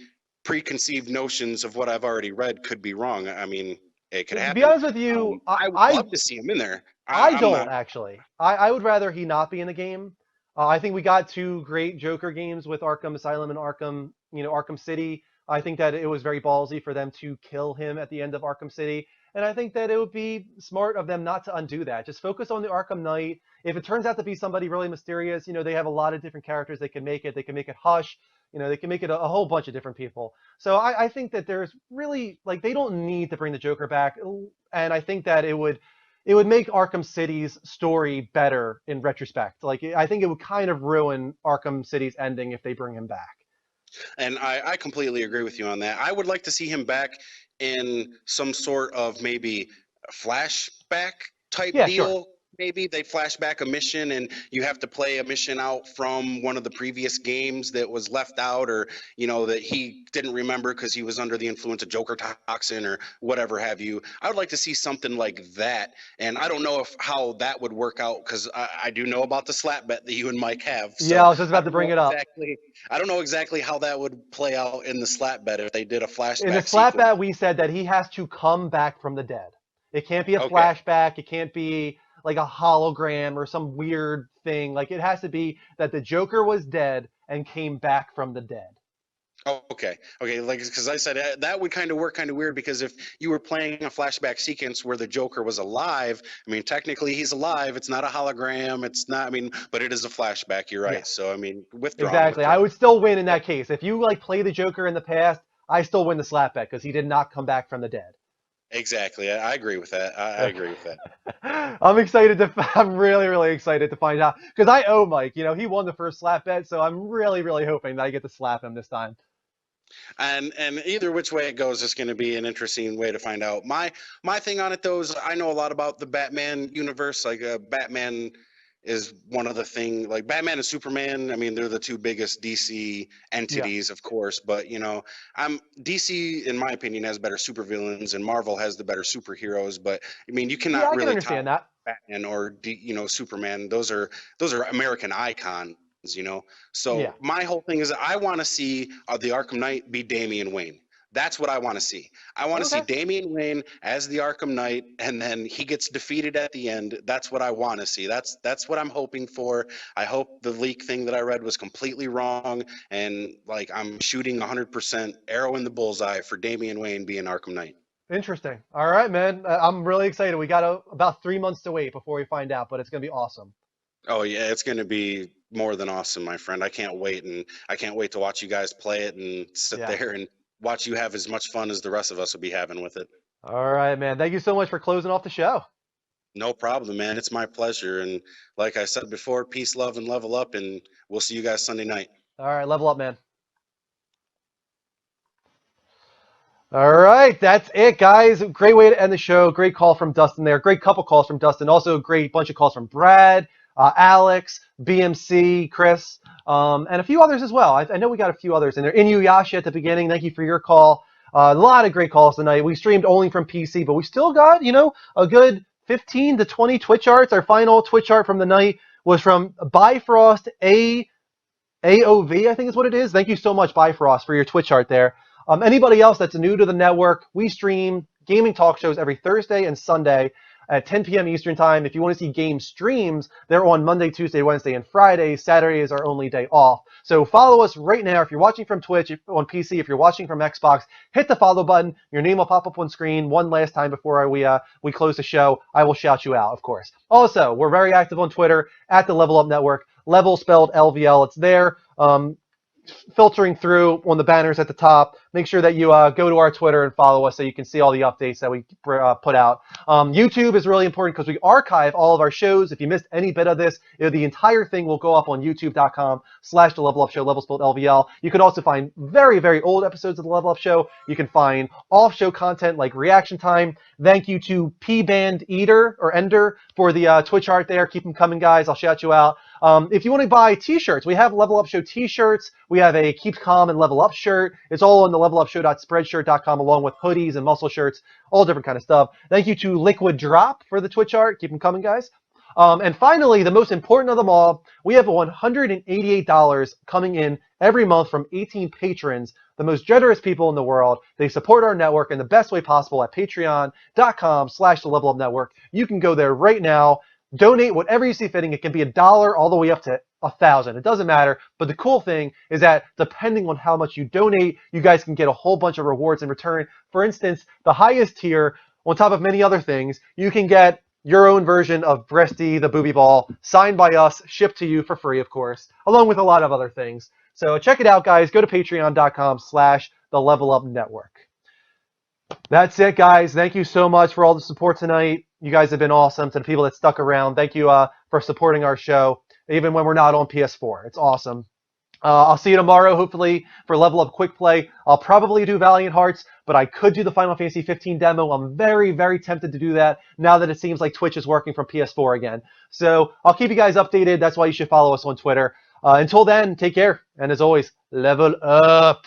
Speaker 13: preconceived notions of what I've already read could be wrong. I mean, it could
Speaker 1: To
Speaker 13: happen.
Speaker 1: be honest with you,
Speaker 13: I would love to see him in there.
Speaker 1: I don't actually. I would rather he not be in the game. I think we got two great Joker games with Arkham Asylum and Arkham City. I think that it was very ballsy for them to kill him at the end of Arkham City. And I think that it would be smart of them not to undo that. Just focus on the Arkham Knight. If it turns out to be somebody really mysterious, they have a lot of different characters they can make it. They can make it Hush. They can make it a whole bunch of different people. So I think that there's really, they don't need to bring the Joker back. And I think that it would make Arkham City's story better in retrospect. I think it would kind of ruin Arkham City's ending if they bring him back.
Speaker 13: And I completely agree with you on that. I would like to see him back in some sort of maybe flashback type deal.
Speaker 1: Sure.
Speaker 13: Maybe they flash back a mission and you have to play a mission out from one of the previous games that was left out, or that he didn't remember because he was under the influence of Joker toxin or whatever have you. I would like to see something like that. And I don't know how that would work out because I do know about the slap bet that you and Mike have. So
Speaker 1: yeah, I was just about to bring it up.
Speaker 13: I don't know exactly how that would play out in the slap bet if they did a flashback.
Speaker 1: In the slap bet, we said that he has to come back from the dead. It can't be a flashback. It can't be like a hologram or some weird thing. It has to be that the Joker was dead and came back from the dead.
Speaker 13: Okay. Because I said that would kind of work kind of weird, because if you were playing a flashback sequence where the Joker was alive, I mean, technically he's alive. It's not a hologram. It's not, but it is a flashback. You're right. Yeah. So, withdraw.
Speaker 1: Exactly. I would still win in that case. If you play the Joker in the past, I still win the slap bet because he did not come back from the dead.
Speaker 13: Exactly. I agree with that. I agree with that.
Speaker 1: I'm really, really excited to find out because I owe Mike. He won the first slap bet, so I'm really, really hoping that I get to slap him this time.
Speaker 13: And either which way it goes, it's going to be an interesting way to find out. My thing on it though is I know a lot about the Batman universe. Batman is one of the thing, like Batman and Superman. I mean, they're the two biggest DC entities, of course, but you know, DC, in my opinion, has better supervillains, and Marvel has the better superheroes. But I mean, you
Speaker 1: Yeah,
Speaker 13: cannot
Speaker 1: I can
Speaker 13: really
Speaker 1: understand
Speaker 13: top
Speaker 1: that.
Speaker 13: Batman or Superman. Those are American icons, you know.
Speaker 1: Yeah.
Speaker 13: So my whole thing is I want to see the Arkham Knight be Damian Wayne. That's what I want to see. I want to see
Speaker 1: Okay.
Speaker 13: Damian Wayne as the Arkham Knight, and then he gets defeated at the end. That's what I want to see. That's what I'm hoping for. I hope the leak thing that I read was completely wrong, and like I'm shooting 100% arrow in the bullseye for Damian Wayne being Arkham Knight.
Speaker 1: Interesting. All right, man. I'm really excited. We got about 3 months to wait before we find out, but it's going to be awesome.
Speaker 13: Oh yeah, it's going to be more than awesome, my friend. I can't wait, and I can't wait to watch you guys play it and sit
Speaker 1: Yeah.
Speaker 13: there and watch you have as much fun as the rest of us will be having with it.
Speaker 1: All right, man. Thank you so much for closing off the show.
Speaker 13: No problem, man. It's my pleasure. And like I said before, peace, love, and level up. And we'll see you guys Sunday night.
Speaker 1: All right, level up, man. All right, that's it, guys. Great way to end the show. Great call from Dustin there. Great couple calls from Dustin. Also, a great bunch of calls from Brad, Alex, BMC, Chris, and a few others as well. I know we got a few others in there. Inuyasha at the beginning. Thank you for your call. A lot of great calls tonight. We streamed only from PC, but we still got, a good 15 to 20 Twitch arts. Our final Twitch art from the night was from Bifrost AOV, I think is what it is. Thank you so much, Bifrost, for your Twitch art there. Anybody else that's new to the network, we stream gaming talk shows every Thursday and Sunday at 10 p.m. Eastern Time. If you want to see game streams, they're on Monday, Tuesday, Wednesday, and Friday. Saturday is our only day off. So follow us right now. If you're watching from Twitch, on PC, if you're watching from Xbox, hit the follow button. Your name will pop up on screen one last time before we close the show. I will shout you out, of course. Also, we're very active on Twitter at the Level Up Network. Level spelled LVL. It's there. Filtering through on the banners at the top. Make sure that you go to our Twitter and follow us so you can see all the updates that we put out. YouTube is really important because we archive all of our shows. If you missed any bit of this, the entire thing will go up on youtube.com/The Level Up Show, level spelled LVL. You can also find very, very old episodes of The Level Up Show. You can find off-show content like Reaction Time. Thank you to P-Band Eater or Ender for the Twitch art there. Keep them coming, guys. I'll shout you out. If you want to buy t-shirts, we have Level Up Show t-shirts. We have a Keep Calm and Level Up shirt. It's all on the levelupshow.spreadshirt.com along with hoodies and muscle shirts, all different kind of stuff. Thank you to Liquid Drop for the Twitch art. Keep them coming, guys. And finally, the most important of them all, we have $188 coming in every month from 18 patrons, the most generous people in the world. They support our network in the best way possible at patreon.com/The Level Up Network. You can go there right now. Donate whatever you see fitting. It can be $1 all the way up to 1,000. It doesn't matter. But the cool thing is that depending on how much you donate, you guys can get a whole bunch of rewards in return. For instance, the highest tier, on top of many other things, you can get your own version of Breasty the Booby Ball, signed by us, shipped to you for free, of course, along with a lot of other things. So check it out, guys. Go to patreon.com/The Level Up Network. That's it, guys. Thank you so much for all the support tonight. You guys have been awesome. To the people that stuck around, thank you for supporting our show, even when we're not on PS4. It's awesome. I'll see you tomorrow, hopefully, for Level Up Quick Play. I'll probably do Valiant Hearts, but I could do the Final Fantasy 15 demo. I'm very, very tempted to do that now that it seems like Twitch is working from PS4 again. So I'll keep you guys updated. That's why you should follow us on Twitter. Until then, take care. And as always, level up.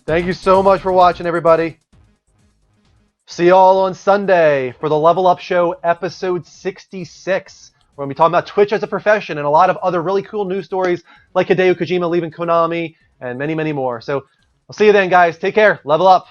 Speaker 1: Thank you so much for watching, everybody. See y'all on Sunday for the Level Up Show episode 66. We're going to be talking about Twitch as a profession and a lot of other really cool news stories like Hideo Kojima leaving Konami and many, many more. So I'll see you then, guys. Take care. Level up.